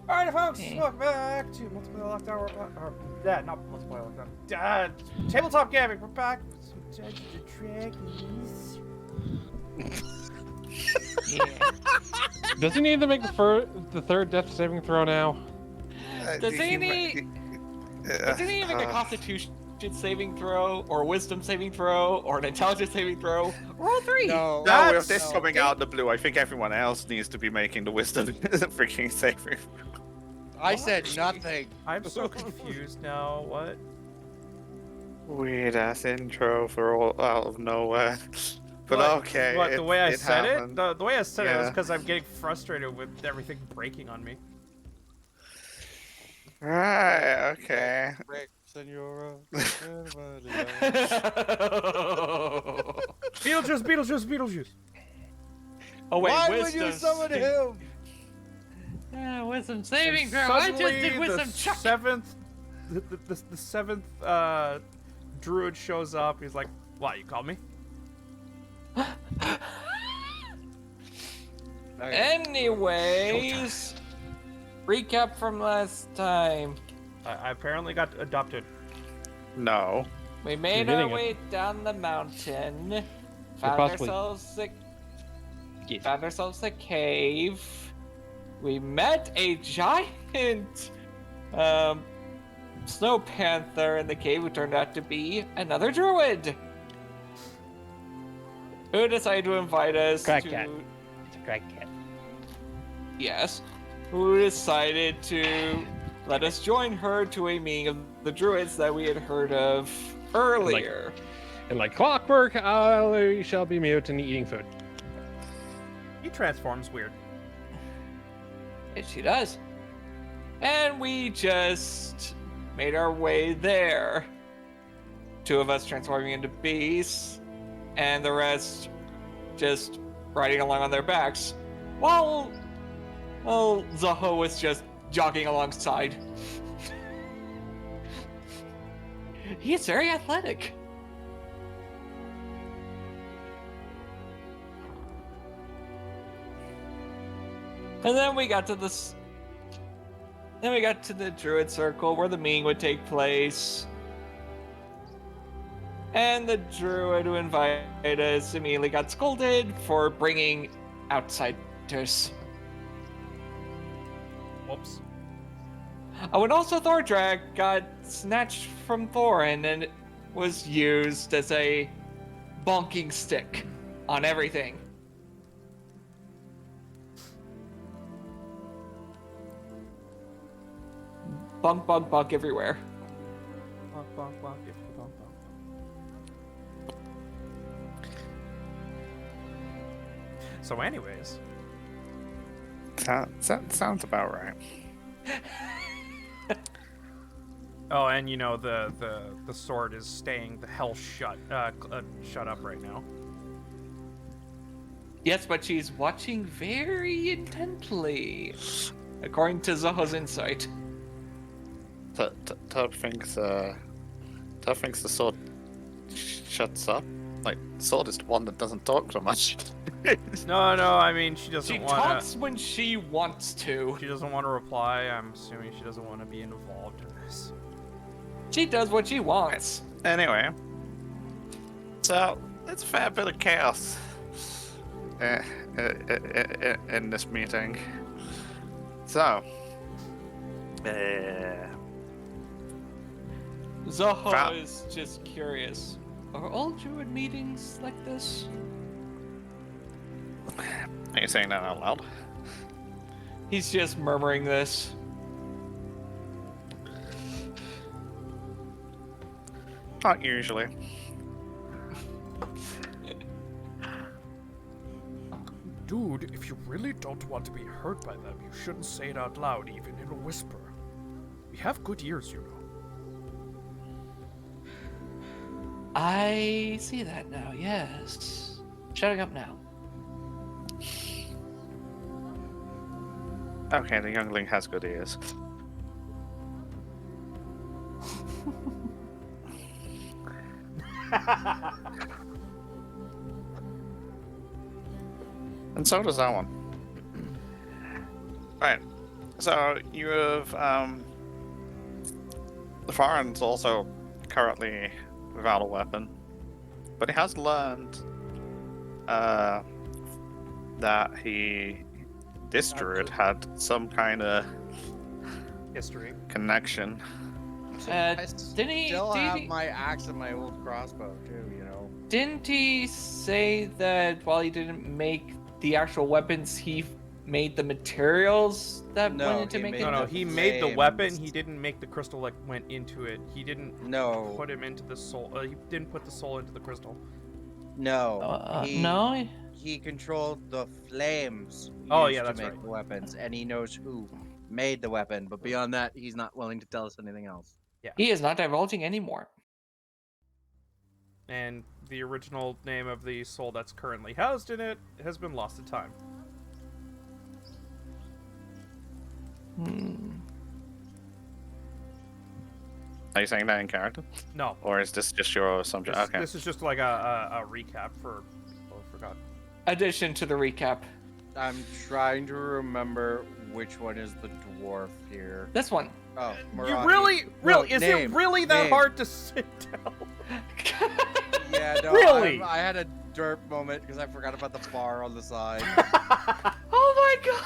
Alright, folks, Hey. welcome back to Multiplayer Lockdown. Not Multiplayer Lockdown. Tabletop Gaming. We're back with some Dungeons and Dragons. Yeah. Does he need to make the third death saving throw now? Does he need make a Constitution saving throw, or a Wisdom saving throw, or an Intelligence saving throw, or all three? No, That's- with this coming out of the blue, I think everyone else needs to be making the wisdom freaking saving. I said nothing. I'm so confused now. What? Weird ass intro for all out of nowhere. But What? okay. What, the way I said happened. it? The way I said it was Yeah. because I'm getting frustrated with everything breaking on me. Right, okay. Rick, Senora. Beetlejuice. Oh wait, Why would Wisdom. you summon him? Yeah, Wisdom saving And throw. I just suddenly did Wisdom the chuck. seventh, the seventh druid shows up. He's like, "What? You called me?" Anyways, recap from last time. I apparently got adopted. No. We made You're our hitting it. way down the mountain. possibly- Found ourselves a cave. We met a giant snow panther in the cave who turned out to be another druid. Who decided to invite us Crack to... cat. It's a crack cat. Yes. Who decided to let us join her to a meeting of the druids that we had heard of earlier. And like clockwork, I shall be mute and eating food. He transforms weird. Yes, she does. And we just made our way there. Two of us transforming into beasts, and the rest just riding along on their backs. While Zaho was just jogging alongside. He is very athletic. And then we got to this. Then we got to the Druid Circle where the meeting would take place. And the Druid who invited us immediately got scolded for bringing outsiders. Whoops. Oh, and also Thordrag got snatched from Thorin and was used as a bonking stick on everything. Bonk, bonk, bonk everywhere. Bonk, bonk, bonk, if you bonk, bonk. So, anyways, Sounds about right. oh, and you know the sword is staying the hell shut up right now. Yes, but she's watching very intently, according to Zaho's insight. Tub thinks the sword shuts up. Like, sword is the one that doesn't talk so much. No, I mean she She doesn't want talks when she wants to. She doesn't want to reply. I'm assuming she doesn't want to be involved in this. She does what she wants. Anyway, so it's a fair bit of chaos in this meeting. So, Zaho Wow. is just curious. Are all druid meetings like this? are you saying that out loud? He's just murmuring this. Not usually. Dude, if you really don't want to be hurt by them, you shouldn't say it out loud, even in a whisper. We have good ears, you know. I see that now, yes. Shutting up now. Okay, the youngling has good ears. And so does that one. Right. So you have the Farron's also currently without a weapon, but he has learned that this druid had some kind of History. connection. Didn't he? Still have my axe and my old crossbow too, you know. Didn't he say that while he didn't make the actual weapons, he made the materials that No, went into he making made No, no, them? he made the flames. weapon. He didn't make the crystal like went into it. He didn't No, put him into the soul. He didn't put the soul into the crystal. no. No. He controlled the flames. Oh, used yeah, to that's make right. the weapons, and he knows who made the weapon. But beyond that, he's not willing to tell us anything else. He is not divulging anymore. And the original name of the soul that's currently housed in it has been lost to time. Are you saying that in character, No. or is this just your assumption? This, Okay. this is just like a recap for. Oh, I forgot. Addition to the recap. I'm trying to remember which one is the dwarf here. This one. Oh, You Marathi. really, No, is it name, really that name. hard to sit down? Yeah, no, Really? I had a derp moment because I forgot about the bar on the side. Oh my god!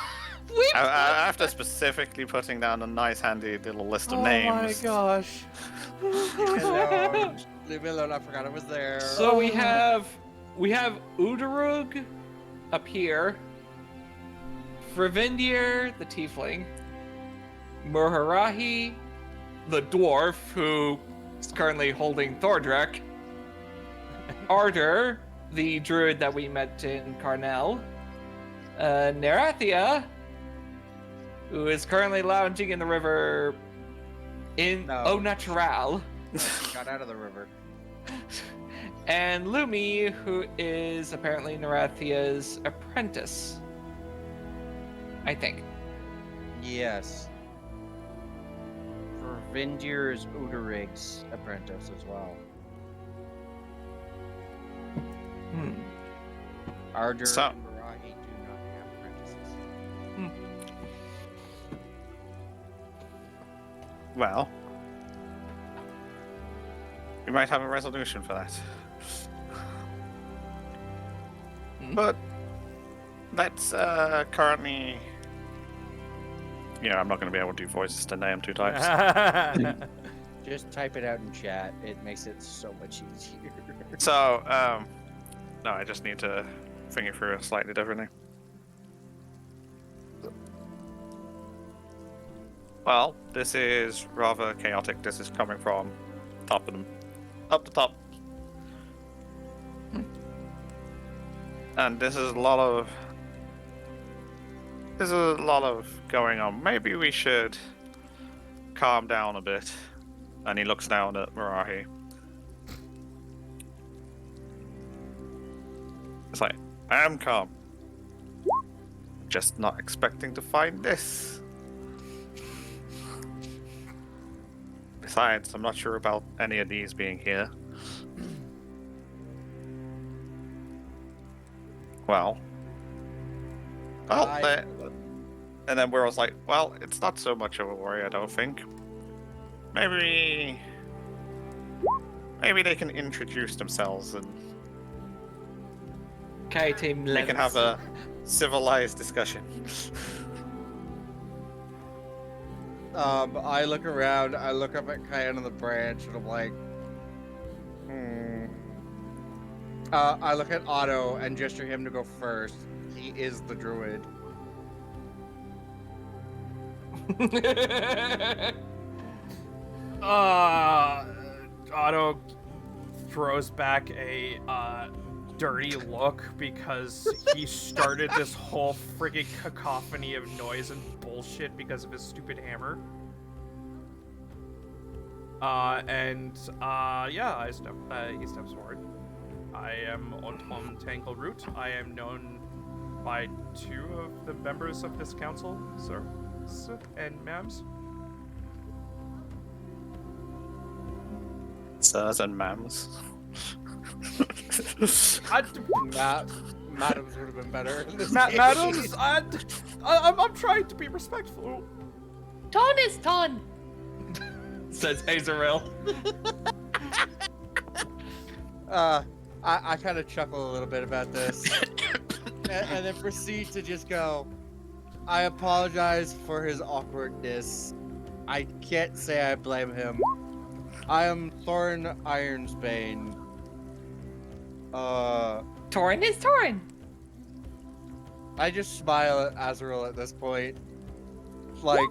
We After specifically putting down a nice handy little list of Oh names. my gosh. Leave me alone. Leave me alone. I forgot it was there. So we have Udarug up here, Fravindir the tiefling, Murharahi the dwarf who is currently holding Thordrak, Ardor the druid that we met in Carnell, Nerathia who is currently lounging in the river in No. Eau Natural. She got out of the river. And Lumi, who is apparently Narathia's apprentice. I think. Yes. Vindir is Udarig's apprentice as well. Ardor So- and Marahi do not have apprentices. Well, we might have a resolution for that. But that's currently. Yeah, I'm not going to be able to do voices to name two types. Just type it out in chat. It makes it so much easier. So, no, I just need to think it through slightly differently. Well, this is rather chaotic. This is coming from top of them, up the top, and this is a lot of going on. Maybe we should calm down a bit. And he looks down at Marahi. It's like, I am calm. Just not expecting to find this. Besides, I'm not sure about any of these being here. Well, I- and then Wirrell's like, well, it's not so much of a worry, I don't think. Maybe they can introduce themselves and Okay, Team we can have a civilized discussion. I look around, I look up at Cayenne on the branch, and I'm like, I look at Otto and gesture him to go first. He is the druid. Otto throws back a dirty look because he started this whole friggin' cacophony of noise and bullshit because of his stupid hammer. Yeah, he steps forward. I am Autumn Tangleroot. I am known by two of the members of this council, sir and ma'ams. Sirs and ma'ams. Madams would have been better. In this case. Madams, I'm trying to be respectful. Ton is ton. Says Azrael. I kind of chuckle a little bit about this, and then proceed to just go. I apologize for his awkwardness. I can't say I blame him. I am Thorin Ironsbane. Torin is Torin. I just smile at Azrael at this point. Like,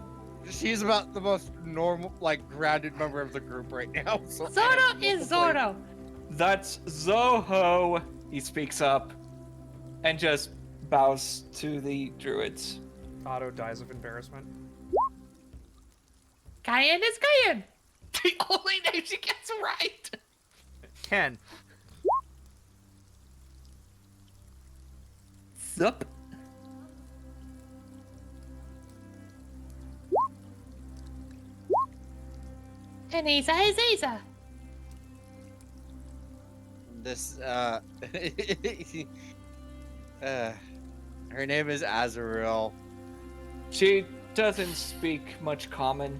she's about the most normal, like, grounded member of the group right now. So Zoro is Zoro. That's Zoho. He speaks up and just bows to the druids. Otto dies of embarrassment. Cayenne is Cayenne. The only name she gets right. Ken. Sup? And Isa is Isa. This, her name is Azrael. She doesn't speak much common.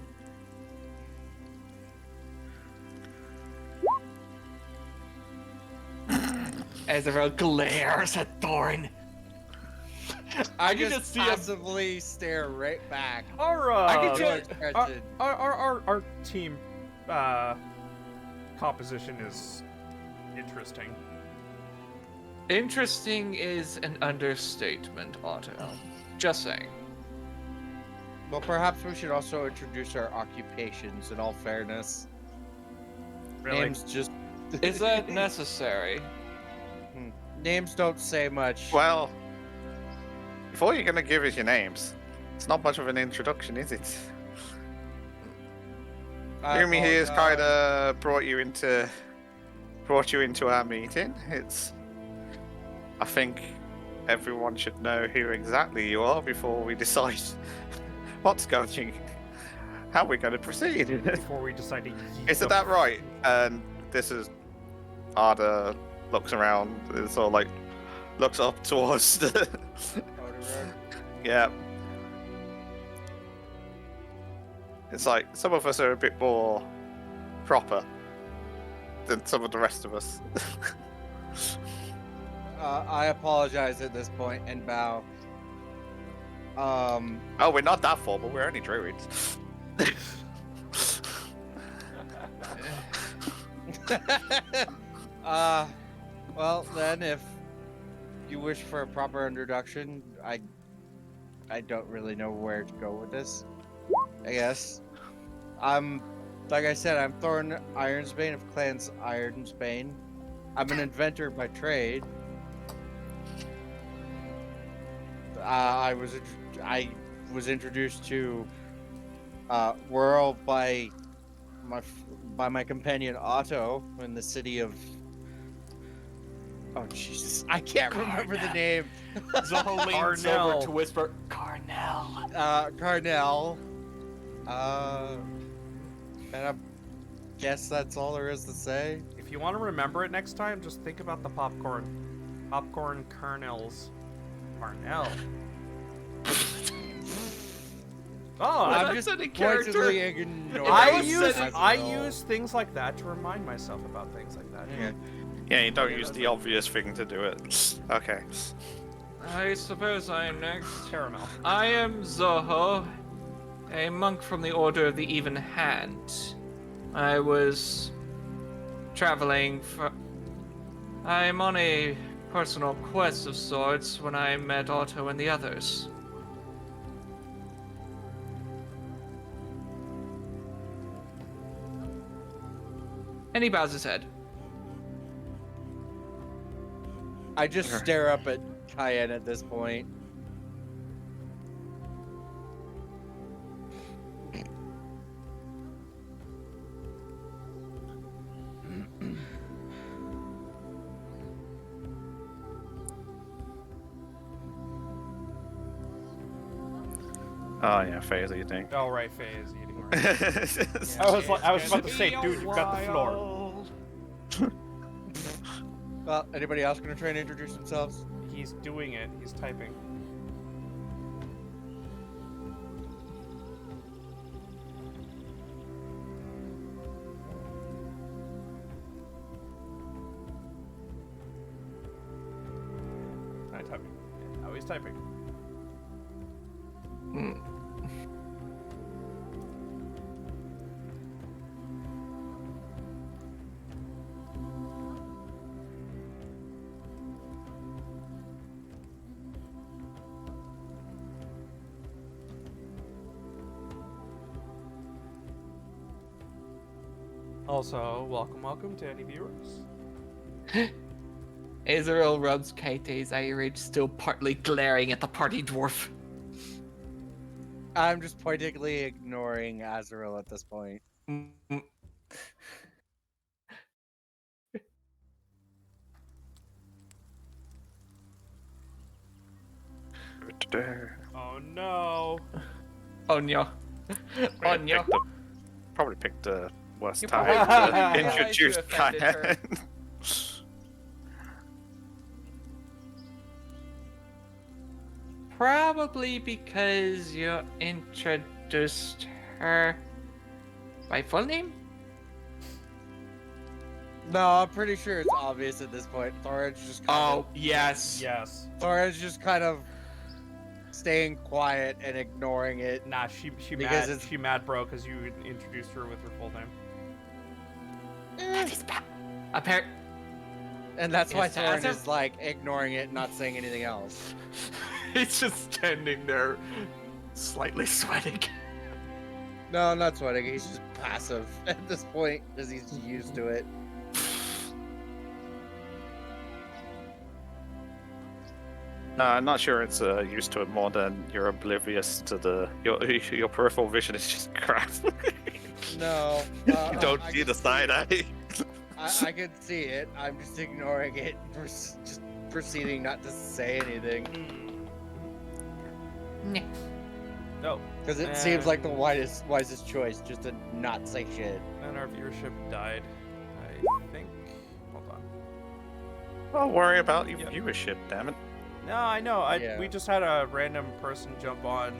Azrael glares at Thorin. I can just just see him- passively stare right back. Our I can No just- expression. our team composition is interesting. Interesting is an understatement, Otto. Just saying. Well, perhaps we should also introduce our occupations in all fairness. Really? Names just... Is that necessary? Names don't say much. Well, if all you're going to give is your names, it's not much of an introduction, is it? Yumi here's kind of brought you into our meeting. I think everyone should know who exactly you are before we decide what's going, how we're going to proceed. Before we decide to yeet Isn't that right? And this is Arda looks around, and sort of like looks up towards the yeah. It's like some of us are a bit more proper than some of the rest of us. I apologize at this point and bow. Oh, we're not that formal. We're only druids. Well then, if you wish for a proper introduction, I don't really know where to go with this. I guess. Like I said, I'm Thorin Ironsbane of Clans Ironsbane. I'm an inventor by trade. I was introduced to Whirl by my companion Otto in the city of. Oh Jesus! I can't remember the name. Zoho leans Carnell. over to whisper, Carnell. Carnell. And I guess that's all there is to say. If you want to remember it next time, just think about the popcorn. Popcorn kernels. Carnell. Oh, I'm that's just any character. pointedly ignoring. I use things like that to remind myself about things like that. Yeah. Yeah, you don't use the obvious thing to do it. Okay. I suppose I am next. Caramel. I am Zoho, a monk from the Order of the Even Hand. I was traveling I'm on a personal quest of sorts when I met Otto and the others. And he bows his head. I just stare up at Cayenne at this point. Oh yeah, Faye is eating. Oh right, Faye is eating. Right. I was about to say, dude, you've got the floor. Well, anybody else gonna try and introduce themselves? He's doing it. He's typing. typing. Hmm. Also, welcome to any viewers. Azrael rubs Kaite's eyelid, still partly glaring at the party dwarf. I'm just pointedly ignoring Azrael at this point. Mm. Oh no. Oh no. Oh no. Probably picked the worst You time probably to realized you introduce offended her. Kyan. Probably because you introduced her by full name? No, I'm pretty sure it's obvious at this point. Thorin's just kind Oh, yes. Yes. Thorin's just kind of staying quiet and ignoring it. Nah, she Because mad. it's- She mad, bro, because you introduced her with her full name. That is bad. Appar- And that's why Is Thorin Azrael- is like ignoring it, not saying anything else. He's just standing there, slightly sweating. No, not sweating. He's just passive at this point because he's used to it. No, I'm not sure it's used to it more than you're oblivious to the your peripheral vision is just crap. No, You don't I see can the side eye. I can see it. I'm just ignoring it. Just proceeding not to say anything No. because it seems like the wisest choice just to not say shit. And our viewership died. I think. Hold on. Well, worry about your Yep. viewership, damn it. No, I know. Yeah. We just had a random person jump on,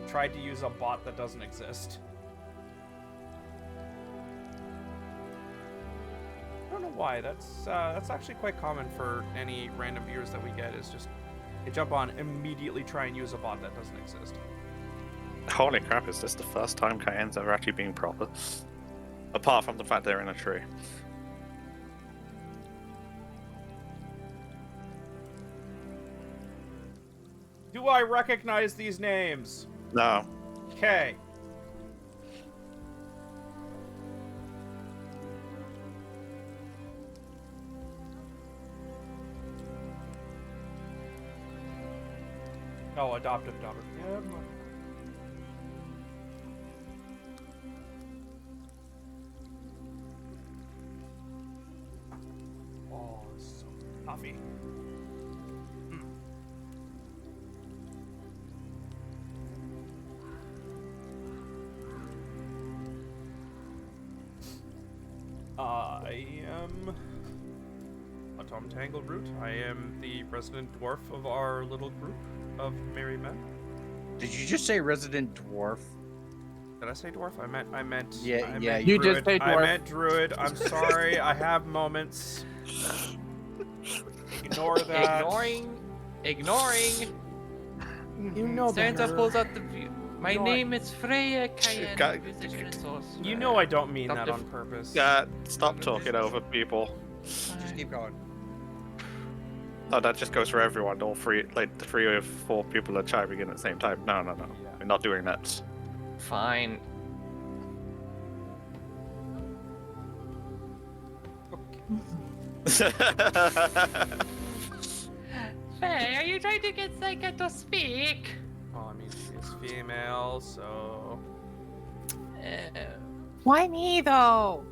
tried to use a bot that doesn't exist. I don't know why. That's actually quite common for any random viewers that we get. Is just they jump on, immediately try and use a bot that doesn't exist. Holy crap, is this the first time Kyan's ever actually being proper? Apart from the fact they're in a tree. Do I recognize these names? No. Okay. Oh, adoptive daughter. Yeah, never mind. Oh, so puffy. I am a Tom Tangleroot. I am the resident dwarf of our little group of merry men. Did you just say resident dwarf? Did I say dwarf? I meant. Yeah, I yeah, meant you druid. just said I dwarf. meant druid. I'm sorry. I have moments. Ignore that. Ignoring. You know Santa better. pulls out the view. My No, name is Freya Cayenne, Got- musician and sorcerer. You know I don't mean Stop that the on purpose. Stop talking over people. Just keep going. No, that just goes for everyone. All three, like the 3 or 4 people are chiming in at the same time. No. Yeah. We're not doing that. Fine. Hey, are you trying to get Saika to speak? Oh, I mean, she is female, so. Why me though?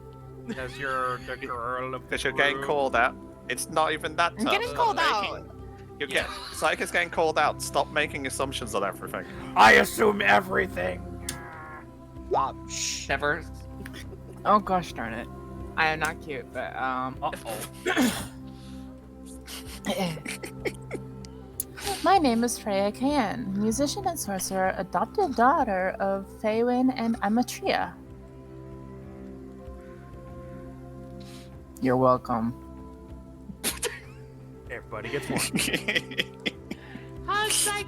Because you're the girl of the Because you're getting group. called out. It's not even that I'm tough. getting Stop called making- out. You get Psych is getting called out. Stop making assumptions on everything. I assume everything. Stop. Shh. Never. Oh gosh darn it. I am not cute, but Uh-oh. my name is Freya Cayenne, musician and sorcerer, adopted daughter of Faywin and Amatria. You're welcome. Everybody gets one. How It's like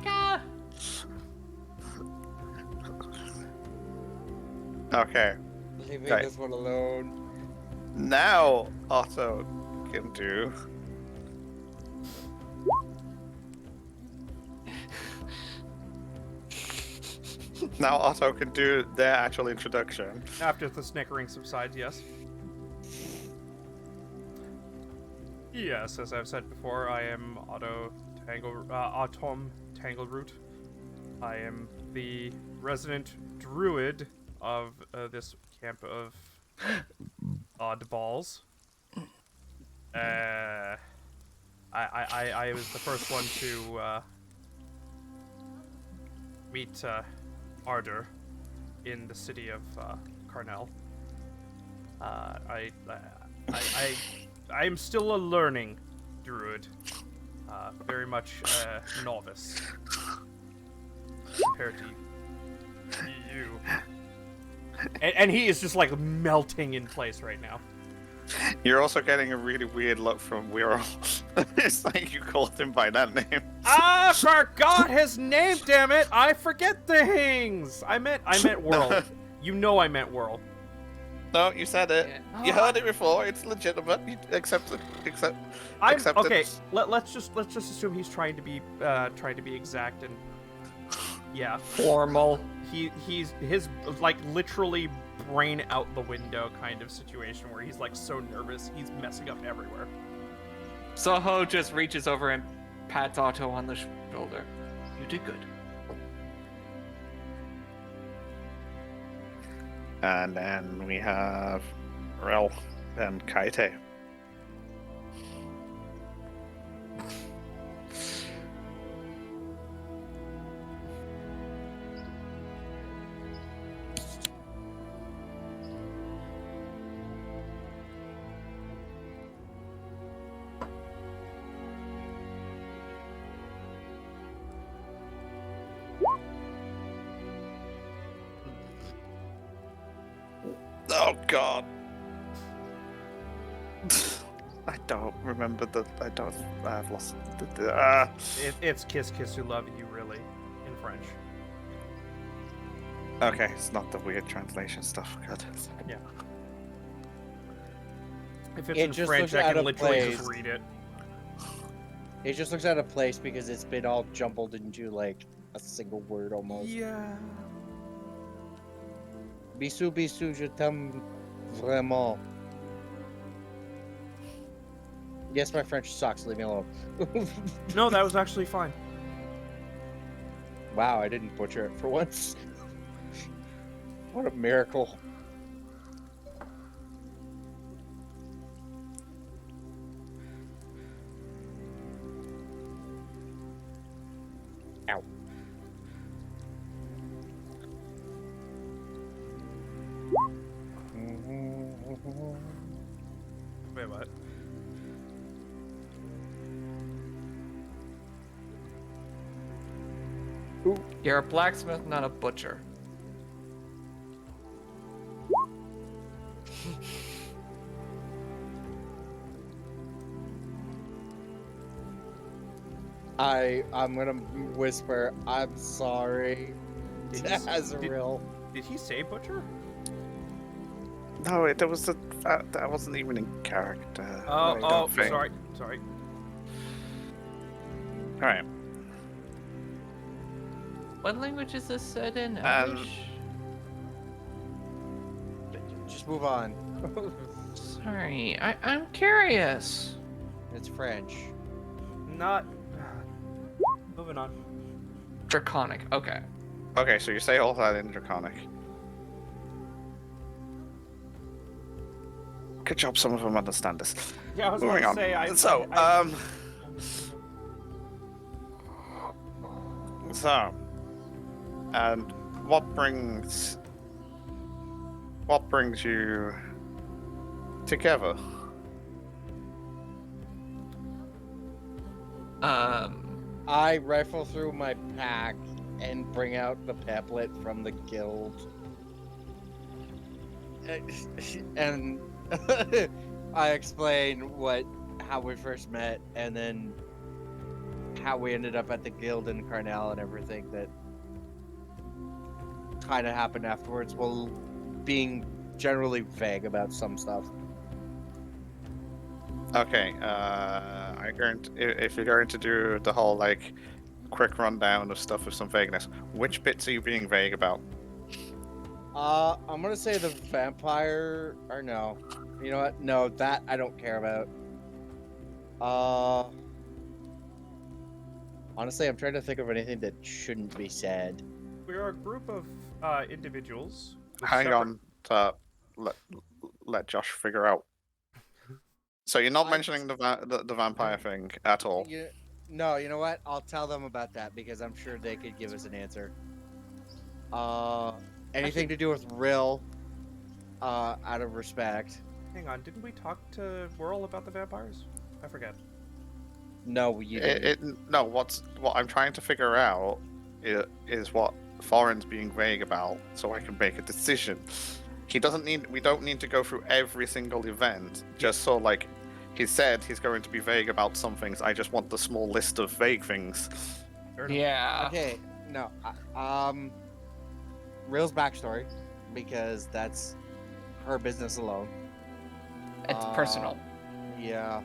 Okay. Leave Okay. this one alone. Now Otto can do. Now Otto can do their actual introduction. After the snickering subsides, yes. Yes, as I've said before, I am Autumn Tangleroot. I am the resident druid of this camp of oddballs. I was the first one to meet Ardor in the city of Carnell. I am still a learning druid, very much a novice compared to you. And he is just like melting in place right now. You're also getting a really weird look from Wirral. It's like you called him by that name. I forgot his name, damn it! I forget things. I meant Whirl. You know I meant Whirl. No, you said it. Yeah. You heard it before. It's legitimate. You accept it. Accept it. Okay. Let's just assume he's trying to be exact and yeah. Formal. He's his like literally brain out the window kind of situation where he's like so nervous he's messing up everywhere. Soho just reaches over and pats Otto on the shoulder. You did good. And then we have Rel and Kaite. Oh God. I don't remember I've lost It's Kiss Kiss Who Love You really in French. Okay, it's not the weird translation stuff. Good. Yeah. If it's It in just French, looks I out can of literally just place. read it. It just looks out of place because it's been all jumbled into like a single word almost. Yeah. Bisou, bisou, je t'aime vraiment. Yes, my French sucks. Leave me alone. No, that was actually fine. Wow, I didn't butcher it for once. What a miracle. Ow. Wait, what? You're a blacksmith, not a butcher. I'm gonna whisper, I'm sorry. Did he s- Azrael. Did he say butcher? No, that wasn't even in character. I Oh, don't think. sorry. All right. What language is this said in? Um, English? Just move on. Sorry, I'm curious. It's French. Not. Moving on. Draconic. Okay. Okay, so you say all that in Draconic. Good job, some of them understand this. Yeah, I was Moving going to on. say So, and what brings you together? I rifle through my pack and bring out the pamphlet from the guild. And I explain how we first met and then how we ended up at the guild in Carnell and everything that kind of happened afterwards, while being generally vague about some stuff. Okay, if you're going to do the whole like quick rundown of stuff with some vagueness, which bits are you being vague about? I'm gonna say the vampire, or no. You know what? No, that I don't care about. Honestly, I'm trying to think of anything that shouldn't be said. We're a group of individuals. with Hang separate- on to let Josh figure out. So you're not I- mentioning the vampire thing at all. No, you know what? I'll tell them about that because I'm sure they could give us an answer. Anything to do with Rill, out of respect. Hang on, didn't we talk to Whirl about the vampires? I forget. No, you didn't. No, what I'm trying to figure out is what Foreign's being vague about, so I can make a decision. We don't need to go through every single event. Just so like he said, he's going to be vague about some things. I just want the small list of vague things. Fair enough. Yeah. Okay, no. Rill's backstory, because that's her business alone. It's personal. Yeah.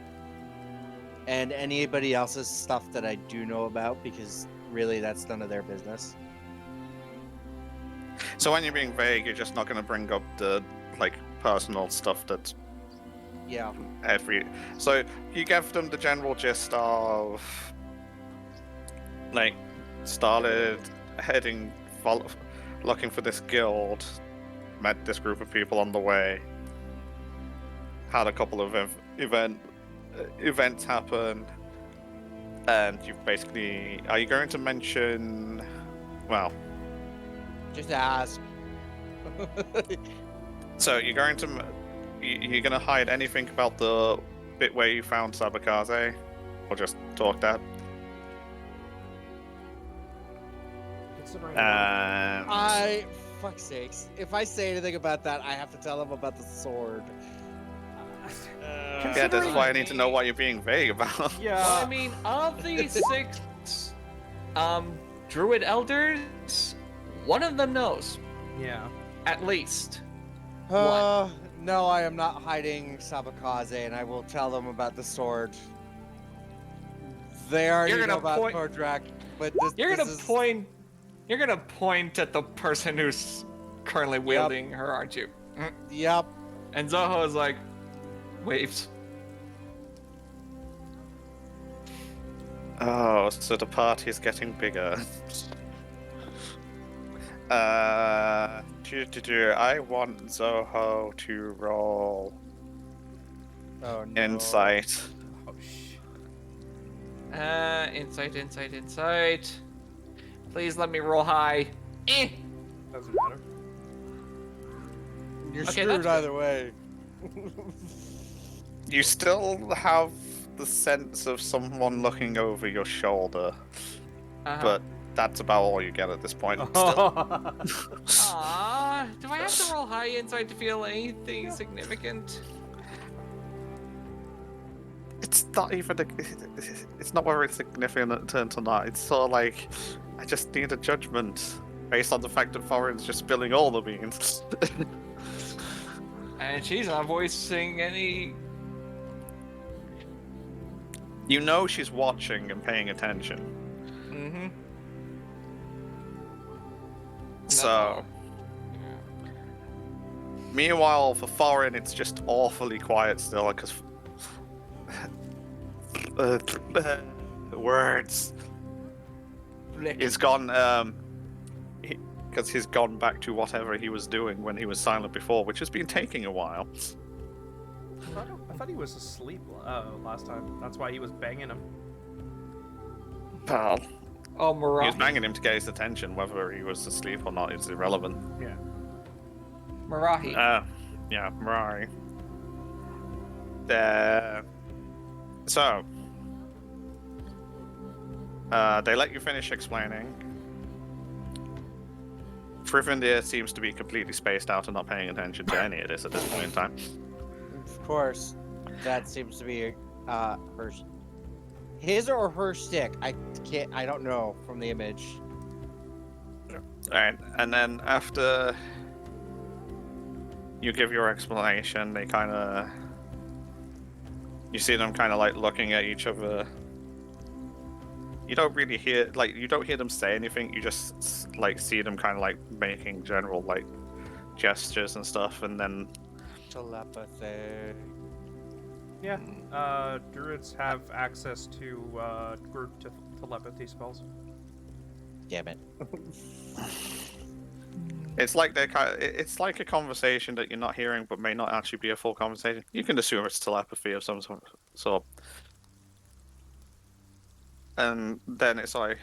And anybody else's stuff that I do know about, because really that's none of their business. So when you're being vague, you're just not going to bring up the like personal stuff that's Yeah. So you give them the general gist of like started heading looking for this guild, met this group of people on the way, had a couple of events happen, and you've basically, are you going to mention, well, Just ask. so you're going to hide anything about the bit where you found Sabakaze, or just talk that? Considering Fuck's sakes. If I say anything about that, I have to tell them about the sword. Yeah, that's why I need to know what you're being vague about. yeah. Well, I mean, of the 6 druid elders, one of them knows, Yeah. at least. No, I am not hiding Sabakaze, and I will tell them about the sword. They already You're gonna know about point- Thordrak, but You're this gonna is... point. You're gonna point at the person who's currently wielding her, aren't you? Yep. And Zoho is like, waves. Oh, so the party's getting bigger. I want Zoho to roll Oh no. insight. Oh sh. Insight. Please let me roll high. Doesn't matter. You're Okay, screwed that's either way. You still have the sense of someone looking over your shoulder, Uh-huh. but that's about all you get at this point. Still. Aww, do I have to roll high insight to feel anything significant? It's not even. It's not whether it's significant or not. It's sort of like I just need a judgment based on the fact that Foreign's just spilling all the beans. And she's not voicing any. You know she's watching and paying attention. Mm-hmm. So, meanwhile, for Foreign, it's just awfully quiet still because words. He's gone. Because he's gone back to whatever he was doing when he was silent before, which has been taking a while. I thought he was asleep last time. That's why he was banging him. Pal. Oh, He was Marahi. banging him to get his attention. Whether he was asleep or not is irrelevant. Yeah. Marahi. Yeah, right. There. So, they let you finish explaining. Frivindir seems to be completely spaced out and not paying attention to any of this at this point in time. Of course. That seems to be her his or her stick? I can't. I don't know from the image. Alright, and then after you give your explanation, they kind of. You see them kind of like looking at each other. You don't really hear, like, you don't hear them say anything, you just, like, see them kind of like making general, like, gestures and stuff, and then. Telepathy. Yeah, druids have access to group telepathy spells. Damn it. It's like they're it's like a conversation that you're not hearing, but may not actually be a full conversation. You can assume it's telepathy of some sort. And then it's like,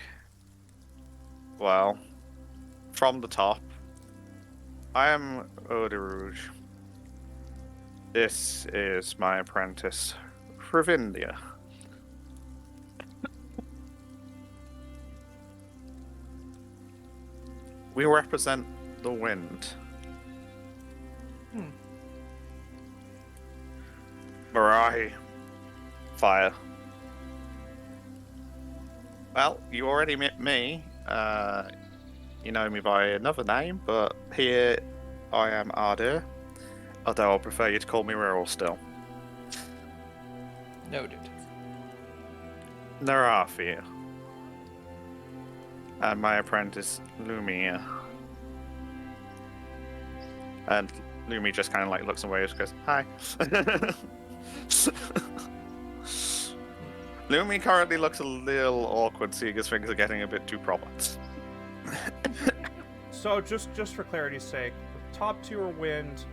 well, from the top, I am Eau de Rouge. This is my apprentice, Ravindia. We represent the wind. Mirai, fire. Well, you already met me. You know me by another name, but here I am Ardea. Although I prefer you to call me Rural still. Noted. Narafia. And my apprentice, Lumia. And Lumi just kind of like looks away and goes, hi. Lumi currently looks a little awkward, seeing as things are getting a bit too proper. So just for clarity's sake, the top two are wind,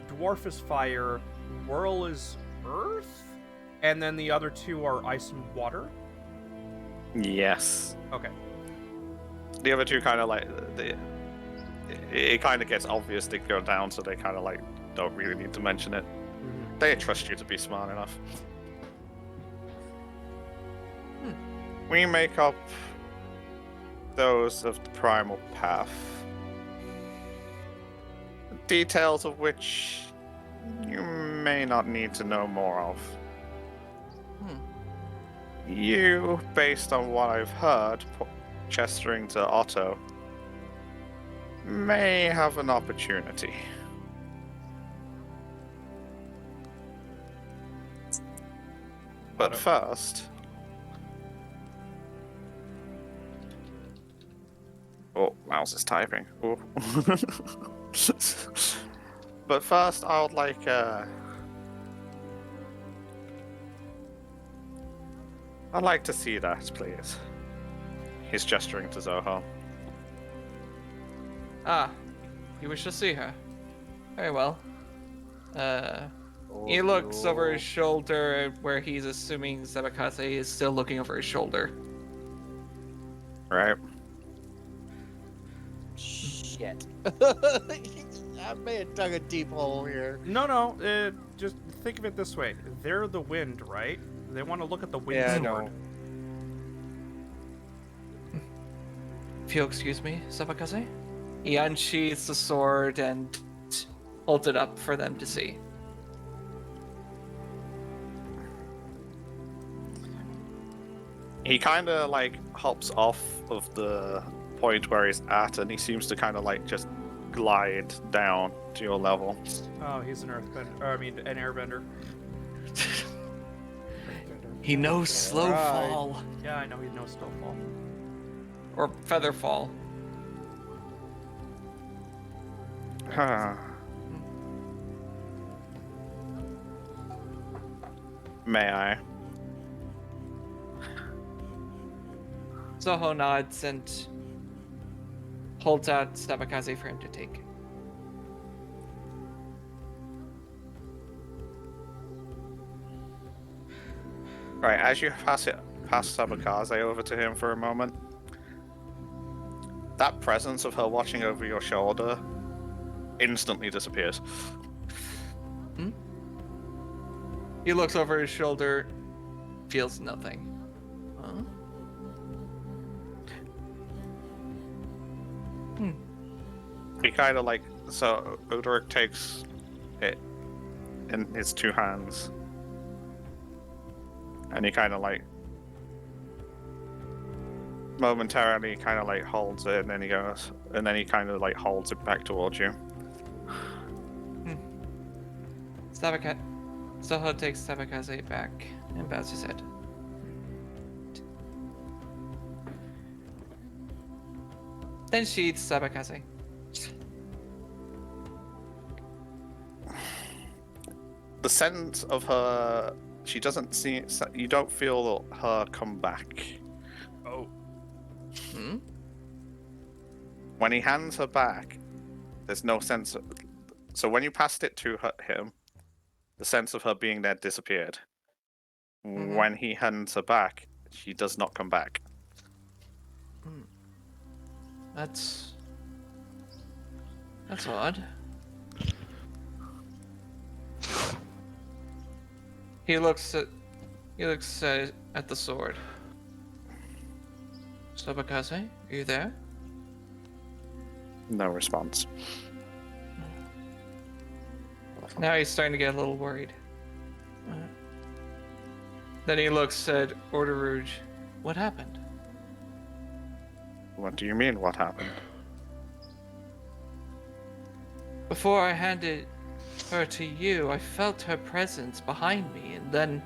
dwarf is fire, whirl is earth, and then the other two are ice and water. Yes. Okay. The other two kind of like it kind of gets obvious they go down, so they kind of like don't really need to mention it. They trust you to be smart enough. We make up those of the primal path, details of which you may not need to know more of. You, based on what I've heard, gesturing to Otto, may have an opportunity. But Otto. first... Oh, mouse is typing. Oh. But first, I would like, I'd like to see that, please. He's gesturing to Zoho. Ah, you wish to see her? Very well. He looks over his shoulder where he's assuming Sabakaze is still looking over his shoulder. Right. Shit. I may have dug a deep hole here. No, just think of it this way. They're the wind, right? They want to look at the wind Yeah, I sword. know. If you'll excuse me, Sabakaze. He unsheaths the sword and holds it up for them to see. He kind of like hops off of the point where he's at, and he seems to kind of like just glide down to your level. Oh, he's an earthbender. I mean, an airbender. He knows slow Right. fall Yeah, I know he knows Stillfall. or feather fall. May I? Zoho nods and holds out Sabakaze for him to take. Right, as you pass Sabakaze over to him for a moment, that presence of her watching over your shoulder instantly disappears. He looks over his shoulder, feels nothing. Huh? He kind of like, so Udrik takes it in his two hands, and he kind of like momentarily kind of like holds it, and then he goes, and then he kind of like holds it back towards you. Soho takes Sabakaze back and bows his head. Then she eats Sabakaze. The sense of her, she doesn't see. You don't feel her come back. Oh, Hmm? When he hands her back, there's no sense. So when you passed it to him, the sense of her being there disappeared. Mhm. When he hands her back, she does not come back. That's odd. He looks at the sword. Sabakaze, are you there? No response. Now he's starting to get a little worried. Then he looks at Order Rouge. What happened? What do you mean? What happened? Before I handed her to you, I felt her presence behind me, and then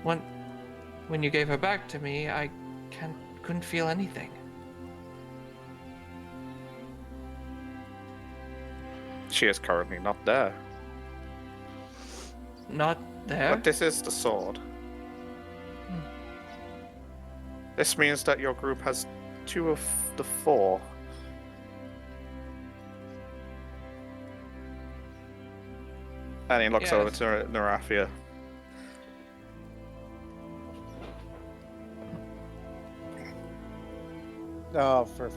when you gave her back to me, I couldn't feel anything. She is currently not there. Not there? But this is the sword. This means that your group has 2 of the 4. And he looks over Yes. to Narafia. Oh, for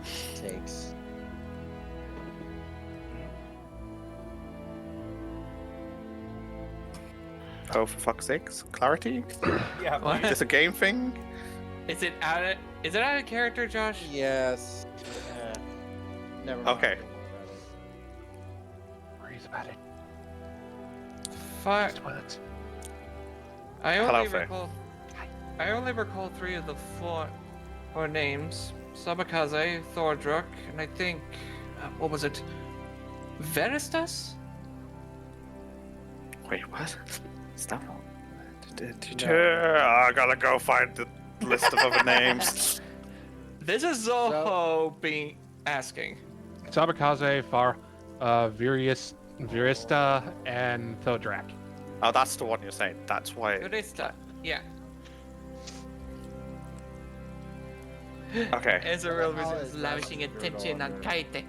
sakes. Oh, for fuck's sakes. Clarity? yeah. What? Is this a game thing? Is it out of character, Josh? Yes. Never mind. Okay. Worries about it. Fire. Toilets. I Hello, only Faye. recall 3 of the 4 names: Sabakaze, Thordruk, and I think what was it? Veristas? Wait, what? Stop. I gotta go find the list of other names. This is Zoho being asking. Sabakaze, Far, Virista, and Thodrak. Oh, that's the one you're saying. That's why. Verista. Yeah. Okay. It's a real How reason. is Lavishing that attention on under- Kaite.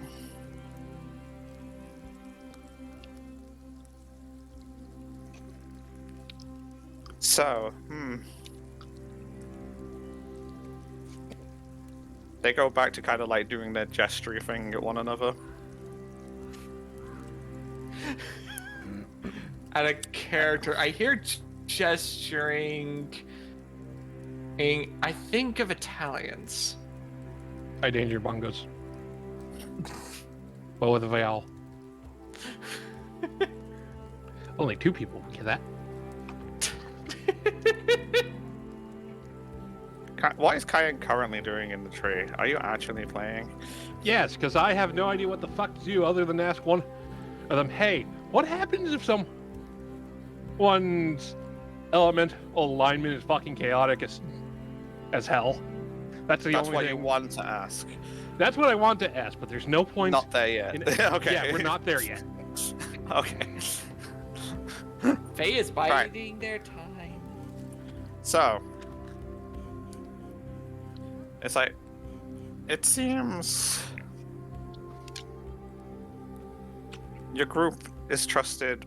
So, They go back to kind of like doing their gestury thing at one another. At a character, I hear gesturing. I think of Italians. I danger bongos. But with a vowel. Only 2 people get that. What is Kyan currently doing in the tree? Are you actually playing? Yes, because I have no idea what the fuck to do other than ask one of them, hey, what happens if someone's elemental alignment is fucking chaotic as hell? That's That's only what thing. you want to ask. That's what I want to ask, but there's no point. Not there yet. Okay. Yeah, we're not there yet. Okay. Faye is biding their time. So, it's like, it seems your group is trusted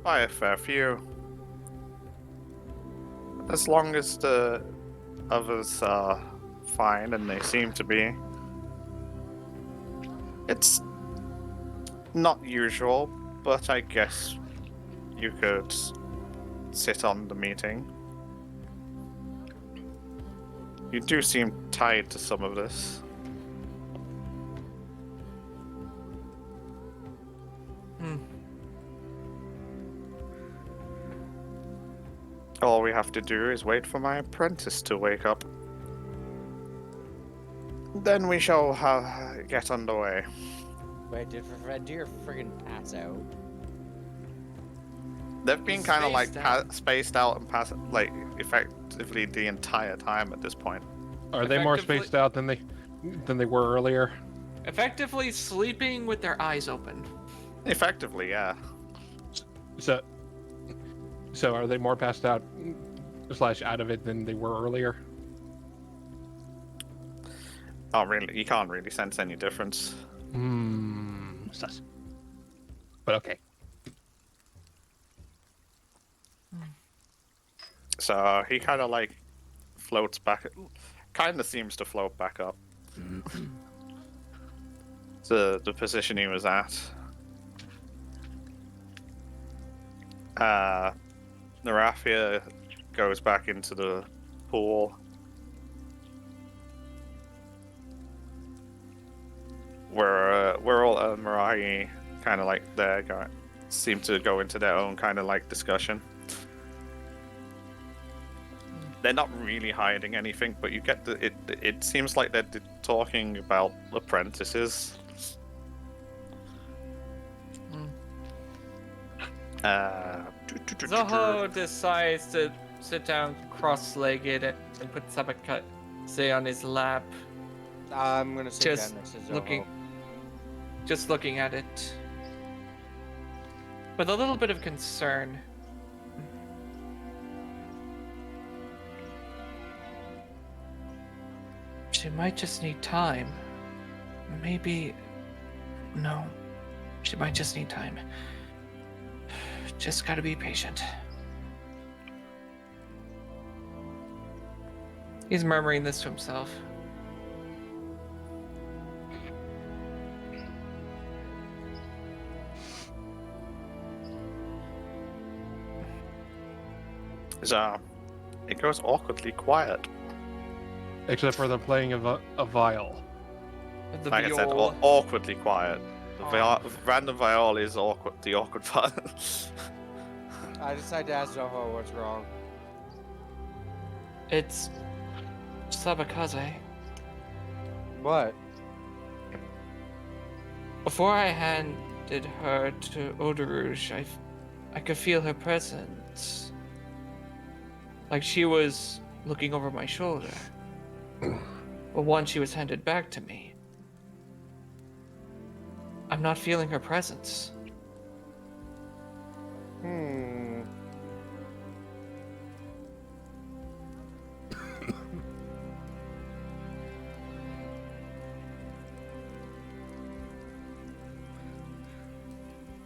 by a fair few. As long as the others are fine, and they seem to be. It's not usual, but I guess you could sit on the meeting. You do seem tied to some of this. All we have to do is wait for my apprentice to wake up. Then we shall get underway. Wait, did Frontier friggin' pass out? They've been He's kind of like spaced out. spaced out and like effectively the entire time at this point. Are they more Effectively- spaced out than they were earlier? Effectively sleeping with their eyes open. Effectively, yeah. So are they more passed out / out of it than they were earlier? Oh, really? You can't really sense any difference. Sus. But okay. So he kind of like floats back, kind of seems to float back up to the position he was at. Narafia goes back into the pool. We're all Marahi kind of like there, seem to go into their own kind of like discussion. They're not really hiding anything, but you get the it seems like they're talking about apprentices. Zoho decides to sit down cross-legged and put Sabakaze on his lap, I'm gonna sit Just down next to Zoho. just looking at it with a little bit of concern. She might just need time. Maybe... No. She might just need time. Just gotta be patient. He's murmuring this to himself. So it goes awkwardly quiet. Except for them playing a viol. The Like I said, viol. awkwardly quiet. The random viol is awkward. The awkward part. I decided to ask Zoho what's wrong. It's Sabakaze. What? Before I handed her to Odarush, I could feel her presence. Like she was looking over my shoulder. But once she was handed back to me, I'm not feeling her presence.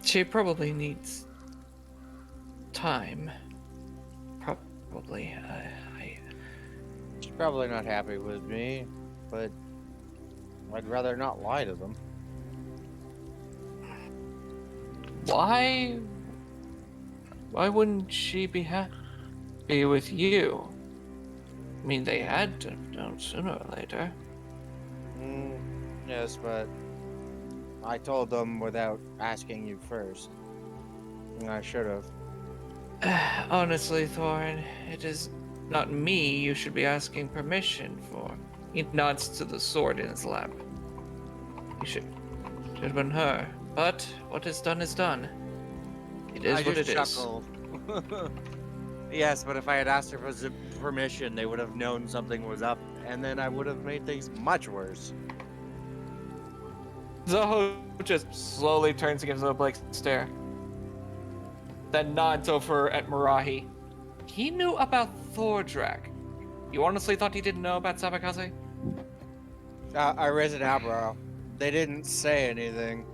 She probably needs time. Probably. She's probably not happy with me, but I'd rather not lie to them. Why wouldn't she be happy with you? I mean, they had to know sooner or later. Yes, but I told them without asking you first. And I should have. Honestly, Thorin, it is not me you should be asking permission for. He nods to the sword in his lap. You should have been her. But what is done is done. It is I what just it is. chuckled. Yes, but if I had asked her for permission, they would have known something was up, and then I would have made things much worse. Zoho just slowly turns and gives him a blank stare. Then nods over at Marahi. He knew about Thordrak. You honestly thought he didn't know about Sabakaze? I raised an eyebrow. They didn't say anything.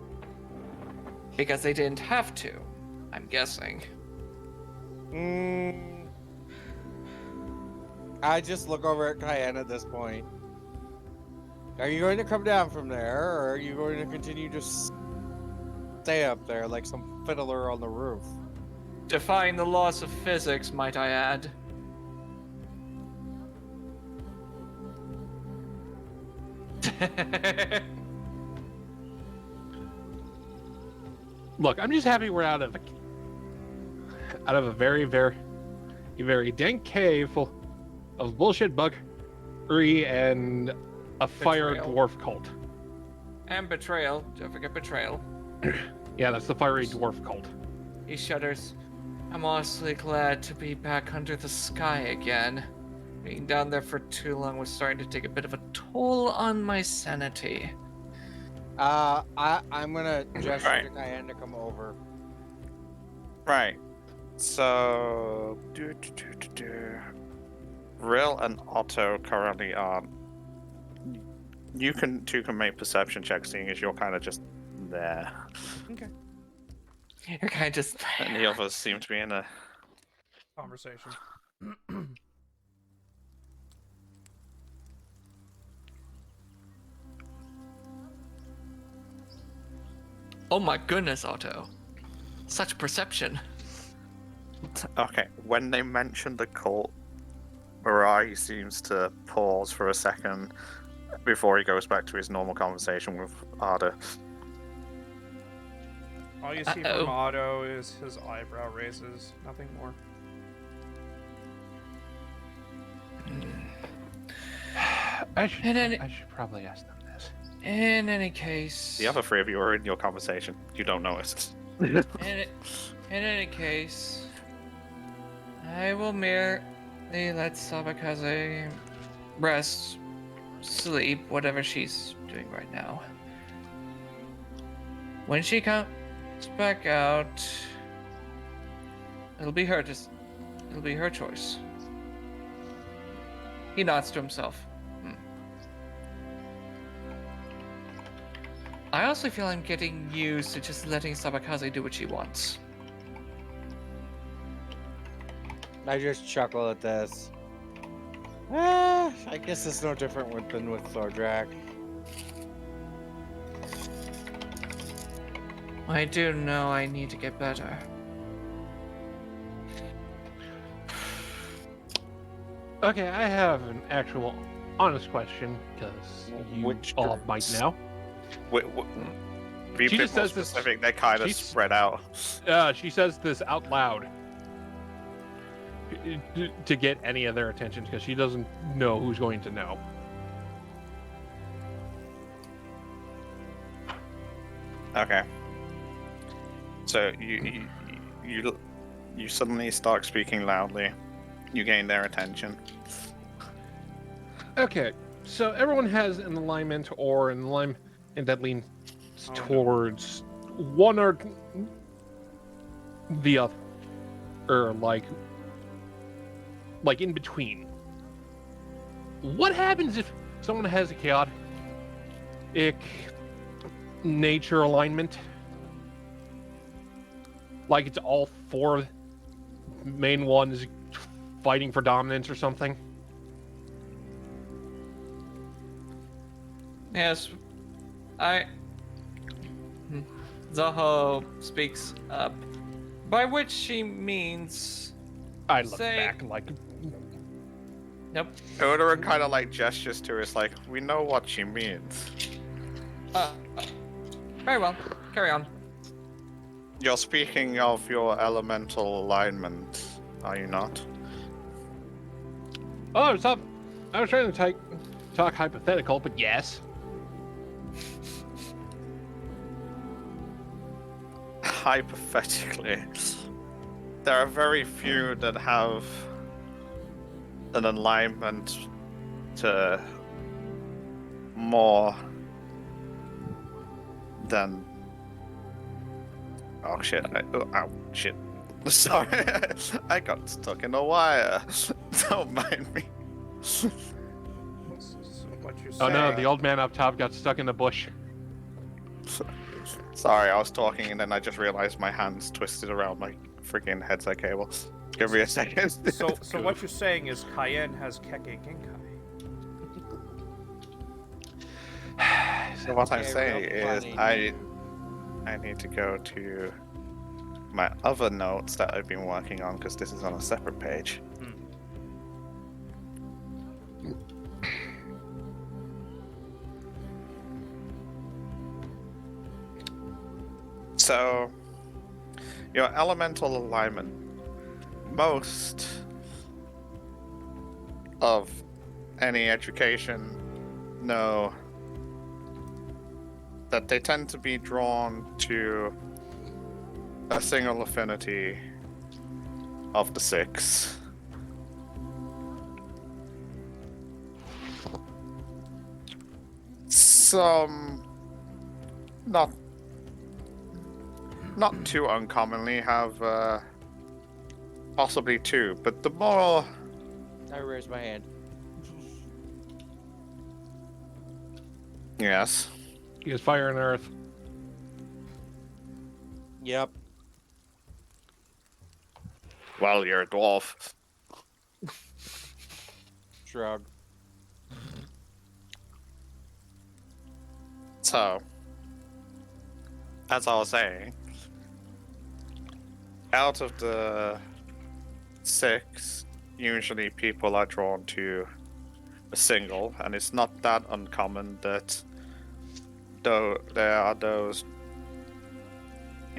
Because they didn't have to, I'm guessing. I just look over at Cayenne at this point. Are you going to come down from there, or are you going to continue to stay up there like some fiddler on the roof? Defying the laws of physics, might I add. Look, I'm just happy we're out of a very, very, very dank cave full of bullshit buggery and A fire Betrayal. dwarf cult. And betrayal. Don't forget betrayal. Yeah, that's the fiery dwarf cult. He shudders. I'm honestly glad to be back under the sky again. Being down there for too long was starting to take a bit of a toll on my sanity. I'm gonna gesture Right. to Cayenne to come over. Right. So, Rill and Otto currently aren't. You two can make perception checks, seeing as you're kind of just there, You're kind of just and the others seem to be in a. Conversation. Oh my goodness, Otto. Such perception. Okay, when they mention the cult, Mirai seems to pause for a second before he goes back to his normal conversation with Arda. All you see Uh-oh. from Otto is his eyebrow raises, nothing more. I should, And then- I should probably ask them this. In any case... The other three of you are in your conversation. You don't notice. In any case... I will merely let Sabakaze rest, sleep, whatever she's doing right now. When she comes back out, it'll be her choice. He nods to himself. I also feel I'm getting used to just letting Sabakaze do what she wants. I just chuckle at this. I guess it's no different than with Thordrak. I do know I need to get better. Okay, I have an actual honest question, because you Which all groups? might know. Be a She bit just more says this- specific. They're kind of she's- spread out. She says this out loud to get any of their attention, because she doesn't know who's going to know. Okay. So you suddenly start speaking loudly. You gain their attention. Okay, so everyone has an alignment or an alignment that leans Oh, no. towards one or the other, or like in between. What happens if someone has a chaotic nature alignment? Like it's all four main ones fighting for dominance or something? Yes, Zaho speaks up, by which she means. I look Say- back like, Nope. Oda kind of like gestures to us, like we know what she means. Very well. Carry on. You're speaking of your elemental alignment, are you not? oh, I was trying to talk hypothetical, but yes. Hypothetically, there are very few that have an alignment to more than. Oh shit! Ow, shit! Sorry, I got stuck in a wire. Don't mind me. So what you're Oh saying? no, the old man up top got stuck in the bush. Sorry, I was talking and then I just realized my hands twisted around my freaking headset cable. Give me a second. So what you're saying is Cayenne has Keke Genkai. So what I'm Okay, saying real is funny. I need to go to my other notes that I've been working on because this is on a separate page. So your elemental alignment, most of any education know that they tend to be drawn to a single affinity of the 6. Some not too uncommonly have possibly 2, but the more I raise my hand. yes. He is fire and earth. Yep. Well, you're a dwarf. Shrug. So, as I was saying, out of the 6, usually people are drawn to a single, and it's not that uncommon that though there are those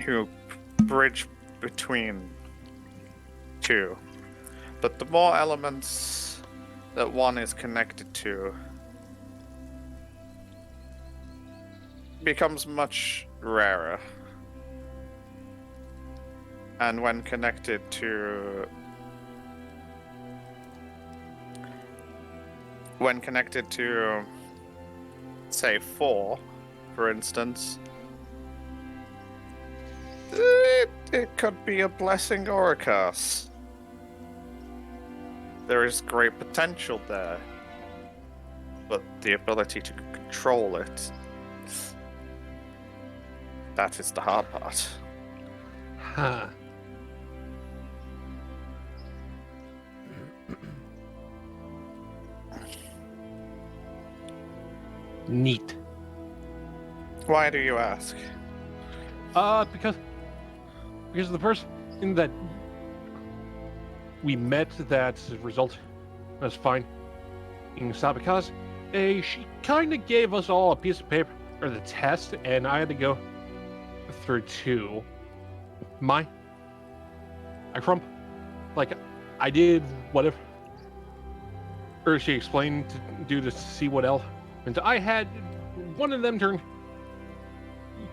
who bridge between 2. But the more elements that one is connected to becomes much rarer. And when connected to say 4, for instance, it could be a blessing or a curse. There is great potential there, but the ability to control it, that is the hard part. Huh. Neat. Why do you ask? Because the person that we met that result was fine in Sabakaz, she kind of gave us all a piece of paper or the test, and I had to go through 2. I crump, like I did whatever, or she explained to do to see what else. And I had one of them turn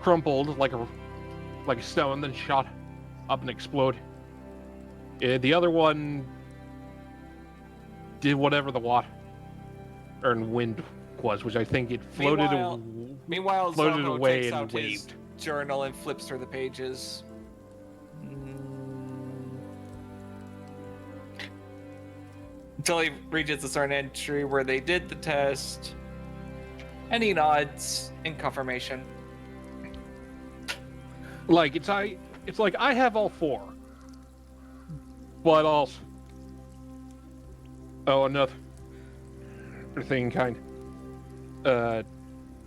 crumpled like a stone, then shot up and explode. The other one did whatever the water or wind was, which I think it floated. Meanwhile, floated Zorro away takes and out his waved. journal and flips through the pages. Until he reaches a certain entry where they did the test, and he nods in confirmation. Like it's like I have all 4, but also another thing kind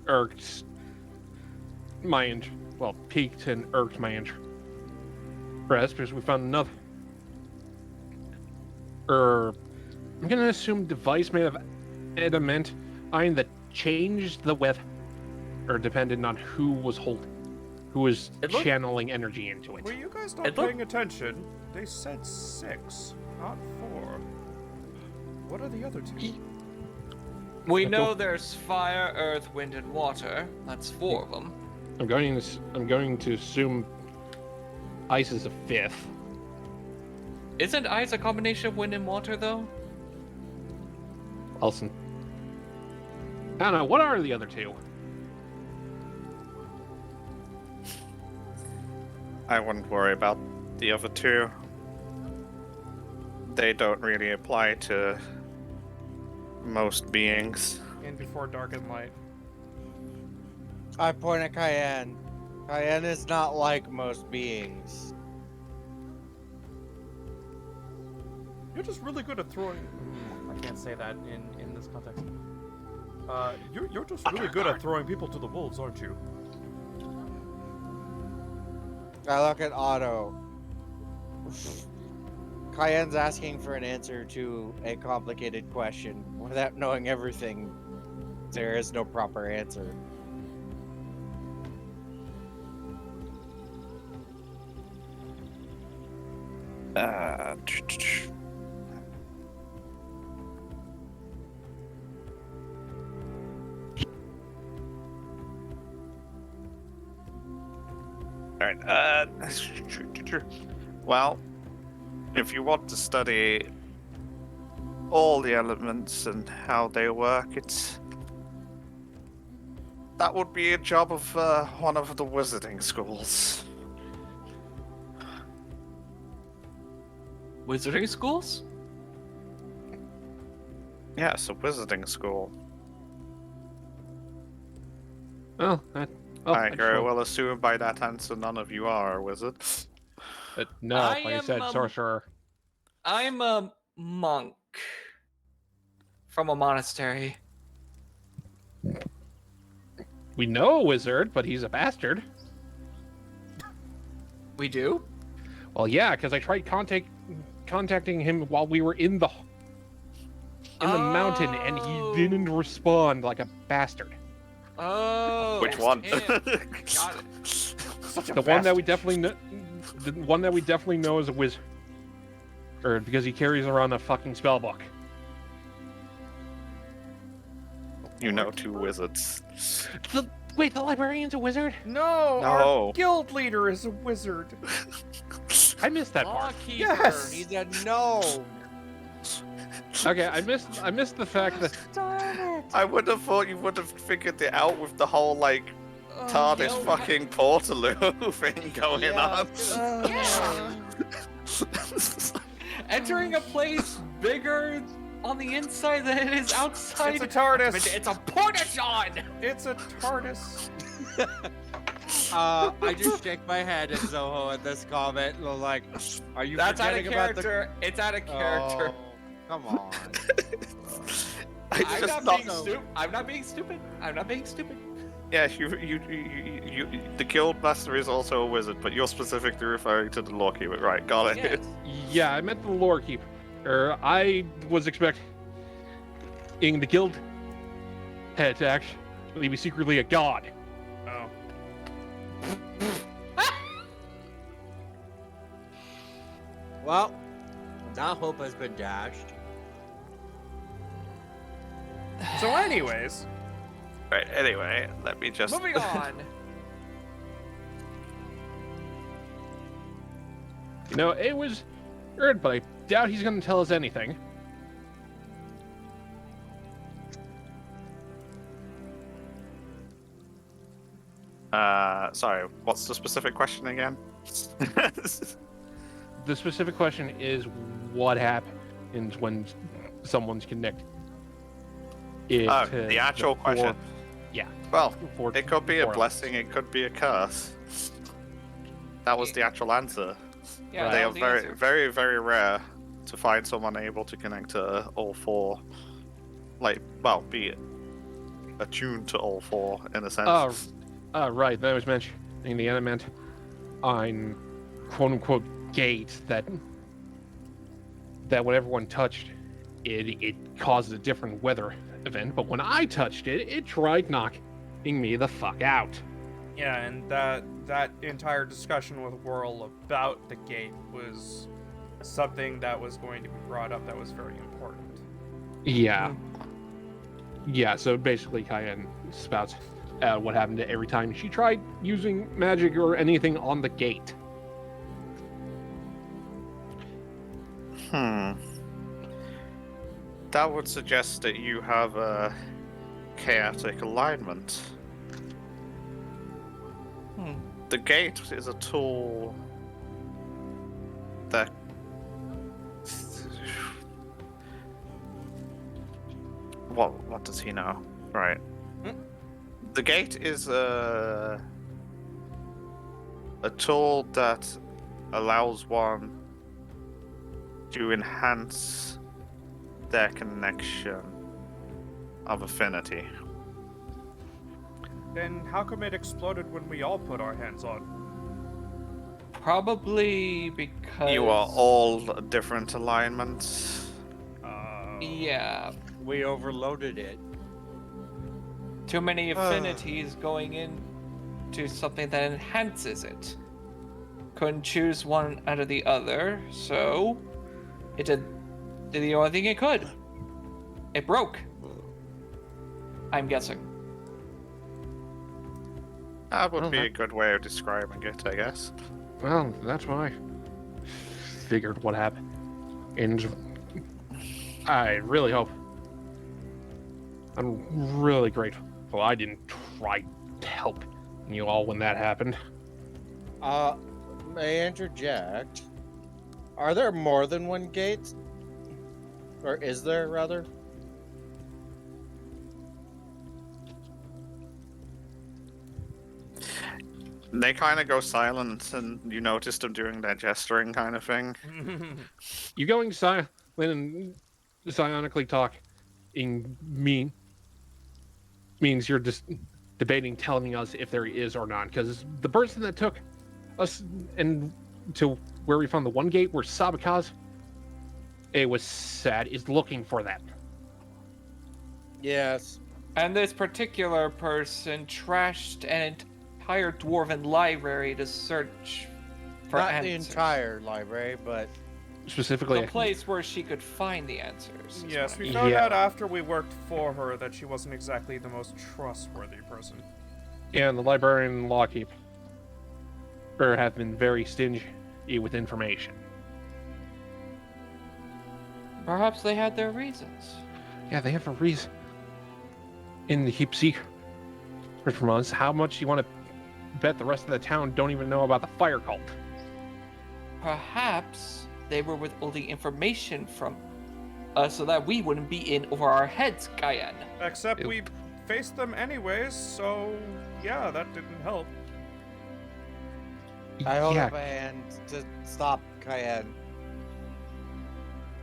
irked my interest. Well, piqued and irked my interest. Because we found another. I'm gonna assume device made of adamant iron that changed the weather, or depended on who was channeling energy into it. Were you guys not It look- paying attention? They said 6, not 4. What are the other 2? We Okay. know there's fire, earth, wind, and water. That's 4 of them. I'm going to assume ice is a 5th. Isn't ice a combination of wind and water, though? Elson. I don't know. What are the other 2? I wouldn't worry about the other 2. They don't really apply to most beings. And before dark and light. I point at Cayenne. Cayenne is not like most beings. You're just really good at throwing. I can't say that in this context. You're just really good at throwing people to the wolves, aren't you? I look at Otto. Cayenne's asking for an answer to a complicated question. Without knowing everything, there is no proper answer. Alright, well, if you want to study all the elements and how they work, that would be a job of one of the wizarding schools. Wizarding schools? Yes, a wizarding school. Well, I very well assume by that answer none of you are a wizard. No, I like I am, said, sorcerer. I'm a monk from a monastery. We know a wizard, but he's a bastard. We do? Well, yeah, because I tried contacting him while we were in the mountain, and he didn't respond like a bastard. Oh. Which one? him. Got it. The one that we definitely know, the one that we definitely know is a wizard, or because he carries around a fucking spell book. You know two wizards. Wait, the librarian's a wizard? No, No. our guild leader is a wizard. I missed that part. Lawkeeper. Yes! He's a gnome. Okay, I missed the fact that I would have thought you would have figured it out with the whole like TARDIS Guild- fucking Portaloo thing going Yeah, on. Entering a place bigger on the inside than it is outside. It's a TARDIS. It's a porta-john! It's a TARDIS. I just shake my head at Zoho at this comment. And I'm like, are you That's out of forgetting about the... character. It's out of character. Oh, come on. It's I'm just not, not. being stupid. I'm not being stupid. I'm not being stupid. Yes, you, the guild master is also a wizard, but you're specifically referring to the lawkeeper, right? Got it. Yes. yeah, I meant the lore keeper. I was expecting the guild head to actually be secretly a god. Oh. Well, that hope has been dashed. So, anyways, Right. Anyway, let me just. Moving on. You know, it was weird, but I doubt he's going to tell us anything. Sorry. What's the specific question again? The specific question is what happens when someone's connected. Oh, the actual question. Yeah. Well, For, it could be a for- blessing. It could be a curse. That was the actual answer. Yeah, Right. They that are was the very, answer. very, very rare to find someone able to connect to all four. Like, well, be attuned to all four in a sense. Right. That was mentioned in the element on quote unquote gate that when everyone touched it caused a different weather event, but when I touched it, it tried knocking me the fuck out. yeah, and that entire discussion with Whirl about the gate was something that was going to be brought up that was very important. Yeah. Yeah, so basically Cayenne spouts what happened to every time she tried using magic or anything on the gate. That would suggest that you have a chaotic alignment. The gate is a tool that what does he know? Right. The gate is a tool that allows one to enhance their connection of affinity. Then how come it exploded when we all put our hands on? Probably because You are all different alignments. Yeah, We overloaded it. too many affinities going in to something that enhances it. Couldn't choose one out of the other, so it did the only thing it could. It broke. I'm guessing. That would Well, be a that- good way of describing it, I guess. Well, that's why I figured what happened. And I really hope. I'm really grateful I didn't try to help you all when that happened. May I interject? Are there more than one gate? Or is there, rather? They kind of go silent, and you notice them doing their gesturing kind of thing. You going silent and psionically talk in means you're just debating telling us if there is or not, because the person that took us and to where we found the one gate where Sabakaz, it was sad, is looking for that. Yes. And this particular person trashed an entire dwarven library to search for Not answers. the entire library, but Specifically, The place where she could find the answers. is Yes, what I we mean. found Yeah. out after we worked for her that she wasn't exactly the most trustworthy person. and the librarian and lawkeep have been very stingy with information. Perhaps they had their reasons. Yeah, they have a reason. And to keep secret from us, how much you want to bet the rest of the town don't even know about the fire cult? Perhaps they were withholding information from us so that we wouldn't be in over our heads, Cayenne. Except Ew. we faced them anyways, so yeah, that didn't help. I hold yeah, up a hand to stop Cayenne.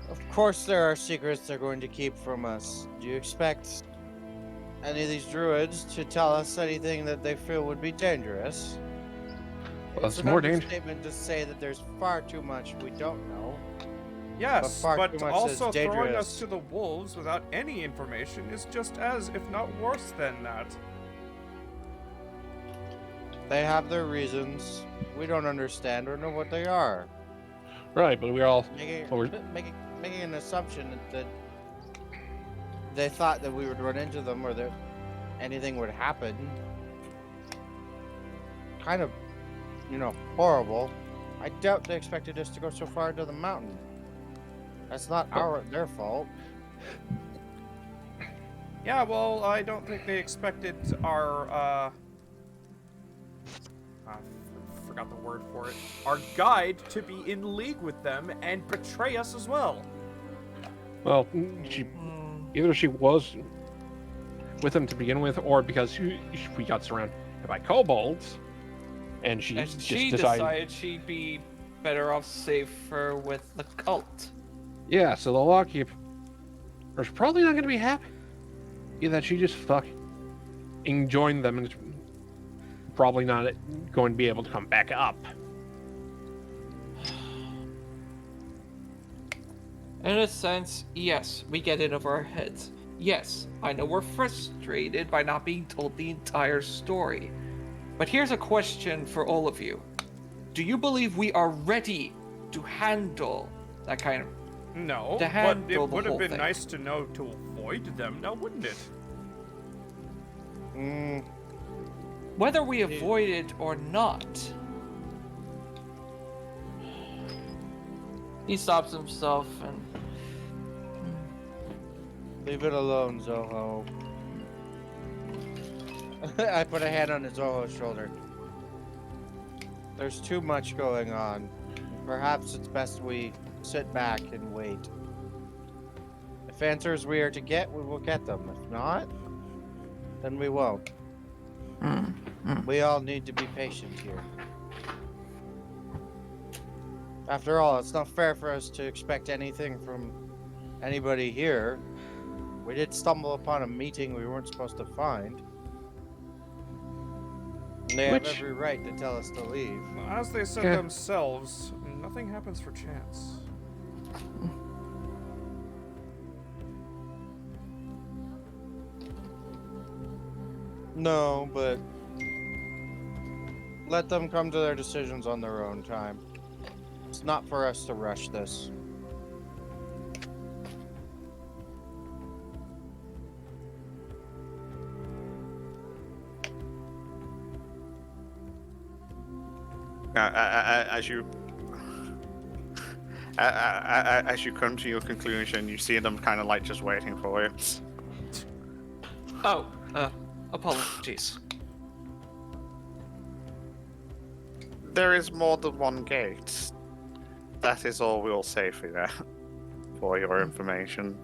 Of course there are secrets they're going to keep from us. Do you expect any of these druids to tell us anything that they feel would be dangerous? Well, It's it's an more dangerous. understatement to say that there's far too much we don't know. Yes, far but too much also is throwing us dangerous. to the wolves without any information is just as, if not worse than that. They have their reasons. We don't understand or know what they are. Right, but we're all Making, Well, making an assumption that they thought that we would run into them or that anything would happen. Kind of, horrible. I doubt they expected us to go so far into the mountain. That's not their fault. Yeah, well, I don't think they expected our, I forgot the word for it. Our guide to be in league with them and betray us as well. well. Either she was with them to begin with, or because we got surrounded by kobolds, and she And just she decided she'd be better off safer with the cult. Yeah, so the lawkeep is probably not going to be happy. Yeah, that she just fucking joined them, and it's probably not going to be able to come back up. In a sense, yes, we get in over our heads. Yes, I know we're frustrated by not being told the entire story. But here's a question for all of you. Do you believe we are ready to handle that kind of... No, To but handle it the would have whole been thing. nice to know to avoid them, now wouldn't it? Mm, Whether we avoid it or not... He stops himself and... leave it alone, Zoho. I put a hand on Zoho's shoulder. There's too much going on. Perhaps it's best we sit back and wait. If answers we are to get, we will get them. If not, then we won't. We all need to be patient here. After all, it's not fair for us to expect anything from anybody here. We did stumble upon a meeting we weren't supposed to find. And they have Which- every right to tell us to leave. As they said Yeah. themselves, nothing happens for chance. No, but let them come to their decisions on their own time. It's not for us to rush this. As you come to your conclusion, you see them kind of like just waiting for you. Oh, apologies. There is more than one gate. That is all we'll say for you, for your information.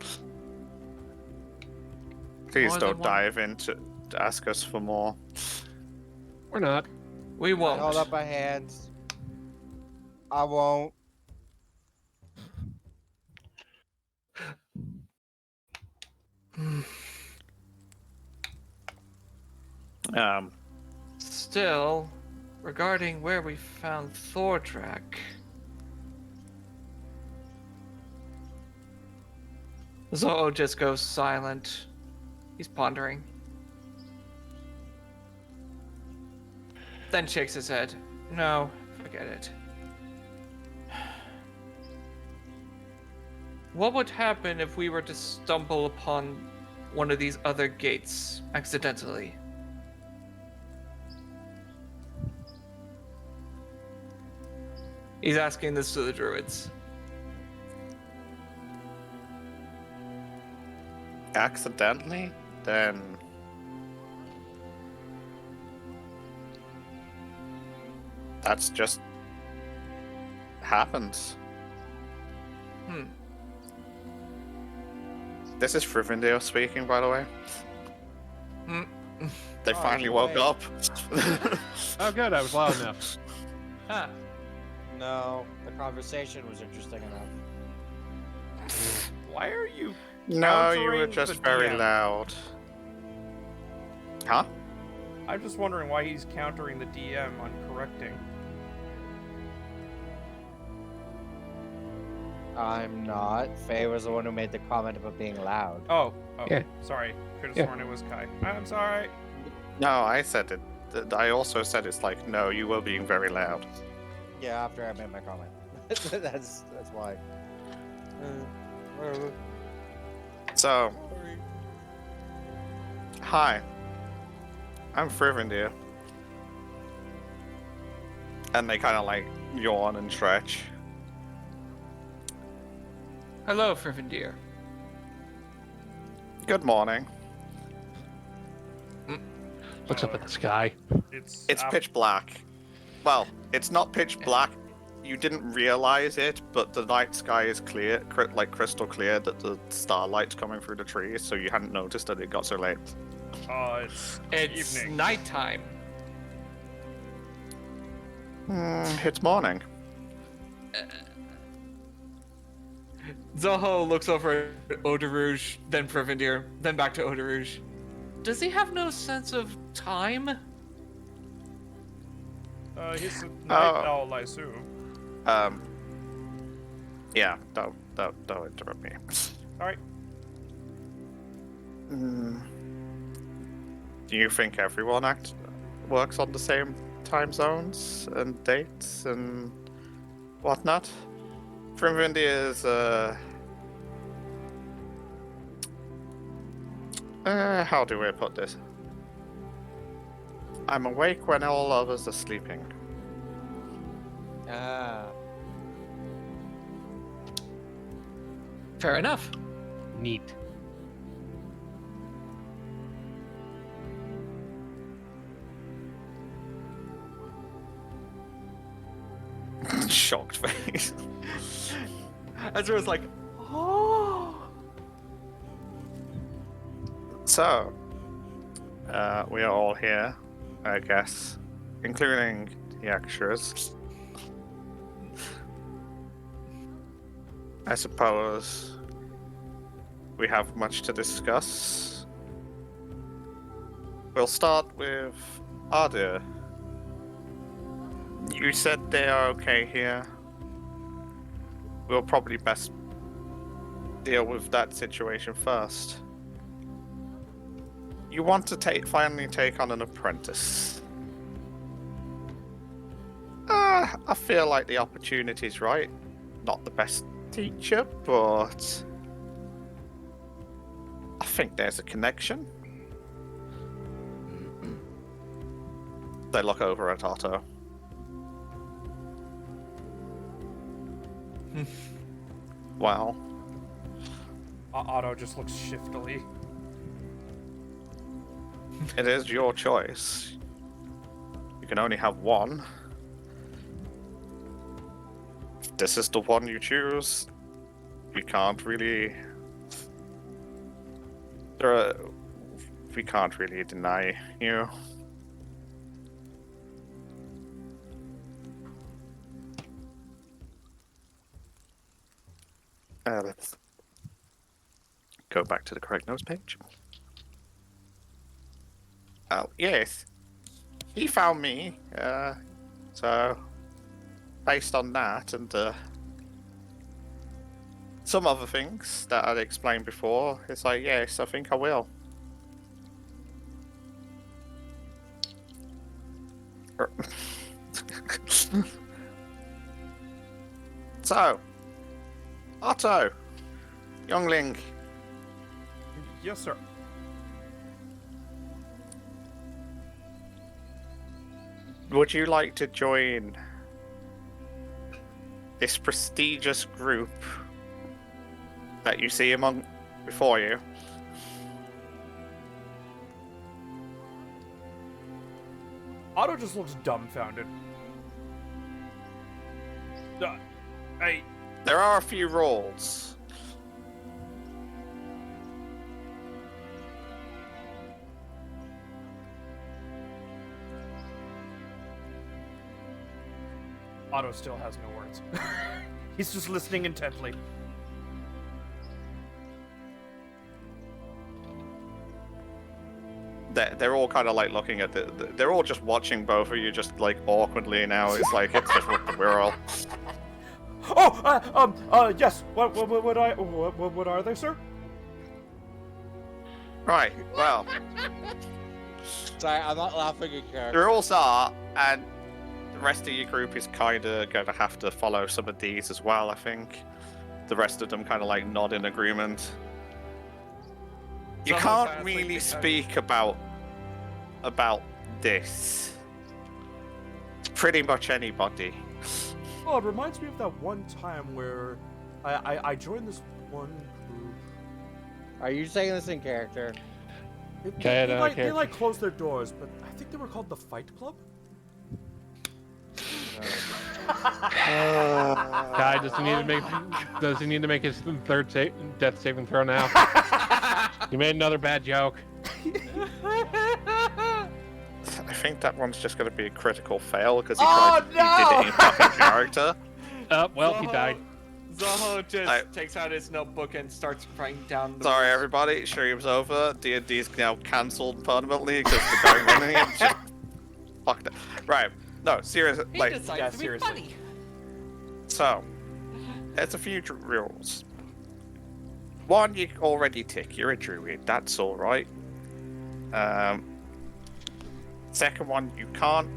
Please More than don't one? dive in to ask us for more. We're not. We I won't. hold up my hands. I won't. Still, regarding where we found Thordrak. Zoho just goes silent. He's pondering. Then shakes his head. No, forget it. What would happen if we were to stumble upon one of these other gates accidentally? He's asking this to the druids. Accidentally? Then... That's just... happens. Hmm. This is Frivendale speaking, by the way. Hmm. They Oh, finally woke wait. up. Oh, good. I was loud enough. Ah. No, the conversation was interesting enough. Why are you? No, you were Countering just the very DM. loud. Huh? I'm just wondering why he's countering the DM on correcting. I'm not. Faye was the one who made the comment about being loud. Oh, Yeah. sorry. Could have Yeah. sworn it was Kai. I'm sorry. No, I said it. I also said it's like, no, you were being very loud. Yeah, after I made my comment. that's why. So, hi. I'm Frivendale. And they kind of like yawn and stretch. Hello, Frivendיר. Good morning. Looks up at the sky. It's It's pitch black. Well, it's not pitch black. You didn't realize it, but the night sky is clear, like crystal clear, that the starlight's coming through the trees, so you hadn't noticed that it got so late. It's It's evening. nighttime. It's morning. Zoho looks over at Oderouge, then Frivendיר, then back to Oderouge. Does he have no sense of time? He's a night Oh. owl, I assume. Yeah, don't interrupt me. All right. Do you think everyone works on the same time zones and dates and whatnot? Frimvindia is how do I put this? I'm awake when all others are sleeping. Ah. Fair enough. Neat. Shocked face. Ezra's like, oh. So, we are all here, I guess, including the extras. I suppose we have much to discuss. We'll start with Ardea. You said they are okay here. We'll probably best deal with that situation first. You want to finally take on an apprentice. I feel like the opportunity's right. Not the best teacher, but I think there's a connection. They look over at Otto. Well, Otto just looks shiftily. it is your choice. You can only have one. If this is the one you choose, you can't really. We can't really deny you. Let's go back to the correct notes page. Oh, yes. He found me. So, based on that and some other things that I'd explained before, it's like, yes, I think I will. So, Otto, youngling, Yes, sir. would you like to join this prestigious group that you see among before you? Otto just looks dumbfounded. Hey, There are a few rules. Otto still has no words. He's just listening intently. They're all kind of like looking at they're all just watching both of you just like awkwardly now. It's like it's just we're all. Oh, yes. What are they, sir? Right, well, Sorry, I'm not laughing at character. the rules are, and the rest of your group is kind of going to have to follow some of these as well, I think. The rest of them kind of like nod in agreement. You Someone's can't honestly really because- speak about this to pretty much anybody. Oh, it reminds me of that one time where I joined this one group. Are you saying this in character? Okay, They no, like character. closed their doors, but I think they were called the Fight Club. Guy, does he need to make his third death saving throw now? You made another bad joke. I think that one's just going to be a critical fail because he, Oh, he did it in fucking character. Well, he died. Zoho just I- takes out his notebook and starts writing down the Sorry, rules. everybody. Stream's over. D&D's now cancelled permanently because the guy running it just fucked it. Right. No, seriously. He Like, decides yeah, to be seriously. funny. so, there's a few rules. One, you already tick. You're a druid. That's all right. Second one, you can't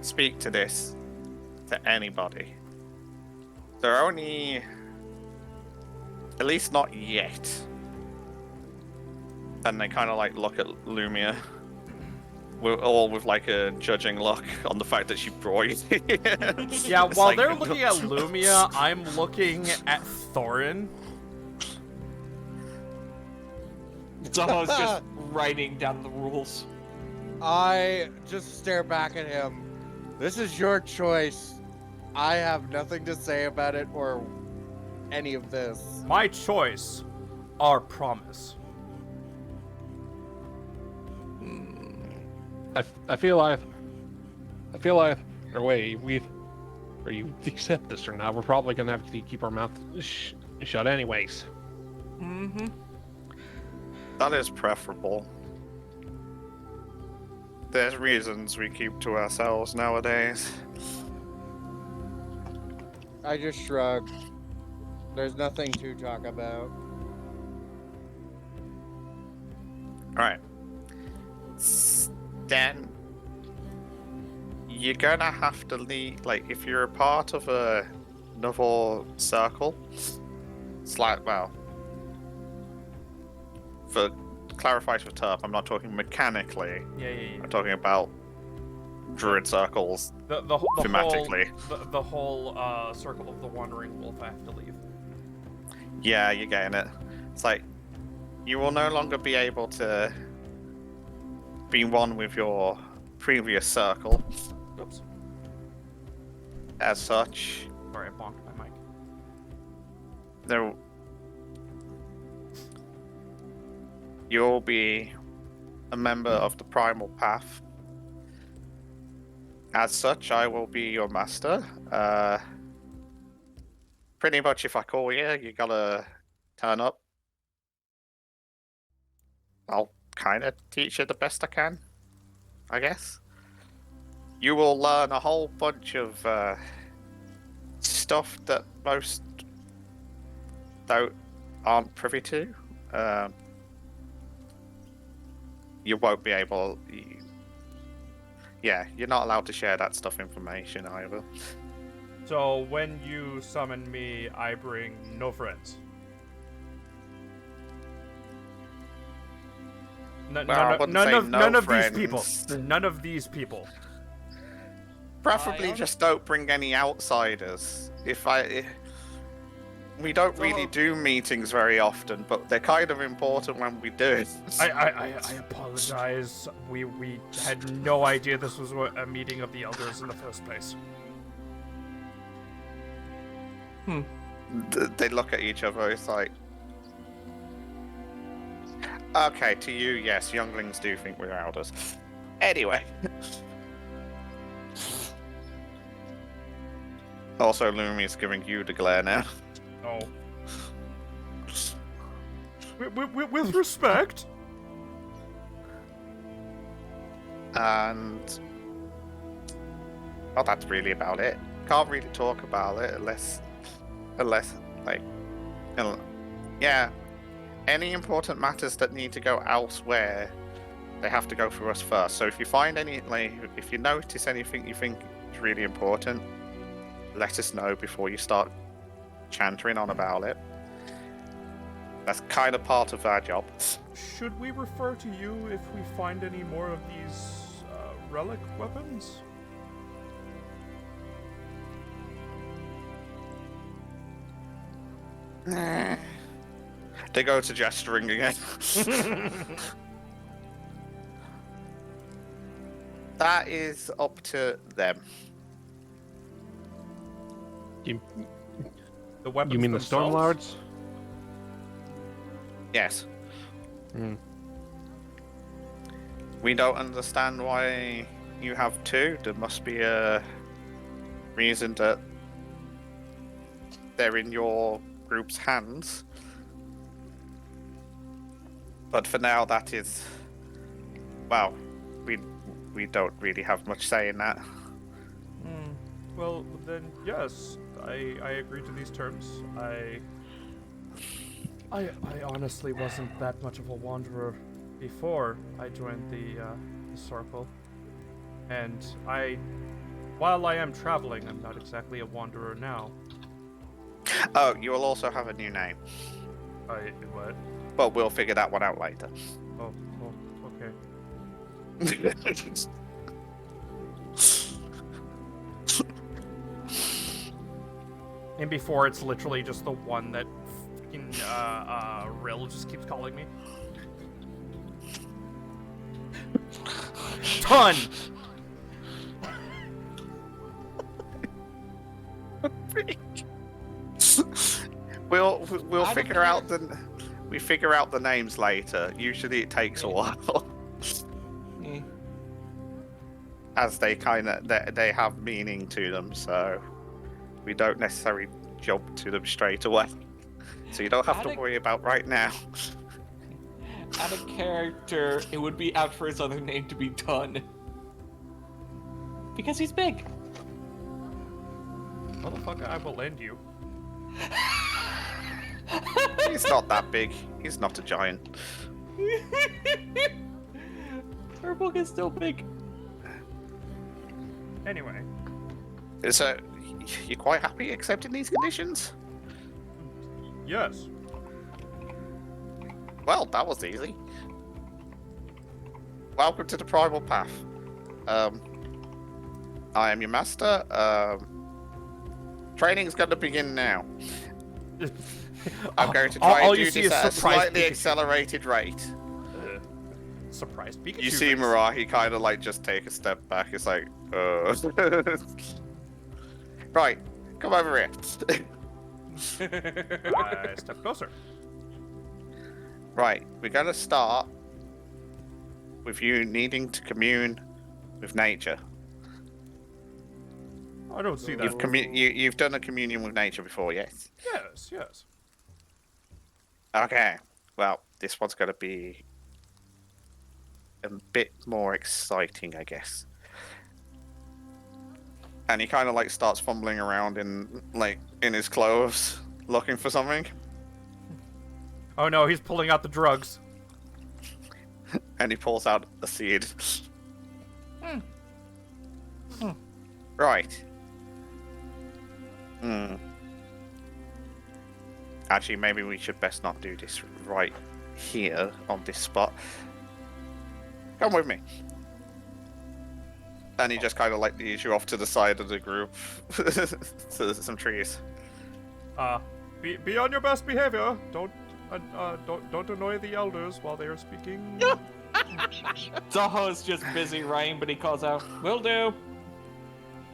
speak to this to anybody. There are only, at least not yet. And they kind of like look at Lumia, all with like a judging look on the fact that she brought you. Yeah, It's while like- they're looking at Lumia, I'm looking at Thorin. Zoho's just writing down the rules. I just stare back at him. This is your choice. I have nothing to say about it or any of this. My choice, our promise. I feel like, or wait, or you accept this or not, we're probably gonna have to keep our mouth shut anyways. Mm-hmm. That is preferable. There's reasons we keep to ourselves nowadays. I just shrug. There's nothing to talk about. Alright. Then you're gonna have to leave, like, if you're a part of another circle, it's like, well, for clarifies for Turp, I'm not talking mechanically, Yeah. I'm talking about druid circles The thematically. the whole circle of the wandering wolf. I have to leave. Yeah, you're getting it. It's like you will no longer be able to be one with your previous circle. Oops. As such, Sorry, I bonked my mic. there you'll be a member of the Primal Path. As such, I will be your master. Pretty much, if I call you, you gotta turn up. I'll kind of teach you the best I can, I guess. You will learn a whole bunch of stuff that most aren't privy to. You won't be able. Yeah, you're not allowed to share that information either. So when you summon me, I bring no friends. None of these people. None of these people. Preferably just don't bring any outsiders. We don't really do meetings very often, but they're kind of important when we do it. I apologize. We had no idea this was a meeting of the elders in the first place. They look at each other. It's like, okay, to you, yes, younglings do think we're elders. Anyway. Also, Lumi's giving you the glare now. Oh. With respect. And well, that's really about it. Can't really talk about it unless like, yeah. Any important matters that need to go elsewhere, they have to go through us first. So if you find if you notice anything you think is really important, let us know before you start chantering on about it. That's kind of part of our job. Should we refer to you if we find any more of these relic weapons? They go to gesturing again. That is up to them. The weapons You mean the themselves? Stormlords? Yes. Hmm. We don't understand why you have two. There must be a reason that they're in your group's hands. But for now, that is... Well, we don't really have much say in that. Well, then, yes, I agree to these terms. I honestly wasn't that much of a wanderer before I joined the circle. And while I am traveling, I'm not exactly a wanderer now. Oh, you will also have a new name. What? But we'll figure that one out later. Oh, okay. And before, it's literally just the one that fucking Rill just keeps calling me. Ton. We'll I figure don't out we figure out the names later. Usually it takes a while. As they they have meaning to them, so we don't necessarily jump to them straight away. So you don't have to worry about right now. Add a character, it would be out for his other name to be done. Because he's big. Motherfucker, I will lend you. He's not that big. He's not a giant. Urbolg is still big. Anyway. So, you quite happy accepting these conditions? Yes. Well, that was easy. Welcome to the Primal Path. I am your master. Training's going to begin now. I'm going to try all and you do see this is at a surprised slightly Pikachu. accelerated rate. Surprised Pikachu. You see face. Marahi kind of like just take a step back. It's like, right, come over here. I step closer. Right, we're going to start with you needing to commune with nature. I don't see that. You've done a communion with nature before, yes? Yes, yes. Okay, well, this one's going to be a bit more exciting, I guess. And he kind of like starts fumbling around in his clothes, looking for something. Oh no, he's pulling out the drugs. And he pulls out a seed. Right. Actually, maybe we should best not do this right here on this spot. Come with me. And he just kind of like leads you off to the side of the group to some trees. Be on your best behavior. Don't annoy the elders while they are speaking. Zaho is just busy writing, but he calls out, "Will do,"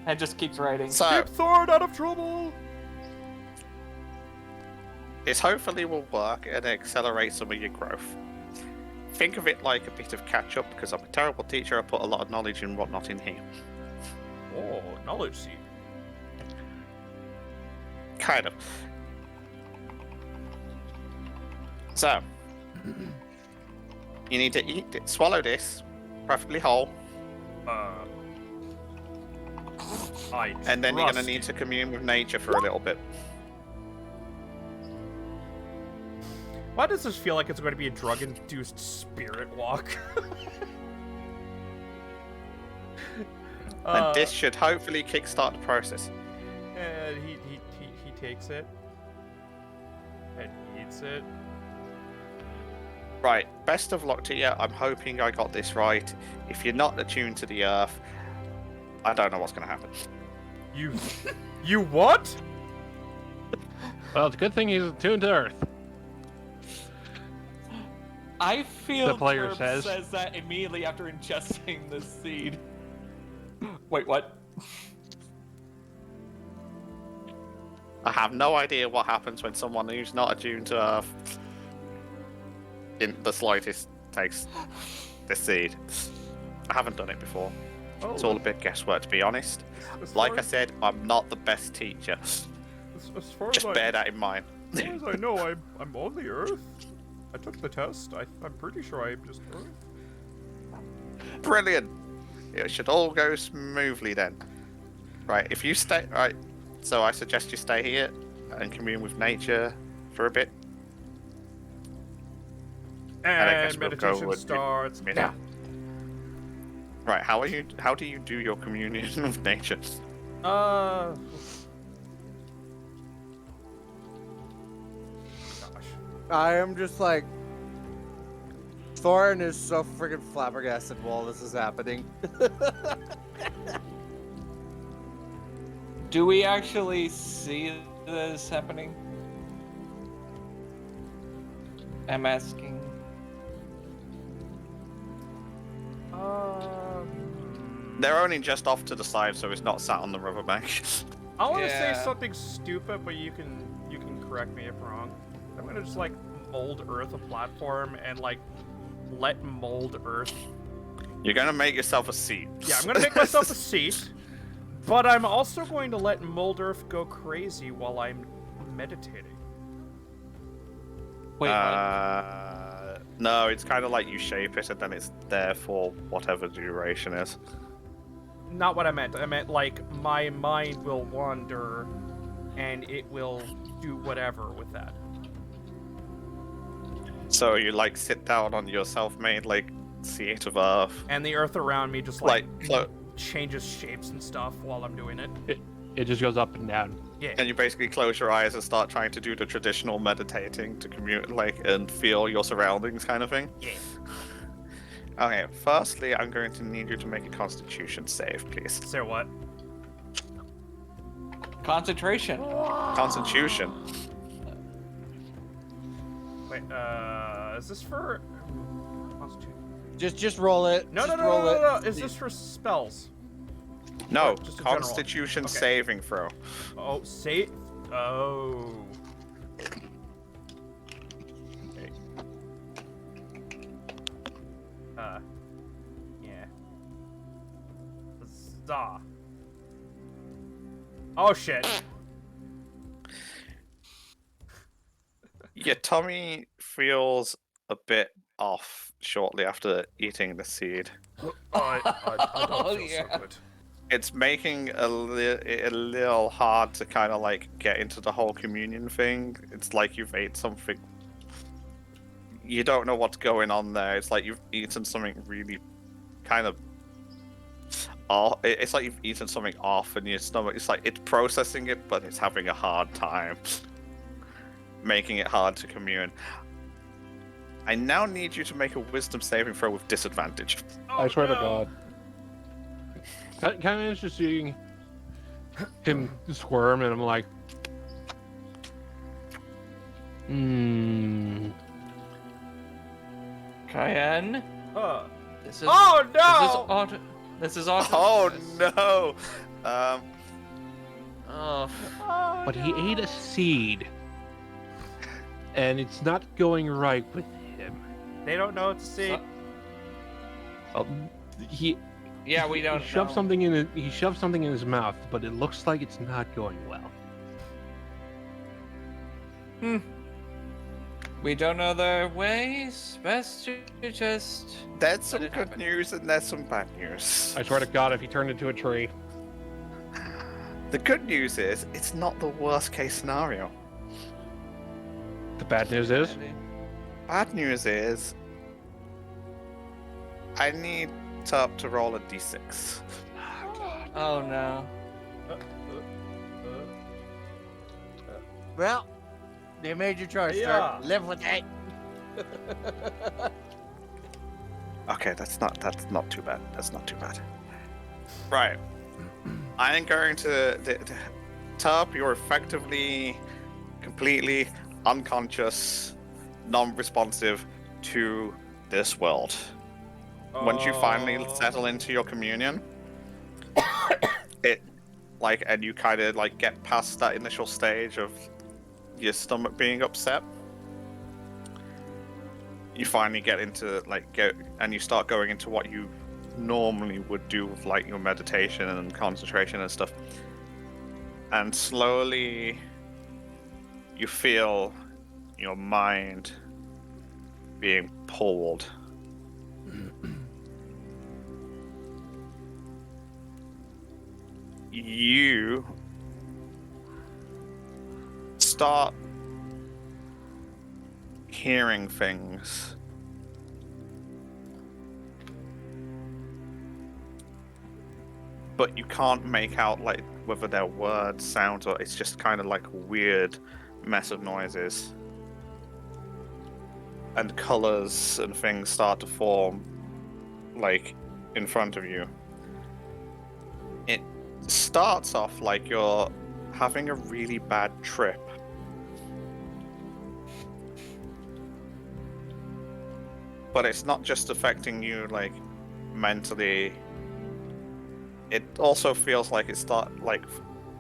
and just keeps writing. So Keep Thorn out of trouble. this hopefully will work and accelerate some of your growth. Think of it like a bit of catch up because I'm a terrible teacher. I put a lot of knowledge and whatnot in here. Oh, knowledge seed. Kind of. So, you need to swallow this, preferably whole, and then you're going to need to commune with nature for a little bit. Why does this feel like it's going to be a drug-induced spirit walk? And this should hopefully kickstart the process. And he takes it and eats it. Right, best of luck to you. I'm hoping I got this right. If you're not attuned to the earth, I don't know what's going to happen. You what? Well, it's a good thing he's attuned to Earth. I feel The player Terp says that immediately after ingesting the seed. Wait, what? I have no idea what happens when someone who's not attuned to earth in the slightest takes the seed. I haven't done it before. Oh, It's all a bit guesswork, to be honest. as Like far I as- said, I'm not the best teacher. as far Just as bear that in mind. As far as I know, I'm on the Earth. I took the test. I'm pretty sure I'm just Earth. Brilliant. It should all go smoothly then. Right, if you stay... Right, so I suggest you stay here and commune with nature for a bit. I guess And we'll go meditation with- starts Yeah. now. Right, how do you do your communion with nature? Gosh. I am just like. Thorin is so freaking flabbergasted while this is happening. Do we actually see this happening? I'm asking. They're only just off to the side, so it's not sat on the riverbank. I want to say Yeah. something stupid, but you can correct me if wrong. I'm gonna just like mold Earth a platform and like let mold Earth. You're gonna make yourself a seat. Yeah, I'm gonna make myself a seat, but I'm also going to let mold Earth go crazy while I'm meditating. Wait, No, it's kind of like you shape it and then it's there for whatever duration is. Not what I meant. I meant like my mind will wander, and it will do whatever with that. So you like sit down on your self-made like seat of earth, And the Earth around me just like changes shapes and stuff while I'm doing it. it just goes up and down. Yeah. and you basically close your eyes and start trying to do the traditional meditating to commute and feel your surroundings kind of thing. Yeah. Okay, firstly, I'm going to need you to make a Constitution save, please. Say what? Concentration. Constitution. Wait, is this for Constitution? Just roll it. No, Just no, no, roll no, it. no, no. Is this for spells? No, Or just a general? Constitution Okay. saving throw. Oh, save. Oh. Okay. Yeah. Huzzah. Oh shit. Your tummy feels a bit off shortly after eating the seed. I don't Oh, feel yeah. so good. It's making it a little hard to kind of like get into the whole communion thing. It's like you've ate something. You don't know what's going on there. It's like you've eaten something really kind of off. It's like you've eaten something off and your stomach. It's like it's processing it, but it's having a hard time, making it hard to commune. I now need you to make a wisdom saving throw with disadvantage. I swear to no. God. Kind of just seeing him squirm, and I'm like, Cayenne. This is. Oh This is no! auto. This is auto. Oh no! Oh. but he ate a seed, and it's not going right with him. They don't know what to see. Well, he Yeah, we don't he shoved know. something in it. He shoved something in his mouth, but it looks like it's not going well. We don't know their ways. Best to just. There's some it good happen. news and there's some bad news. I swear to God, if he turned into a tree, The good news is it's not the worst case scenario. the bad news is Bad news is I need Turp to roll a d6. Oh no. Well, you made your choice, Yeah. sir. Live with it. Okay, that's not too bad. That's not too bad. Right. I am going to Turp, you're effectively completely unconscious, non-responsive to this world. Once you finally settle into your communion, and you kind of like get past that initial stage of your stomach being upset, you finally get into and you start going into what you normally would do with like your meditation and concentration and stuff. And slowly you feel your mind being pulled. You start hearing things. But you can't make out like whether they're words, sounds, or it's just kind of like a weird mess of noises. And colors and things start to form like in front of you. It starts off like you're having a really bad trip. But it's not just affecting you like mentally. It also feels like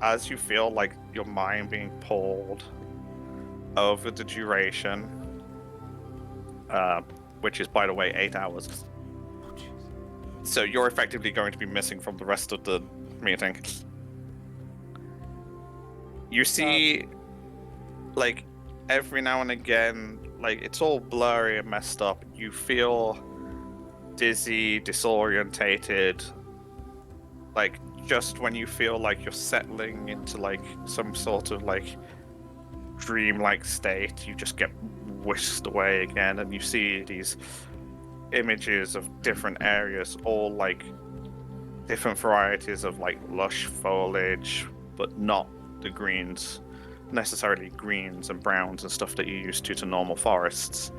as you feel like your mind being pulled over the duration, which is by the way 8 hours. So you're effectively going to be missing from the rest of the meeting. You see, like, every now and again, like, it's all blurry and messed up. You feel dizzy, disorientated. Like, just when you feel like you're settling into, like, some sort of, like, dream-like state, you just get whisked away again, and you see these images of different areas, all, like, different varieties of, like, lush foliage, but not the greens, necessarily greens and browns and stuff that you're used to normal forests.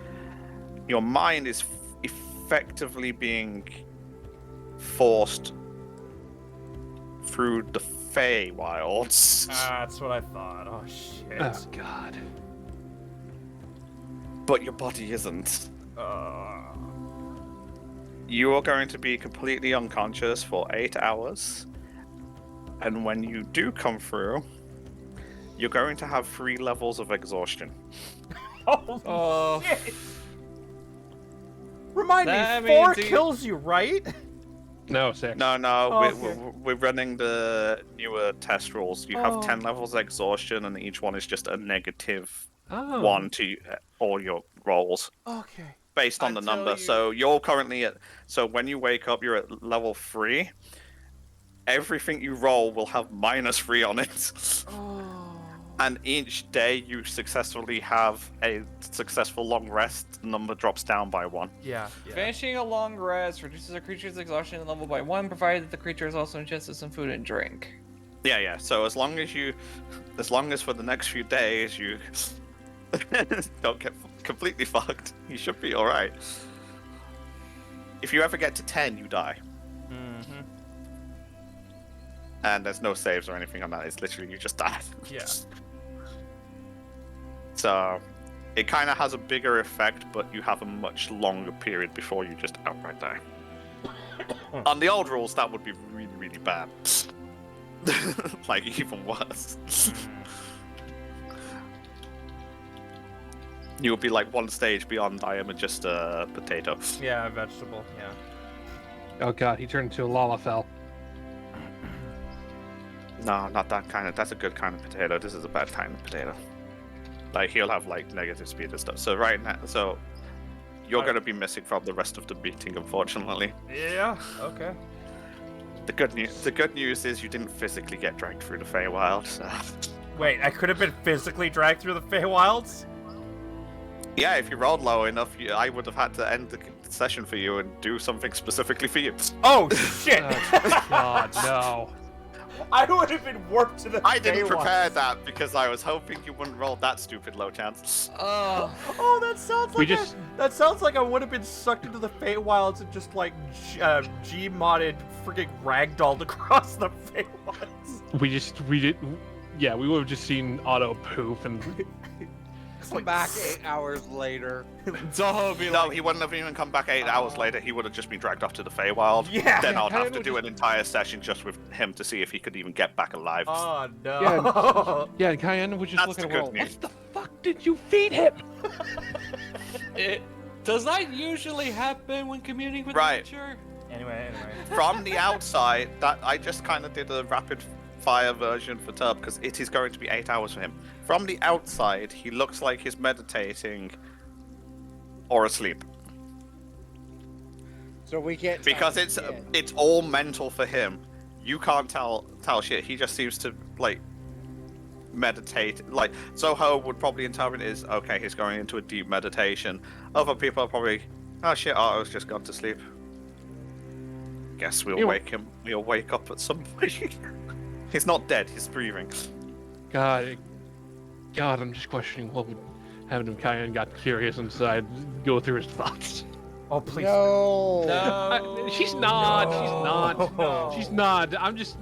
Your mind is effectively being forced through the Feywilds. That's what I thought. Oh shit. Oh God. But your body isn't. Uh, You are going to be completely unconscious for 8 hours. And when you do come through, you're going to have 3 levels of exhaustion. oh, Oh, shit. Remind That me, 4 means he- kills you, right? No, 6. No, Oh, okay. we're running the newer test rules. You have Oh. 10 levels of exhaustion, and each one is just a negative Oh. 1 to all your rolls. Okay. Based on the Until number. you- So you're currently at. So when you wake up, you're at level 3. Everything you roll will have -3 on it. Oh. And each day you successfully have a successful long rest, the number drops down by 1. Yeah. finishing a long rest reduces a creature's exhaustion level by 1, provided that the creature has also ingested some food and drink. Yeah. So as long as for the next few days you don't get completely fucked, you should be alright. If you ever get to 10, you die. Mm-hmm. And there's no saves or anything on that. It's literally you just die. Yeah. So it kind of has a bigger effect, but you have a much longer period before you just outright die. On the old rules, that would be really, really bad. Like, even worse. You would be like one stage beyond I am just a potato. Yeah, vegetable. Yeah. Oh God, he turned into a Lalafell. No, not that kind of. That's a good kind of potato. This is a bad kind of potato. Like, he'll have like negative speed and stuff. So right now, so you're gonna be missing from the rest of the meeting, unfortunately. Yeah. Okay. The good news is you didn't physically get dragged through the Feywild. So. Wait, I could have been physically dragged through the Feywilds? Yeah, if you rolled low enough, I would have had to end the session for you and do something specifically for you. Oh shit! Oh God, no. I would have been warped to the I didn't Feywilds. prepare that because I was hoping you wouldn't roll that stupid low chance. Oh, Oh, that sounds like We just- that sounds like I would have been sucked into the Feywilds and just like G-modded freaking ragdolled across the Feywilds. We would have just seen Otto poof and Come back 8 hours later. Zoho would be No, like, he wouldn't have even come back 8 hours later. He would have just been dragged off to the Feywild. Yeah. Then I'd have Kyan to would do just- an entire session just with him to see if he could even get back alive. Oh no. yeah, and Cayenne would just That's look at the her. good What news. the fuck did you feed him? it, does that usually happen when communing with Right. nature? Anyway. From the outside, that I just kind of did a rapid fire version for Tub because it is going to be 8 hours for him. From the outside, he looks like he's meditating or asleep So we can't. because tell it's yet. it's all mental for him. You can't tell shit. He just seems to like meditate. Like Zoho would probably interpret it as okay, he's going into a deep meditation. Other people are probably, oh shit, Otto's just gone to sleep. Guess we'll You- wake him. We'll wake up at some point. He's not dead. He's breathing. God, I'm just questioning what would happen if Cayenne got curious inside, go through his thoughts. Oh please. No. No. She's not. No. She's not. No. She's not. I'm just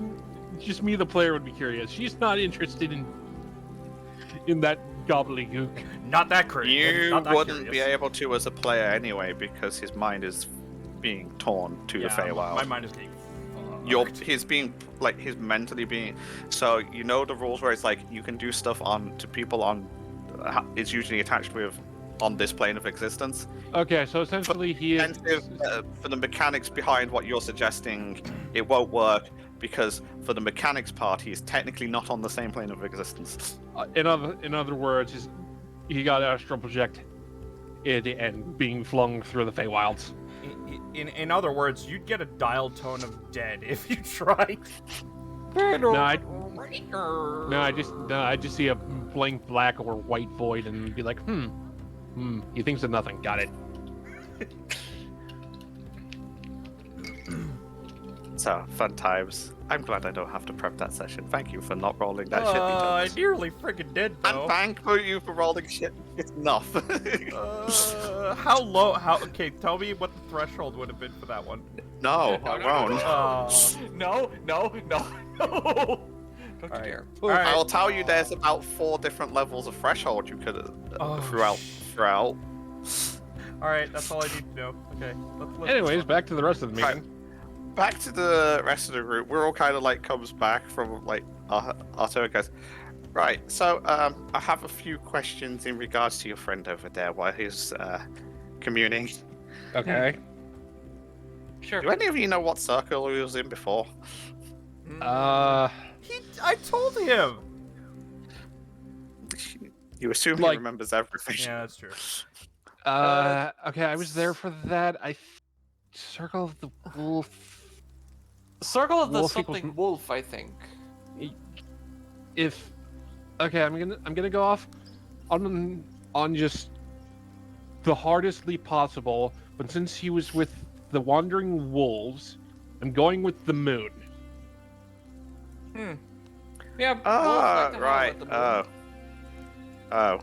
me, the player, would be curious. She's not interested in that gobbledygook. Not that crazy. You Not that wouldn't be curious. able to as a player anyway because his mind is being torn to the Yeah, Feywild. my mind is getting. He's mentally being. So you know the rules where it's like you can do stuff on to people on. It's usually attached with on this plane of existence. Okay, so essentially he is. For the mechanics behind what you're suggesting, it won't work because for the mechanics part, he is technically not on the same plane of existence. In other words, he got astral project and being flung through the Feywilds. In other words, you'd get a dial tone of dead if you tried. No, I just see a blank black or white void and be like, he thinks of nothing. Got it. So fun times. I'm glad I don't have to prep that session. Thank you for not rolling that shit. I nearly freaking did though. And thank you for rolling shit. It's enough. How low? Okay, tell me what the threshold would have been for that one. No, I won't. Oh. No. Oh All right. dear. Alright. I will tell you, there's about 4 different levels of threshold you could Oh, throughout. All right, that's all I need to know. Okay. Let's Anyways, back to the rest of the Right. meeting. Back to the rest of the group. We're all kind of like comes back from like our turn, guys. Right. So I have a few questions in regards to your friend over there while he's communing. Okay. Sure. Do any of you know what circle he was in before? Uh, I told him. You assume Like- he remembers everything. Yeah, that's true. okay, I was there for that. Circle of the Wolf. Circle of the Wolf equals something wolf, I think. If okay, I'm gonna go off on just the hardest leap possible. But since he was with the Wandering Wolves, I'm going with the moon. Yeah. wolf like Ah, to howl right. at the moon. Oh.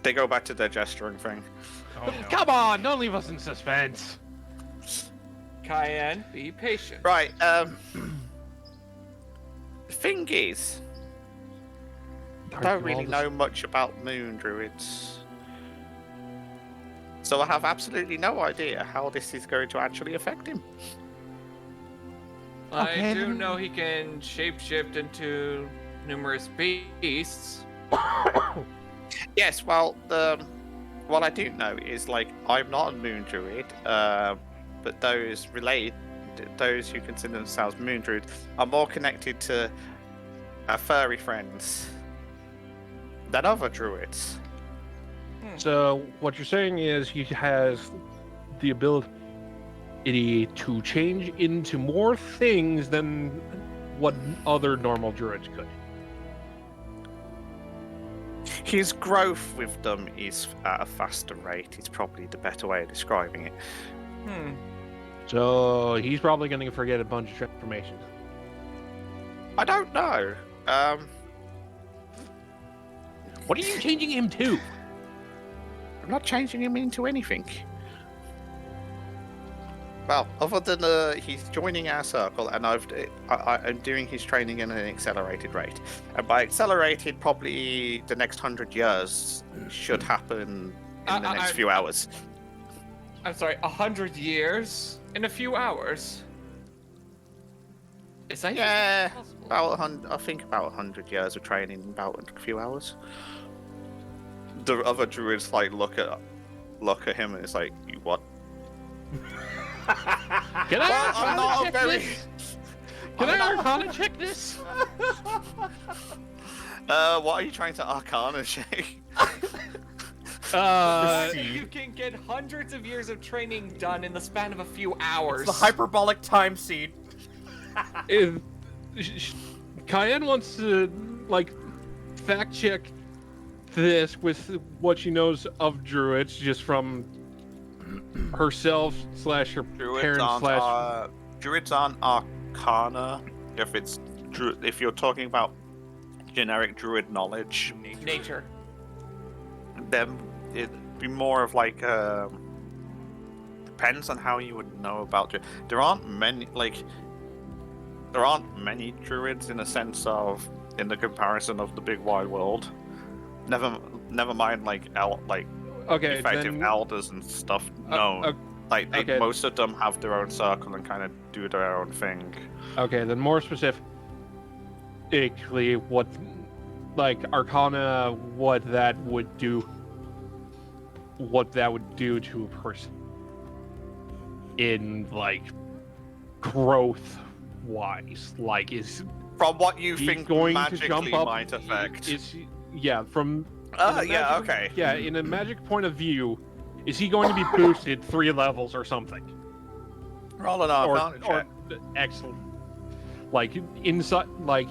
They go back to their gesturing thing. Oh, no. Come on, don't leave us in suspense. Cayenne, be patient. Right. The thing is, I don't really know much about moon druids. So I have absolutely no idea how this is going to actually affect him. I Okay, do then- know he can shapeshift into numerous beasts. Yes, well, what I do know is, like, I'm not a moon druid, but those who consider themselves moon druids are more connected to furry friends than other druids. So what you're saying is he has the ability to change into more things than what other normal druids could. His growth with them is at a faster rate, is probably the better way of describing it. So he's probably going to forget a bunch of transformations. I don't know. What are you changing him to? I'm not changing him into anything. Well, other than he's joining our circle, and I'm doing his training at an accelerated rate. And by accelerated, probably the next 100 years should happen in the next few hours. I'm sorry, 100 years in a few hours. Is that Yeah, possible? about I think about 100 years of training in about a few hours. The other druids like look at him and it's like, you what? Can I Well, I'm not a check very. this? Can I Arcana check this? What are you trying to Arcana check? You can get hundreds of years of training done in the span of a few hours. It's the hyperbolic time seed. If Cayenne wants to like fact check this with what she knows of druids, just from herself / her parents / Druids aren't Arcana. If you're talking about generic druid knowledge, Nature. then it'd be more of like depends on how you would know about it. There aren't many druids in a sense of in the comparison of the big wide world. Never mind like Okay, effective then, elders and stuff. No, okay. most of them have their own circle and kind of do their own thing. okay, then more specifically, what like Arcana, what that would do to a person in like growth wise, like is From what you he think going to magically jump up? might affect. From Yeah, okay. yeah, in a magic point of view, is he going to be boosted 3 levels or something? Roll an Arcana check. Excellent. Like inside, like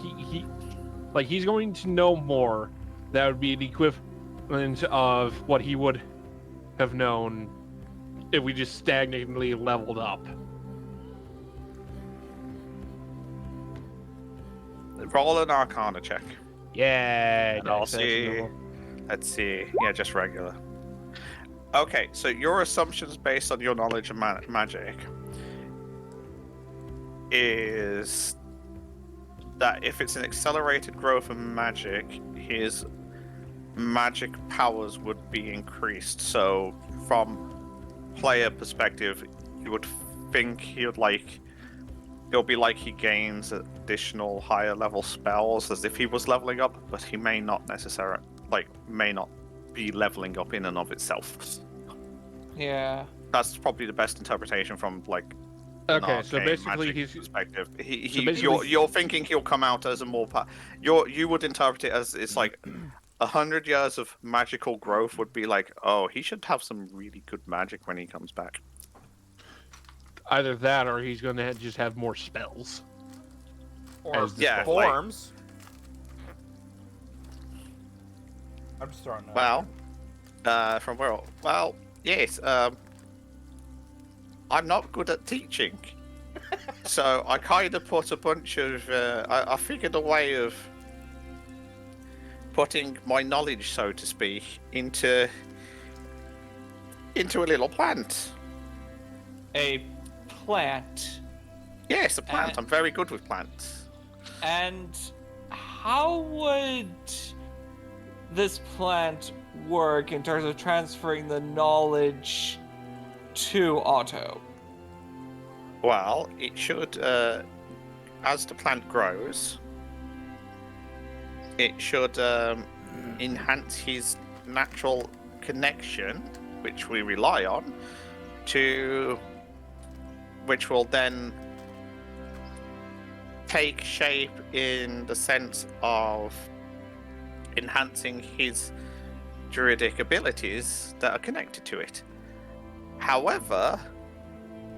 he's going to know more. That would be the equivalent of what he would have known if we just stagnantly leveled up. Roll an Arcana check. Yeah. And I'll see. Let's see. Yeah, just regular. Okay, so your assumptions based on your knowledge of magic is that if it's an accelerated growth of magic, his magic powers would be increased. So, from player perspective, you would think it'll be like he gains additional higher level spells as if he was leveling up, but he may not necessarily may not be leveling up in and of itself. Yeah. That's probably the best interpretation from Okay, so arcane basically magic he's perspective. basically- You're thinking he'll come out as a more you would interpret it as it's like 100 years of magical growth would be like, oh, he should have some really good magic when he comes back. either that or he's going to just have more spells. Or As yeah, forms. I'm just throwing that. Well, from where? Well, yes. I'm not good at teaching, so I kind of put a bunch of. I figured a way of putting my knowledge, so to speak, into a little plant. A plant. Yes, a plant. I'm very good with plants. And how would this plant work in terms of transferring the knowledge to Otto? Well, it should, as the plant grows, it should enhance his natural connection, which we rely on, which will then take shape in the sense of enhancing his druidic abilities that are connected to it. However,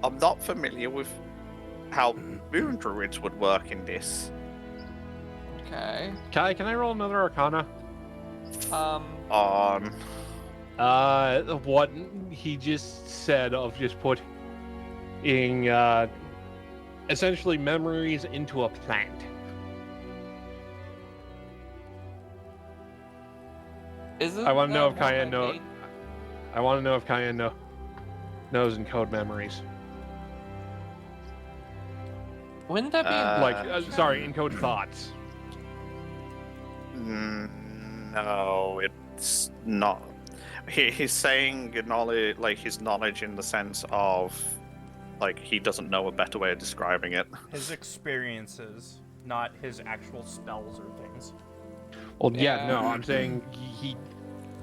I'm not familiar with how moon druids would work in this. Okay. Kai, can I roll another Arcana? What he just said of just putting essentially memories into a plant. Isn't I want to know that if Kaya what I know. need? I want to know if Kaya knows encode memories. Wouldn't that be Sorry, encode thoughts. No, it's not. He's saying knowledge, like his knowledge in the sense of, like, he doesn't know a better way of describing it. His experiences, not his actual spells or things. Well, yeah, Yeah. no, I'm saying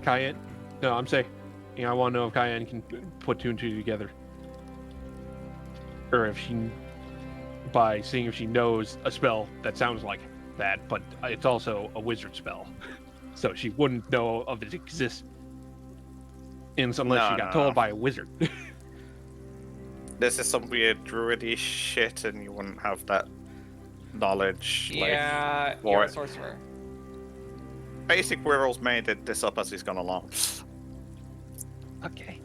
Kyan. No, I'm saying, I want to know if Kyan can put two and two together, or if she, by seeing if she knows a spell that sounds like that, but it's also a wizard spell, so she wouldn't know of its existence unless she got told by a wizard. This is some weird druidy shit, and you wouldn't have that knowledge. Yeah, for you're a it. sorcerer. Basic Wirrell's made this up as he's gone along. Okay.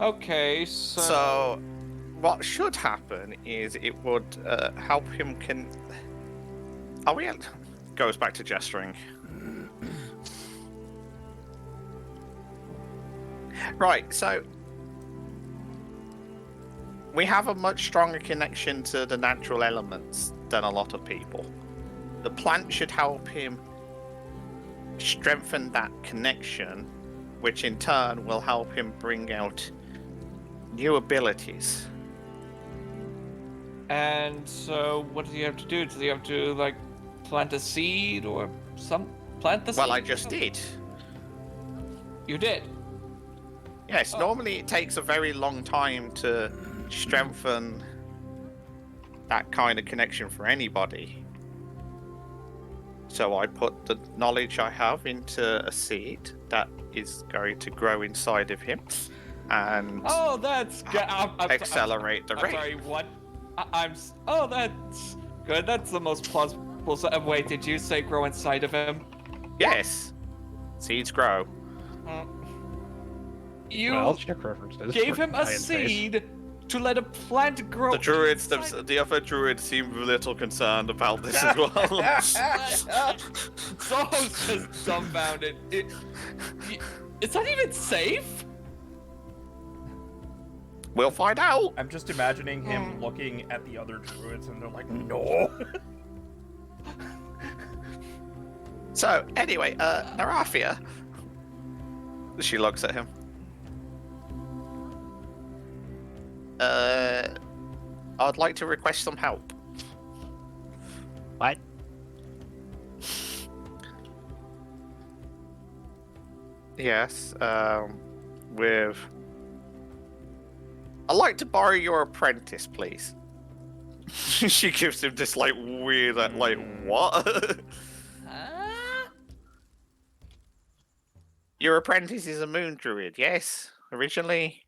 Okay, so... So, what should happen is it would help him Are we at... Goes back to gesturing. Right, so... We have a much stronger connection to the natural elements than a lot of people. The plant should help him strengthen that connection, which in turn will help him bring out new abilities. And so, what does he have to do? Does he have to, like, plant a seed or plant the seed? Well, I just did. You did? Yes, Oh. normally it takes a very long time to strengthen that kind of connection for anybody. So I put the knowledge I have into a seed that is going to grow inside of him and Oh, that's good. accelerate the I'm rate. sorry, what? Oh, that's good. That's the most plausible. Wait, did you say grow inside of him? Yes, seeds grow. You Well, check references. gave for him a Kyan's face. seed to let a plant grow. The druids, inside- the other druids seem a little concerned about this as well. Zo's just dumbfounded. It's not even safe. We'll find out. I'm just imagining him looking at the other druids and they're like, no. So, anyway, Narafia. She looks at him. I'd like to request some help. What? Yes, with... I'd like to borrow your apprentice, please. She gives him this, like, weird, like, what? Your apprentice is a moon druid, yes? Originally?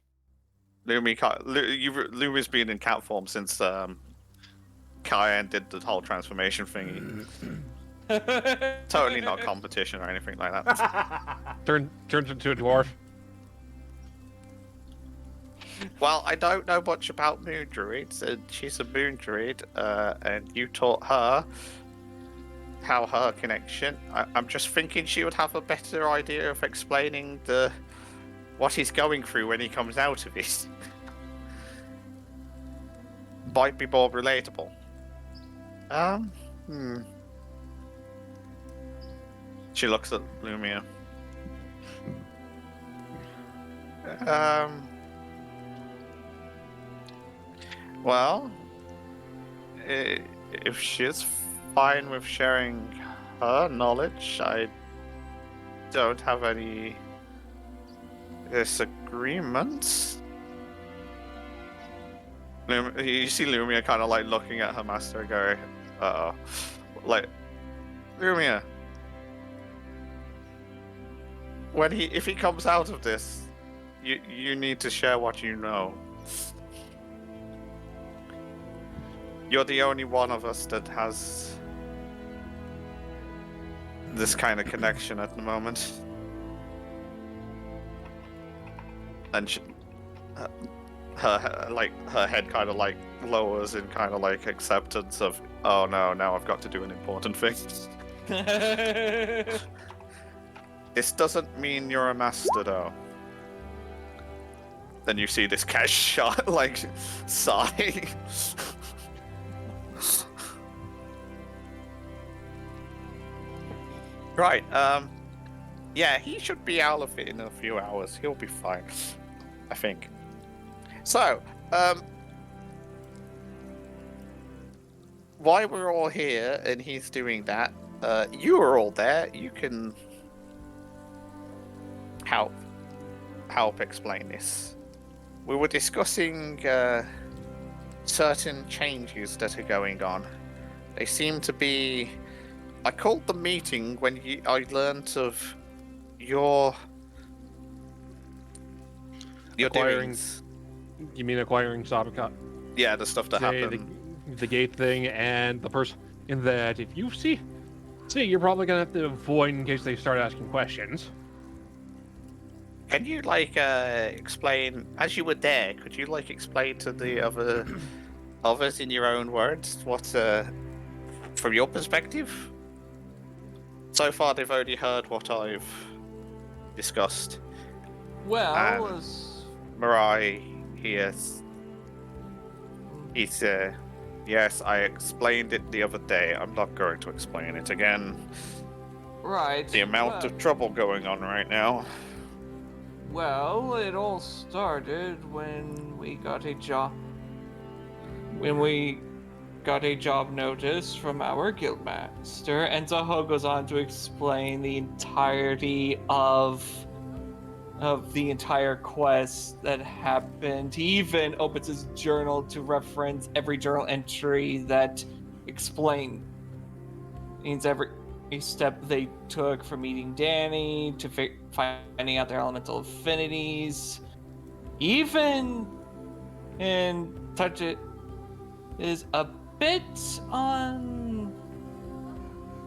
Lumi's been in cat form since, Kyan did the whole transformation thingy. Totally not competition or anything like that. Turns into a dwarf. Well, I don't know much about moon druids, and she's a moon druid, and you taught her how her connection. I'm just thinking she would have a better idea of explaining what he's going through when he comes out of it. Might be more relatable. She looks at Lumia. Well, if she's fine with sharing her knowledge, I don't have any disagreements. You see Lumia kind of like looking at her master going, uh-oh. Like, Lumia, if he comes out of this, you need to share what you know. You're the only one of us that has this kind of connection at the moment. And her head kind of like lowers in kind of like acceptance of, oh no, now I've got to do an important thing. This doesn't mean you're a master though. Then you see this cash shot like sigh. Right, yeah, he should be out of it in a few hours. He'll be fine, I think. So, while we're all here and he's doing that, you are all there. You can help explain this. We were discussing certain changes that are going on. They seem to be... I called the meeting when I learned of your Acquiring- doings. You mean acquiring Sabika? Yeah, the stuff that happened. The gate thing and the person in that if you see, you're probably gonna have to avoid in case they start asking questions. Can you explain, as you were there, could you explain to the others in your own words what from your perspective? So far they've only heard what I've discussed. Well, Mirai, he's yes, I explained it the other day. I'm not going to explain it again. right. The amount of trouble going on right now. Well, it all started when we got a job. When we got a job notice from our guildmaster, and Zaho goes on to explain the entirety of the entire quest that happened. He even opens his journal to reference every journal entry that explains every step they took from meeting Danny to finding out their elemental affinities. Even and touch it is a bit on.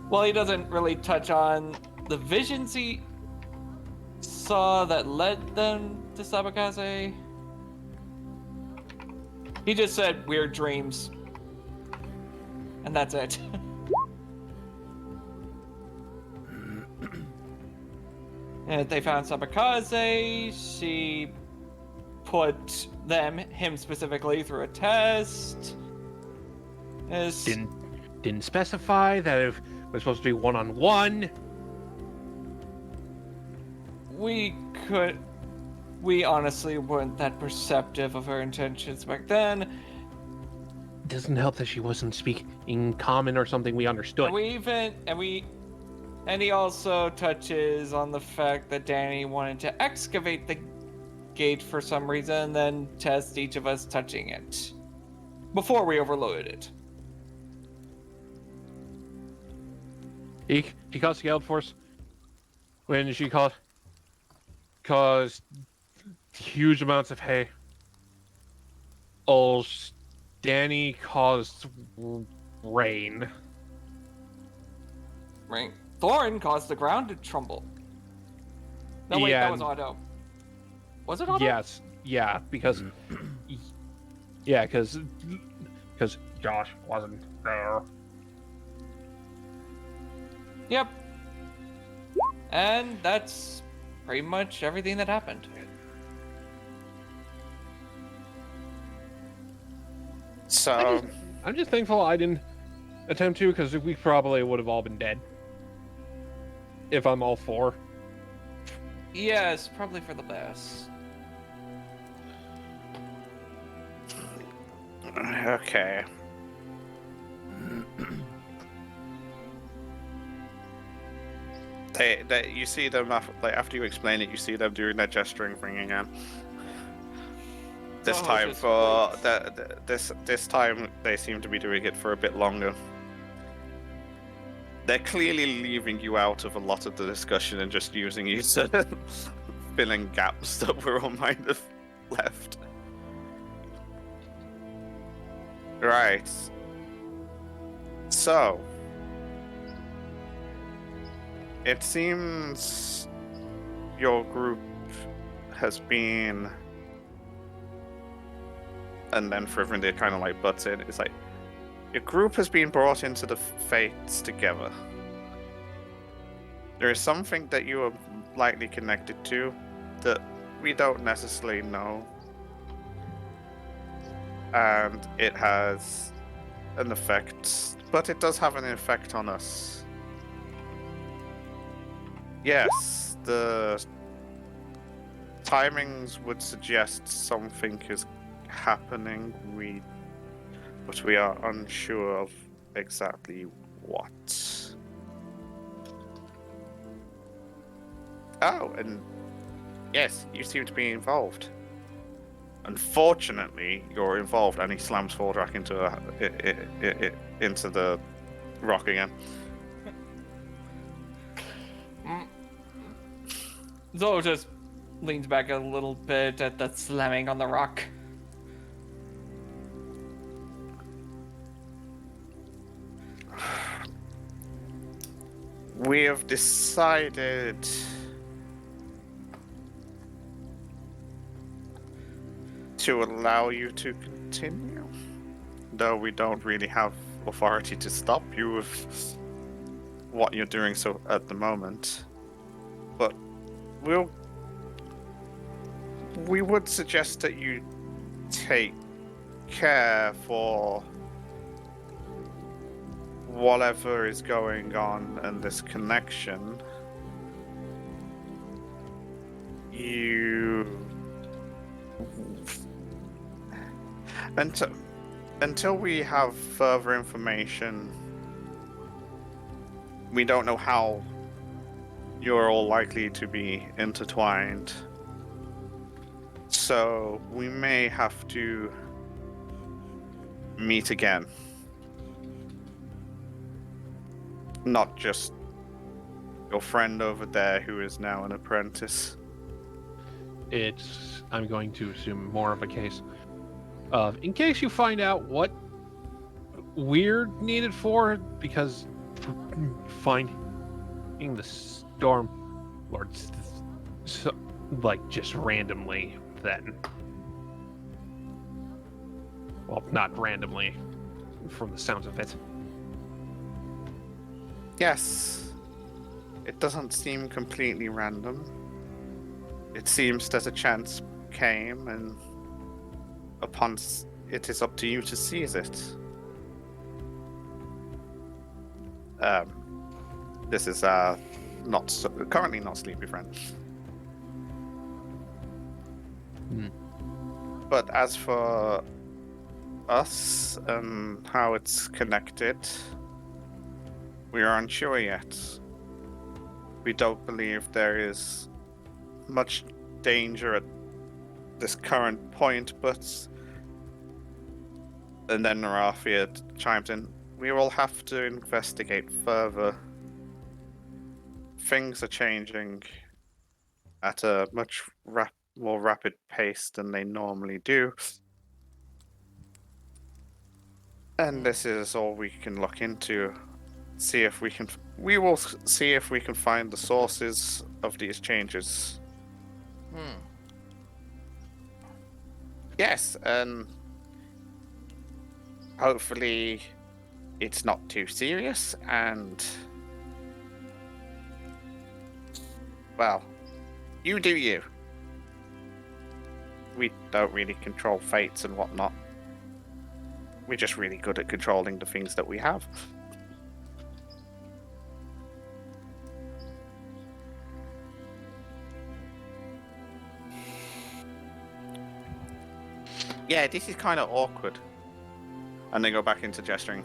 Well, he doesn't really touch on the visions he saw that led them to Sabakaze. He just said weird dreams, and that's it. And they found Sabakaze. She put him specifically, through a test. Didn't specify that it was supposed to be one-on-one. we honestly weren't that perceptive of her intentions back then. It doesn't help that she wasn't speaking common or something we understood. And he also touches on the fact that Danny wanted to excavate the gate for some reason, and then test each of us touching it before we overloaded it. He caused Gale Force when she caused huge amounts of hay. Danny caused rain. Right. Thorin caused the ground to tremble. No, wait, Yeah, that was Otto. Was it Otto? Yes, yeah, because Josh wasn't there. Yep. And that's pretty much everything that happened. So, I'm just thankful I didn't attempt to, because we probably would have all been dead. If I'm all four. Yes, probably for the best. okay. You see them after you explain it. You see them doing their gesturing thing again. This Oh, time just for wait. this time they seem to be doing it for a bit longer. They're clearly leaving you out of a lot of the discussion and just using you to fill in gaps that were all might have left. Right. So, it seems your group has been, and then Frivrendir kind of like butts in. It's like, your group has been brought into the fates together. There is something that you are likely connected to that we don't necessarily know. And it has an effect, but it does have an effect on us. Yes, the timings would suggest something is happening. But we are unsure of exactly what. Oh, and yes, you seem to be involved. Unfortunately, you're involved, and he slams Thordrak into the rock again. Zoe just leans back a little bit at that slamming on the rock. We have decided to allow you to continue, though we don't really have authority to stop you with what you're doing so at the moment. But we would suggest that you take care for whatever is going on in this connection. Until we have further information, we don't know how you're all likely to be intertwined. So we may have to meet again. Not just your friend over there who is now an apprentice. I'm going to assume, more of a case of, in case you find out what we're needed for, because finding the Storm Lords, so, like, just randomly, then. Well, not randomly, from the sounds of it. Yes. It doesn't seem completely random. It seems that a chance came, and it is up to you to seize it. This is currently not Sleepy Friend. But as for us and how it's connected, we are unsure yet. We don't believe there is much danger at this current point, but... And then Narafia chimes in, we will have to investigate further. Things are changing at a much more rapid pace than they normally do. And this is all we can look into. We will see if we can find the sources of these changes. Yes, and hopefully it's not too serious, and well, you do you. We don't really control fates and whatnot. We're just really good at controlling the things that we have. Yeah, this is kind of awkward. And they go back into gesturing.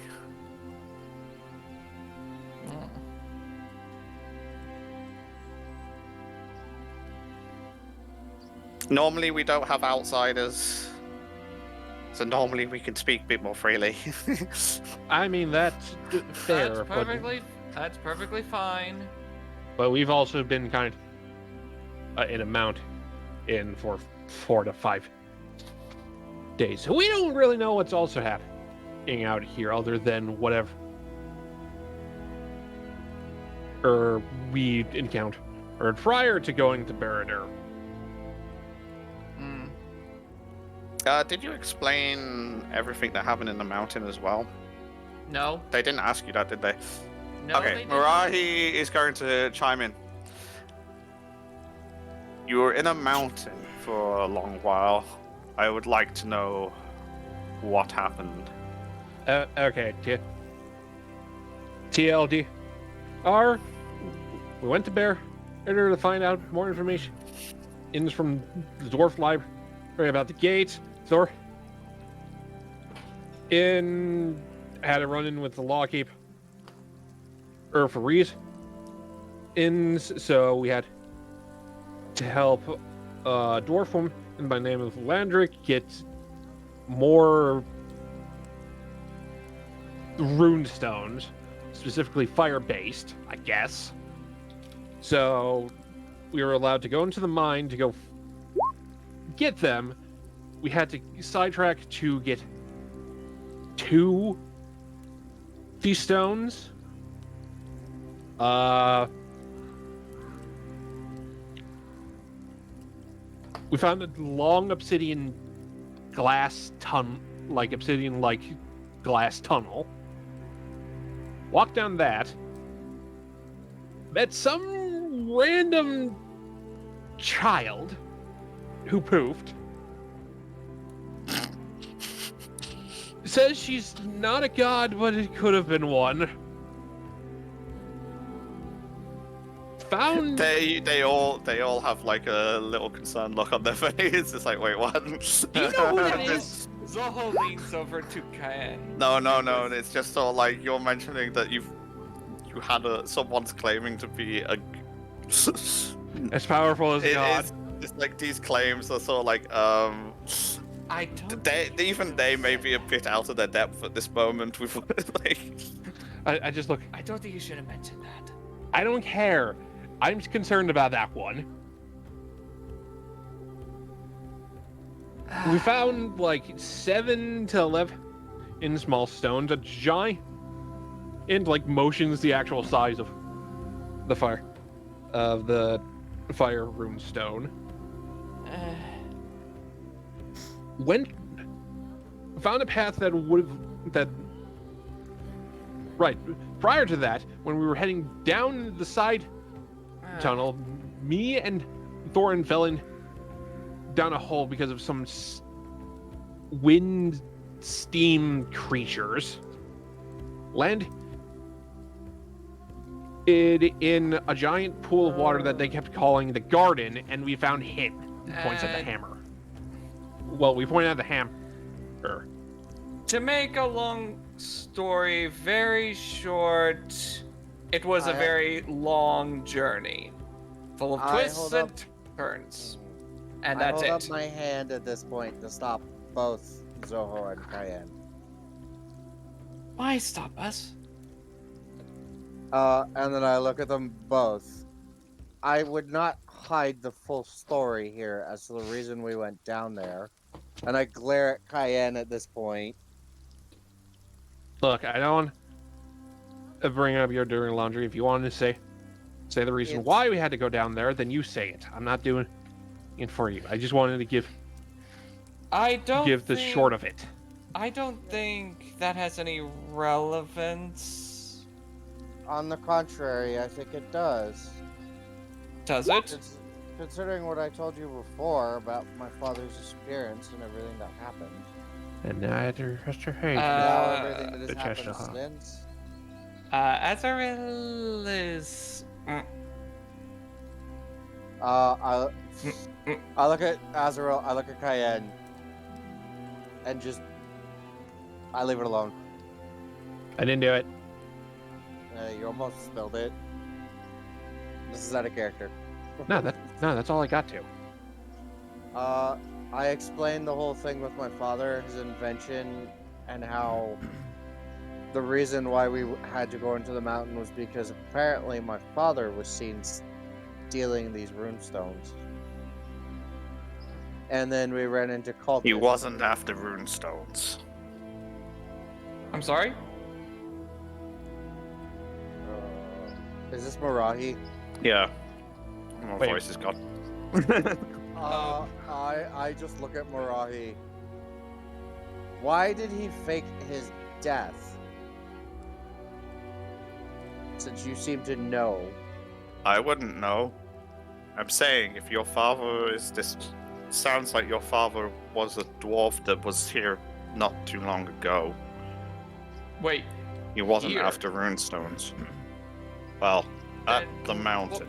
Normally we don't have outsiders, so normally we can speak a bit more freely. I mean, that's fair, That's perfectly fine. but we've also been kind of in a mount in for 4 to 5 days. So we don't really know what's also happening out here other than whatever we encountered prior to going to Baradur. Did you explain everything that happened in the mountain as well? No. They didn't ask you that, did they? No. Okay, Marahi is going to chime in. You were in a mountain for a long while. I would like to know what happened. Okay, TLD. We went to Baradur to find out more information. From the dwarf library about the gates. Thor had a run-in with the lawkeep for Reese. So we had to help a dwarf woman by the name of Landric get more rune stones, specifically fire-based, I guess. So we were allowed to go into the mine to go get them. We had to sidetrack to get 2 these stones. We found a long obsidian glass obsidian-like glass tunnel. Walked down that. Met some random child who poofed. Says she's not a god, but it could have been one. Found They all have like a little concerned look on their face. It's like, wait, what? Do you know who that is? Zoho leans over to Kaen. No. It's just sort of like you're mentioning that you had someone's claiming to be a. As powerful as God. It's like these claims are sort of like I don't. they may be a bit out of their depth at this moment. With like. I just look. I don't think you should have mentioned that. I don't care. I'm concerned about that one. We found like 7 to 11 in small stones. A giant, and like motions the actual size of the fire rune stone. Found a path that right prior to that, when we were heading down the side tunnel, me and Thorin fell in down a hole because of some wind steam creatures. Landed in a giant pool of water that they kept calling the garden, and we found him. Points at the hammer. well, we pointed out the hammer. To make a long story very short, it was a I- very long journey, full of I twists hold and up- turns, and I that's hold up it. my hand at this point to stop both Zoho and Cayenne. Why stop us? And then I look at them both. I would not hide the full story here as to the reason we went down there. And I glare at Cayenne at this point. Look, I don't bring up your dirty laundry. If you wanted to say the reason It's- why we had to go down there, then you say it. I'm not doing it for you. I just wanted to give I don't the think- short of it. I don't think that has any relevance. On the contrary, I think it does. Does it? Considering what I told you before about my father's disappearance and everything that happened. And neither Mr. Hayes. Now everything that has the happened Cheshire. since. Azrael is. I look at Azrael, I look at Cayenne, and just I leave it alone. I didn't do it. You almost spilled it. This is out of character. No, that's all I got to. I explained the whole thing with my father, his invention, and how the reason why we had to go into the mountain was because apparently my father was seen stealing these runestones. And then we ran into cultists. He wasn't after runestones. I'm sorry? Is this Marahi? Yeah. My Wait. voice is gone. I just look at Marahi. Why did he fake his death? Since you seem to know. I wouldn't know. I'm saying if your father is this. Sounds like your father was a dwarf that was here not too long ago. Wait. He wasn't Here? after runestones. Well, at then the mountain.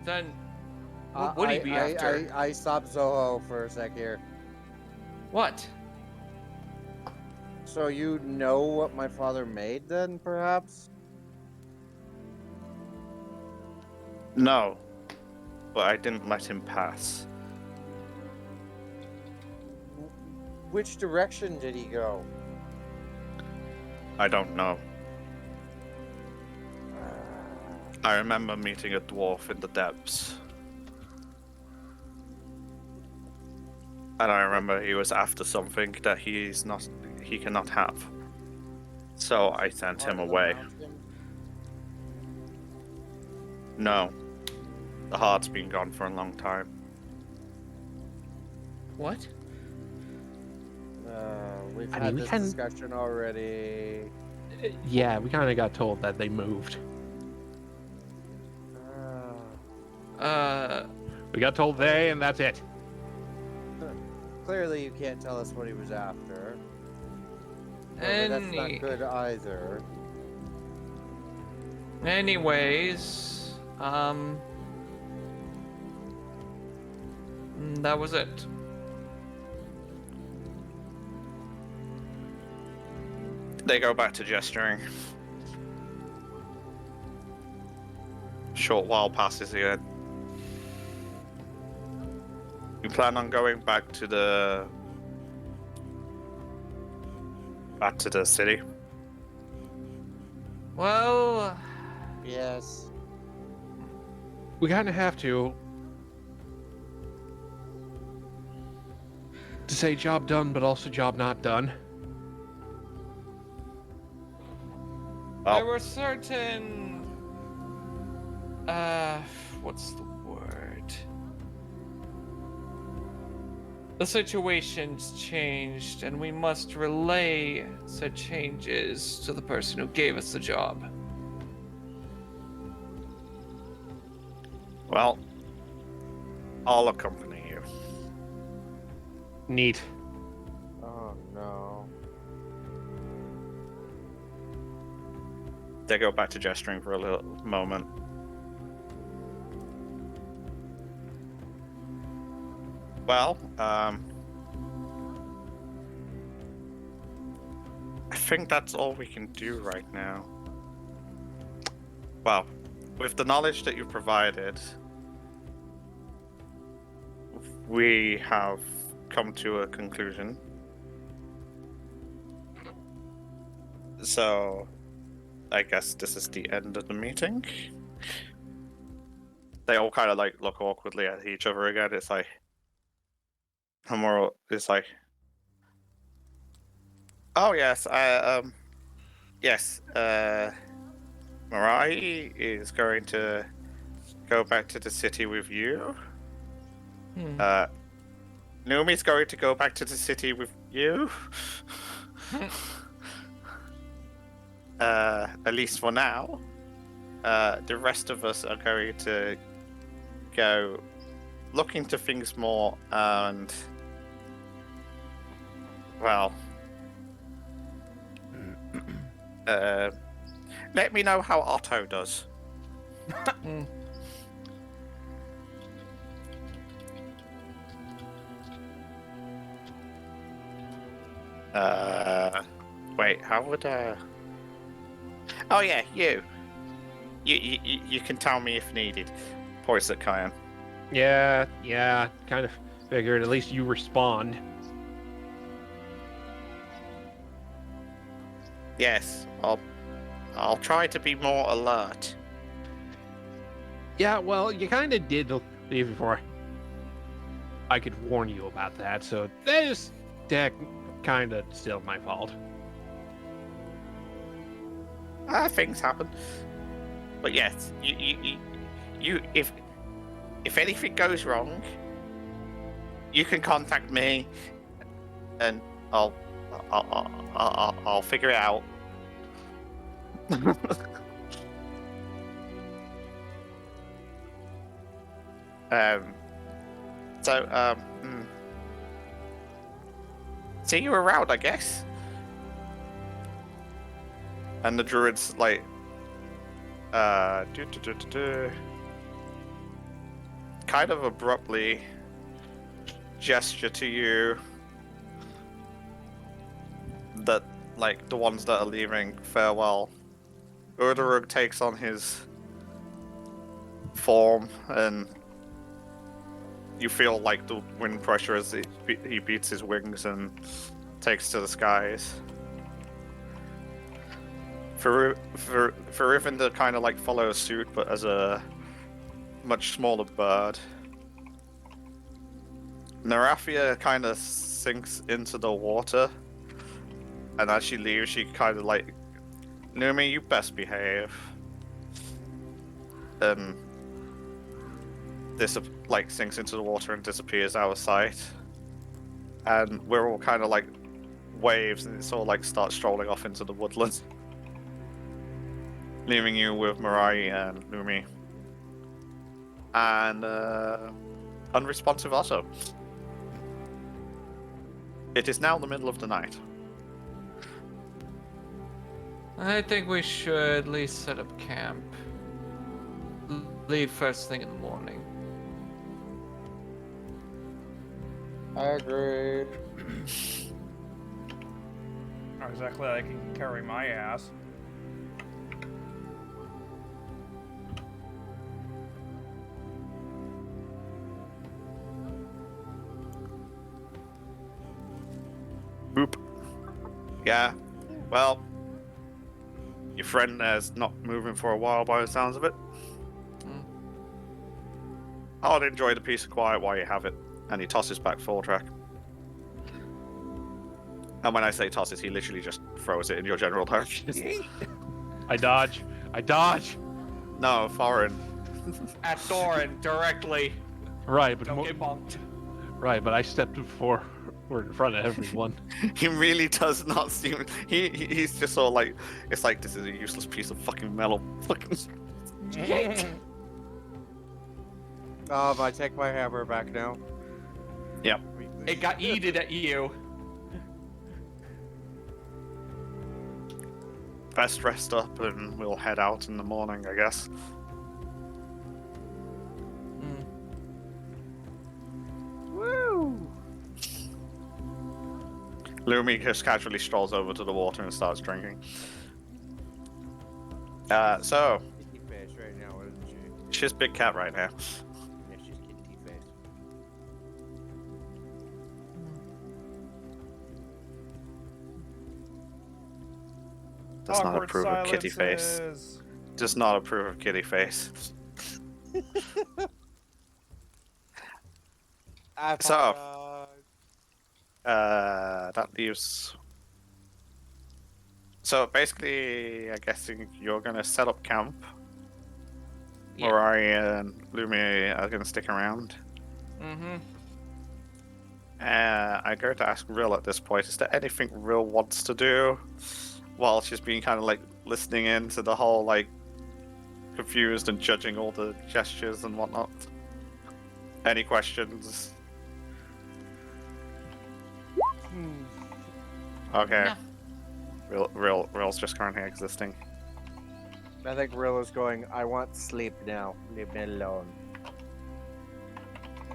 Then. What would he be after? I stopped Zoho for a sec here. What? So you know what my father made then, perhaps? No, but I didn't let him pass. Which direction did he go? I don't know. I remember meeting a dwarf in the depths. And I remember he was after something that he cannot have. So I sent him Part of the away. mountain? No. The heart's been gone for a long time. What? We've I had mean, we this can- discussion already. Yeah, we kind of got told that they moved. We got told they, and that's it. Clearly, you can't tell us what he was after. But that's not good either. Anyways, that was it. They go back to gesturing. Short while passes again. You plan on going back to the city? Well, Yes. We kind of have to say job done, but also job not done. there Oh, were certain. What's the word? The situation's changed, and we must relay said changes to the person who gave us the job. well, I'll accompany you. Neat. Oh no. They go back to gesturing for a little moment. Well, think that's all we can do right now. Well, with the knowledge that you've provided, we have come to a conclusion. So, I guess this is the end of the meeting. They all kind of like look awkwardly at each other again. It's like, Hamura is like, oh yes, yes, Mirai is going to go back to the city with you. Numi's going to go back to the city with you. At least for now. The rest of us are going to go look into things more and, well, let me know how Otto does. Wait, how would Oh yeah, you. You can tell me if needed. Points at Kyan. Yeah, kind of figured at least you respond. Yes, I'll try to be more alert. Yeah, well, you kind of did leave before I could warn you about that, so that kind of still my fault. Things happen. But yes, you if anything goes wrong, you can contact me, and I'll figure it out. See you around, I guess. And the druid's like, kind of abruptly gesture to you that, like, the ones that are leaving, farewell. Urdarug takes on his form, and you feel like the wind pressure as he beats his wings and takes to the skies. Farivinda kind of like follows suit, but as a much smaller bird. Narafia kind of sinks into the water, and as she leaves, she kind of like, Numi, you best behave. And this like sinks into the water and disappears out of sight. And we're all kind of like waves, and it sort of like starts strolling off into the woodlands, leaving you with Mirai and Numi. And unresponsive also. It is now the middle of the night. I think we should at least set up camp. Leave first thing in the morning. I agree. Not exactly like I can carry my ass. Boop. Yeah. Well, your friend there's not moving for a while by the sounds of it. I'd enjoy the peace of quiet while you have it. And he tosses back full track. And when I say tosses, he literally just throws it in your general direction. I dodge. No, foreign. At Thorin, directly. Right, but Don't get bonked. right, but I stepped before we're in front of everyone. He really does not seem. He's just sort of like, it's like this is a useless piece of fucking metal. Fucking. I take my hammer back now. Yep. It got yeeted at you. Best rest up, and we'll head out in the morning, I guess. Woo! Lumi just casually strolls over to the water and starts drinking. So, Kitty face right now, isn't she? she's big cat right now. Yeah, she's kitty face. Does not Awkward approve of kitty face. silences. Does not approve of kitty face. I So- apologize. That leaves. So basically, I guess you're gonna set up camp. Yeah. Morari and Lumi are gonna stick around. Mm-hmm. I go to ask Rill at this point, is there anything Rill wants to do while she's been kind of like listening in to the whole like confused and judging all the gestures and whatnot? Any questions? Okay. Rill's just currently existing. I think Rilla's going, I want sleep now. Leave me alone.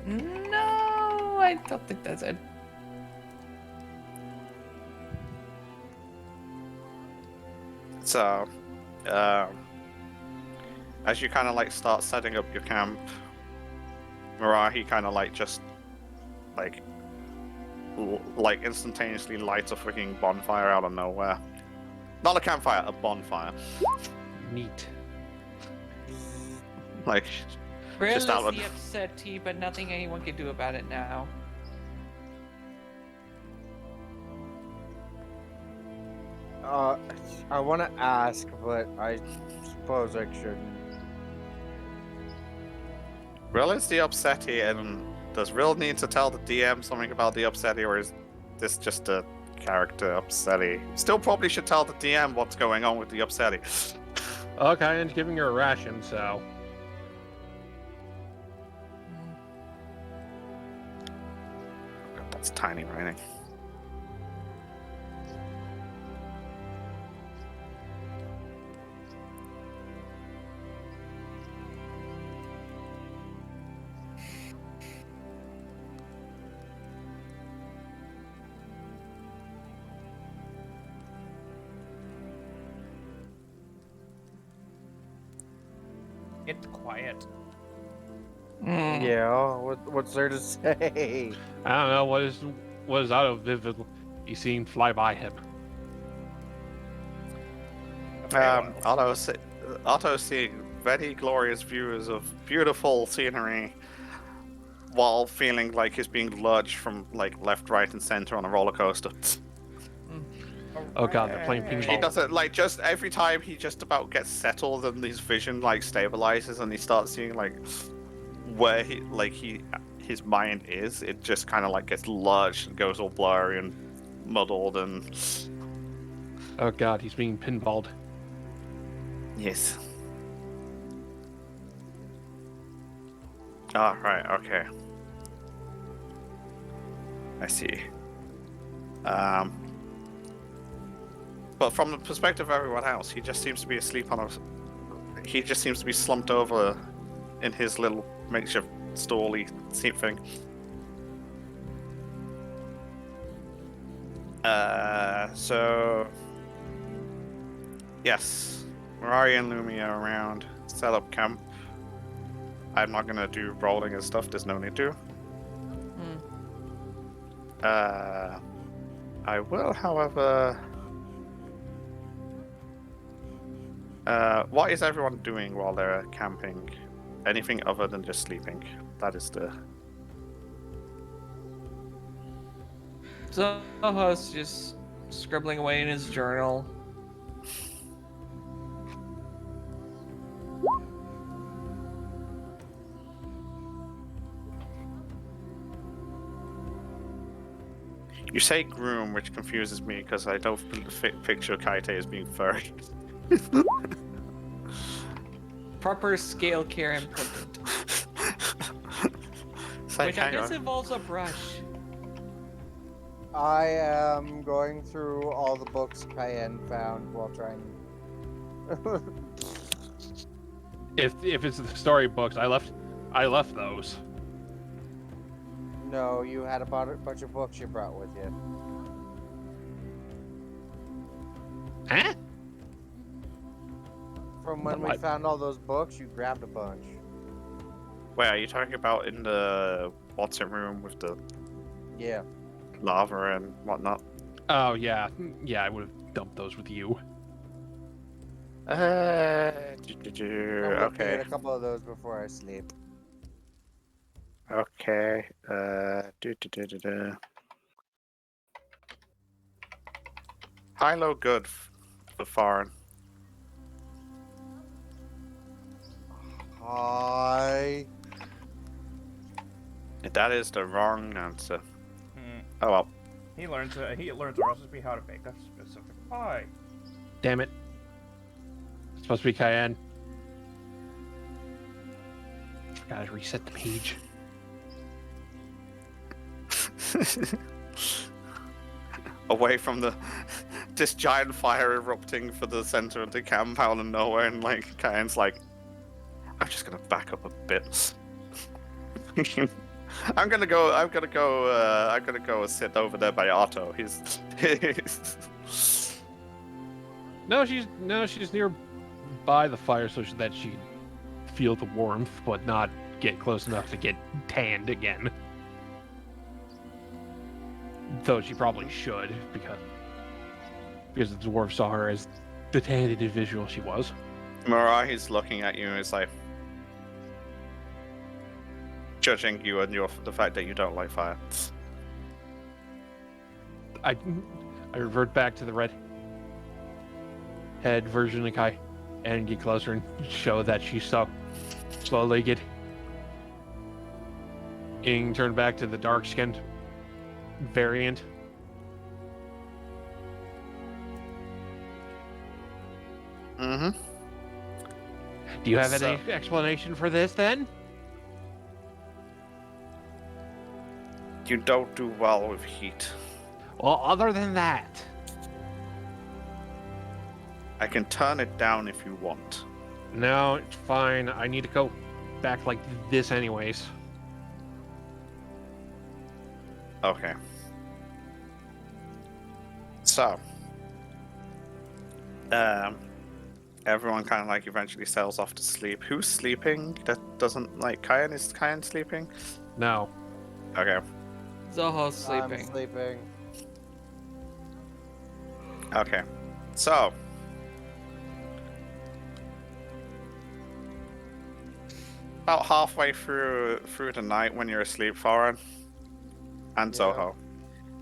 No, I don't think that's it. So, as you kind of like start setting up your camp, Marahi kind of like just like instantaneously lights a freaking bonfire out of nowhere. Not a campfire, a bonfire. Neat. Like, Rill is Just out of- the upsettee, but nothing anyone can do about it now. I want to ask, but I suppose I shouldn't. Rill is the upsettee, and does Rill need to tell the DM something about the upsettee, or is this just a character upsettee? Still probably should tell the DM what's going on with the upsettee. Okay, and giving her a ration, so. God, that's tiny writing. Get quiet. Mm. Yeah, what's there to say? I don't know what is out of vivid you seen fly by him. Otto seeing very glorious views of beautiful scenery while feeling like he's being lurched from like left, right, and center on a roller coaster. Oh god, they're playing ping He pong. does it like just every time he just about gets settled and his vision like stabilizes and he starts seeing like where his mind is, it just kind of like gets lurched and goes all blurry and muddled and Oh god, he's being pinballed. yes. Ah, right, okay. I see. But from the perspective of everyone else, he just seems to be asleep on a. He just seems to be slumped over in his little makeshift stall-y seat thing. So. Yes. Mirari and Lumi are around. Set up camp. I'm not gonna do rolling and stuff, there's no need to. I will, however. What is everyone doing while they're camping? Anything other than just sleeping? That is the. Zoho's just scribbling away in his journal. You say groom, which confuses me because I don't picture Kaite as being furry. Proper scale care implement, It's like, which I hang guess on. involves a brush. I am going through all the books Cayenne found while trying. If it's the storybooks, I left those. No, you had a bunch of books you brought with you. Huh? From when we What? found all those books, you grabbed a bunch. Wait, are you talking about in the Watson room with the Yeah. lava and whatnot? Oh yeah, yeah. I would have dumped those with you. I'm looking Okay. at a couple of those before I sleep. Okay. High, low, good for foreign. Hi. That is the wrong answer. Hmm. Oh well. He learns a recipe how to make a specific pie. Damn it. It's supposed to be Cayenne. Gotta reset the page. Away from this giant fire erupting for the center of the camp out of nowhere, and like Cayenne's like, I'm just gonna back up a bit. I'm gonna go sit over there by Otto. He's No, she's nearby the fire so that she can feel the warmth, but not get close enough to get tanned again. Though she probably should, because the dwarf saw her as the tanned individual she was. Mirai is looking at you and is like judging you and the fact that you don't like fire. I revert back to the red head version of Kai and get closer and show that she's so slow-legged. Ing turned back to the dark-skinned variant. Mm-hmm. Do you have So- any explanation for this then? You don't do well with heat. Well, other than that, I can turn it down if you want. no, it's fine. I need to go back like this anyways. Okay. So, everyone kind of like eventually settles off to sleep. Who's sleeping? That doesn't like Cayenne. Is Cayenne sleeping? No. Okay. Zoho's I'm sleeping. sleeping. Okay. So, about halfway through the night when you're asleep, Foreign, and Yeah. Zoho.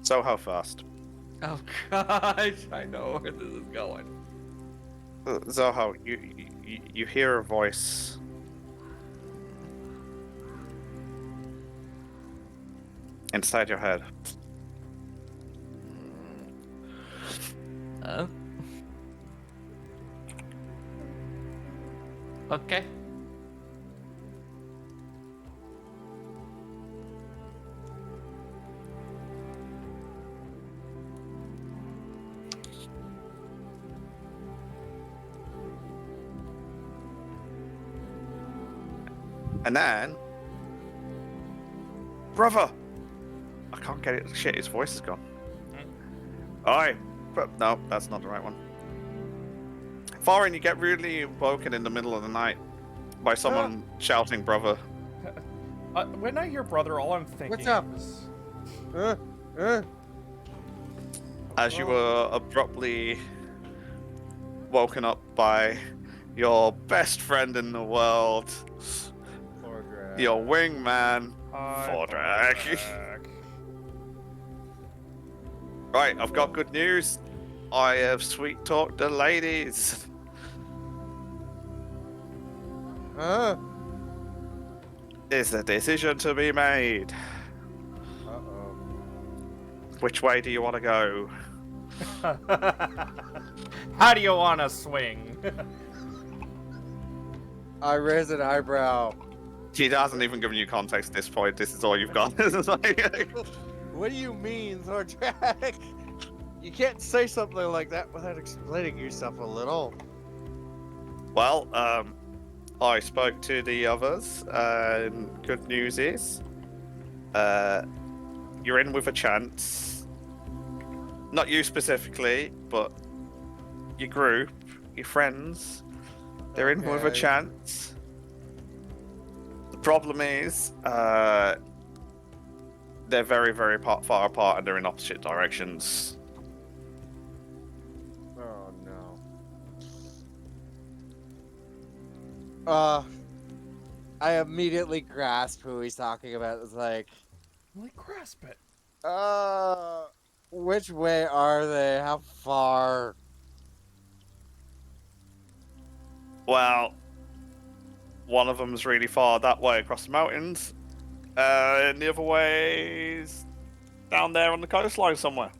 Zoho first. Oh gosh, I know where this is going. Zoho, you hear a voice. Inside your head. Oh. Okay. And then, brother, I can't get it. Shit, his voice is gone. Oi, no, that's not the right one. Foreign, you get really woken in the middle of the night by someone shouting, "Brother!" When I hear brother, all I'm thinking What's up? is As you were abruptly woken up by your best friend in the world, Lord your wingman, hi, Fordrak. Fordrak. Right, I've got good news. I have sweet talked the ladies. Huh? There's a decision to be made. Uh-oh. Which way do you want to go? How do you want to swing? I raise an eyebrow. He hasn't even given you context at this point. This is all you've got. It's like- What do you mean, Thordrak? You can't say something like that without explaining yourself a little. well, I spoke to the others, and good news is, you're in with a chance. Not you specifically, but your group, your friends. They're in with a Okay. chance. The problem is, they're very, very far apart and they're in opposite directions. Oh no. I immediately grasp who he's talking about. It's like, Like, grasp it. which way are they? How far? Well, one of them's really far that way across the mountains, and the other way's down there on the coastline somewhere.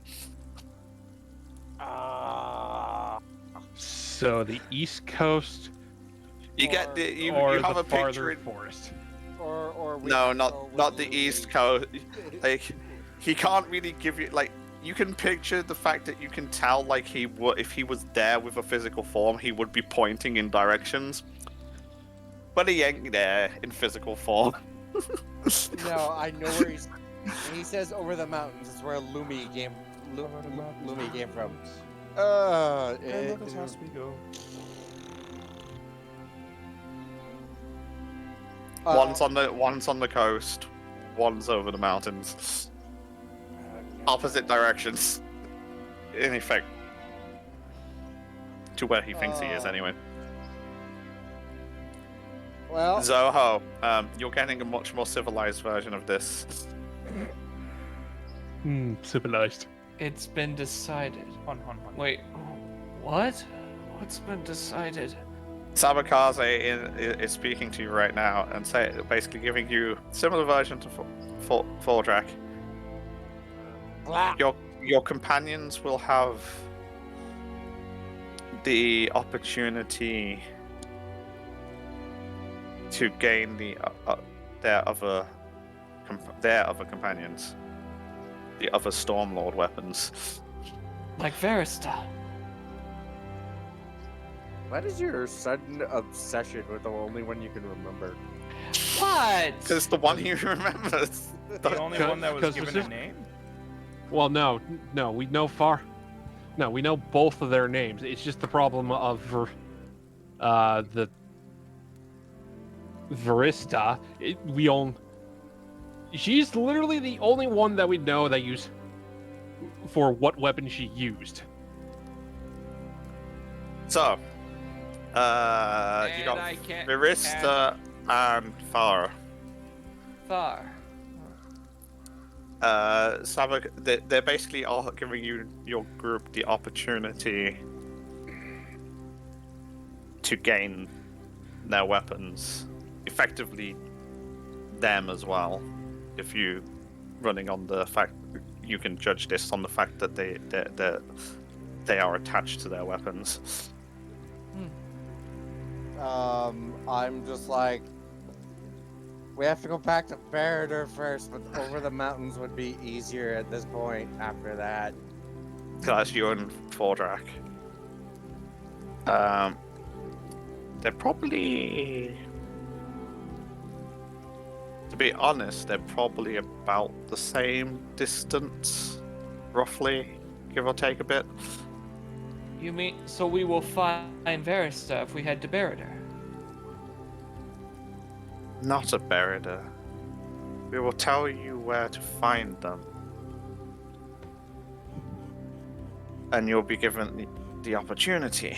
So the East Coast You get the you or have the a picture. farther In, forest? Or we no, can not go with not the Louis. East Coast. Like he can't really give you like you can picture the fact that you can tell like he would if he was there with a physical form he would be pointing in directions, but he ain't there in physical form. No, I know where he's. When he says over the mountains, it's where Lumi came. Lumi came from. And let us as we go. One's on the coast, one's over the mountains. Opposite directions. In effect. To where he thinks he is anyway. Well, Zoho, you're getting a much more civilized version of this. Civilized. It's been decided. Hon. Wait, what? What's been decided? Sabakaze is speaking to you right now and basically giving you similar version to Fordrak. blah. Your companions will have the opportunity to gain their other companions, the other Stormlord weapons. Like Verista. What is your sudden obsession with the only one you can remember? What? Because the one he remembers. The only one that was Because given a specific- name? Well, no, we know we know both of their names. It's just the problem of the Verista. She's literally the only one that we know that used for what weapon she used. So, you And got I can't Virista and Thar. Thar. They're basically all giving your group the opportunity to gain their weapons, effectively them as well. If you running on the fact you can judge this on the fact that they are attached to their weapons. I'm just like, we have to go back to Baradur first, but over the mountains would be easier at this point after that. That's you and Fordrak. They're probably, to be honest, they're probably about the same distance, roughly, give or take a bit. You mean so we will find Verista if we head to Baradur? Not a Baradur. We will tell you where to find them. And you'll be given the opportunity.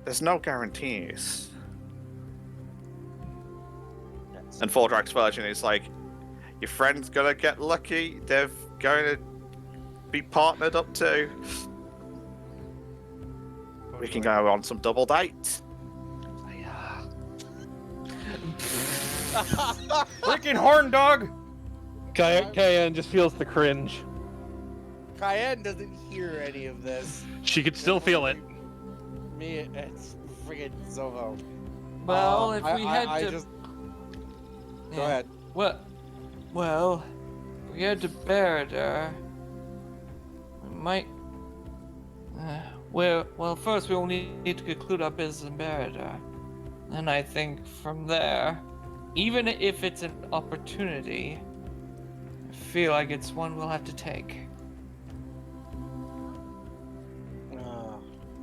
There's no guarantees. And Fordrak's version is like, your friend's gonna get lucky, they're going to be partnered up too. We can go on some double dates. Freaking horn dog! Cayenne just feels the cringe. Cayenne doesn't hear any of this. She could still feel it. Me, it's friggin' Zoho. Well, if we head I to just Yeah. go ahead. Well, if we head to Baradur, we might. Well, first we will need to conclude our business in Baradur. And I think from there, even if it's an opportunity, I feel like it's one we'll have to take.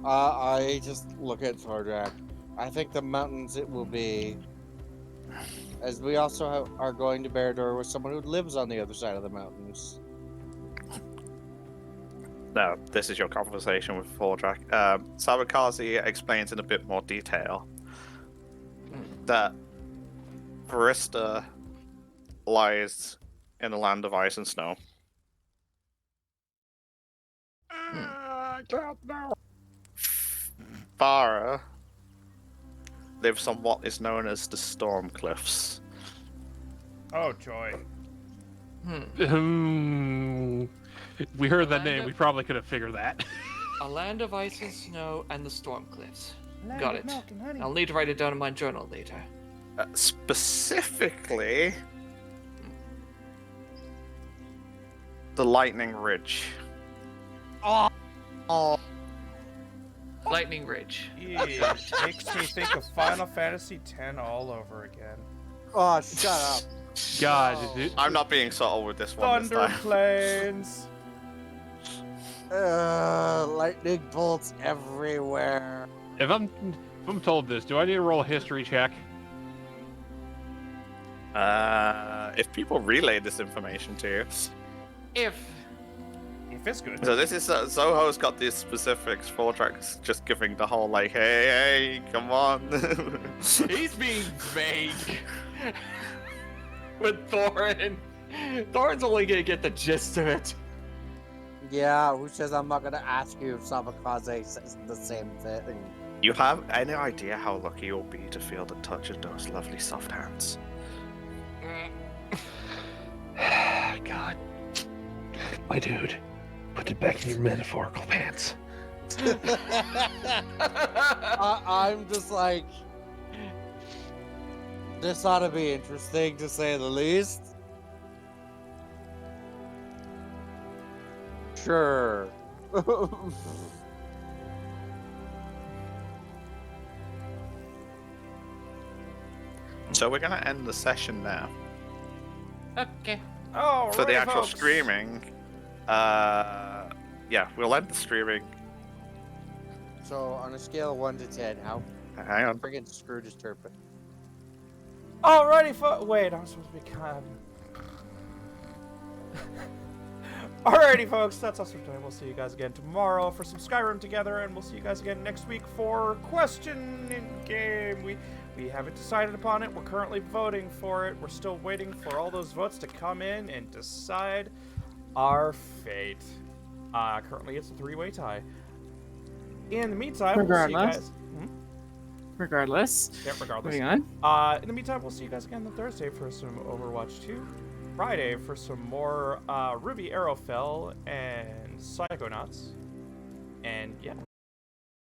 I just look at Thordrack. I think the mountains it will be, as we also are going to Berador with someone who lives on the other side of the mountains. No, this is your conversation with Fordrak. Sabakazi explains in a bit more detail that Barista lies in the land of ice and snow. I don't know. Farah lives on what is known as the Storm Cliffs. Oh, joy. If we heard that Land name, of- we probably could have figured that. A land of ice and snow and the storm cliffs. Land Got of it. milk and honey. I'll need to write it down in my journal later. Specifically, the Lightning Ridge. Oh, Lightning Ridge. It makes me think of Final Fantasy X all over again. oh, shut up. God, Oh. dude. I'm not being subtle with this one this Thunder time. plains. Lightning bolts everywhere. If I'm told this, do I need to roll a history check? If people relay this information to you. If If it's good. So this is Zoho's got these specifics. Fordrak's just giving the whole like, hey, come on. he's being vague with Thorin. Thorin's only gonna get the gist of it. Yeah, who says I'm not gonna ask you if Sabakaze says the same thing? You have any idea how lucky you'll be to feel the touch of those lovely soft hands? God. My dude, put it back in your metaphorical pants. I'm just like, this ought to be interesting to say the least. Sure. So we're gonna end the session now. Okay. Oh, For the right, actual folks. screaming, yeah, we'll end the streaming. So on a scale of 1 to 10, how Hang on. friggin' screwed is Turpin? Alrighty, folks. Wait, I'm supposed to be kind. Alrighty, folks. That's us for today. We'll see you guys again tomorrow for some Skyrim together, and we'll see you guys again next week for question in game. We haven't decided upon it. We're currently voting for it. We're still waiting for all those votes to come in and decide our fate. Currently, it's a 3-way tie. In the meantime, we'll see you Regardless. guys. Regardless. Yeah, regardless. Moving on. In the meantime, we'll see you guys again on Thursday for some Overwatch 2. Friday for some more Ruby Arrowfell and Psychonauts. And yeah,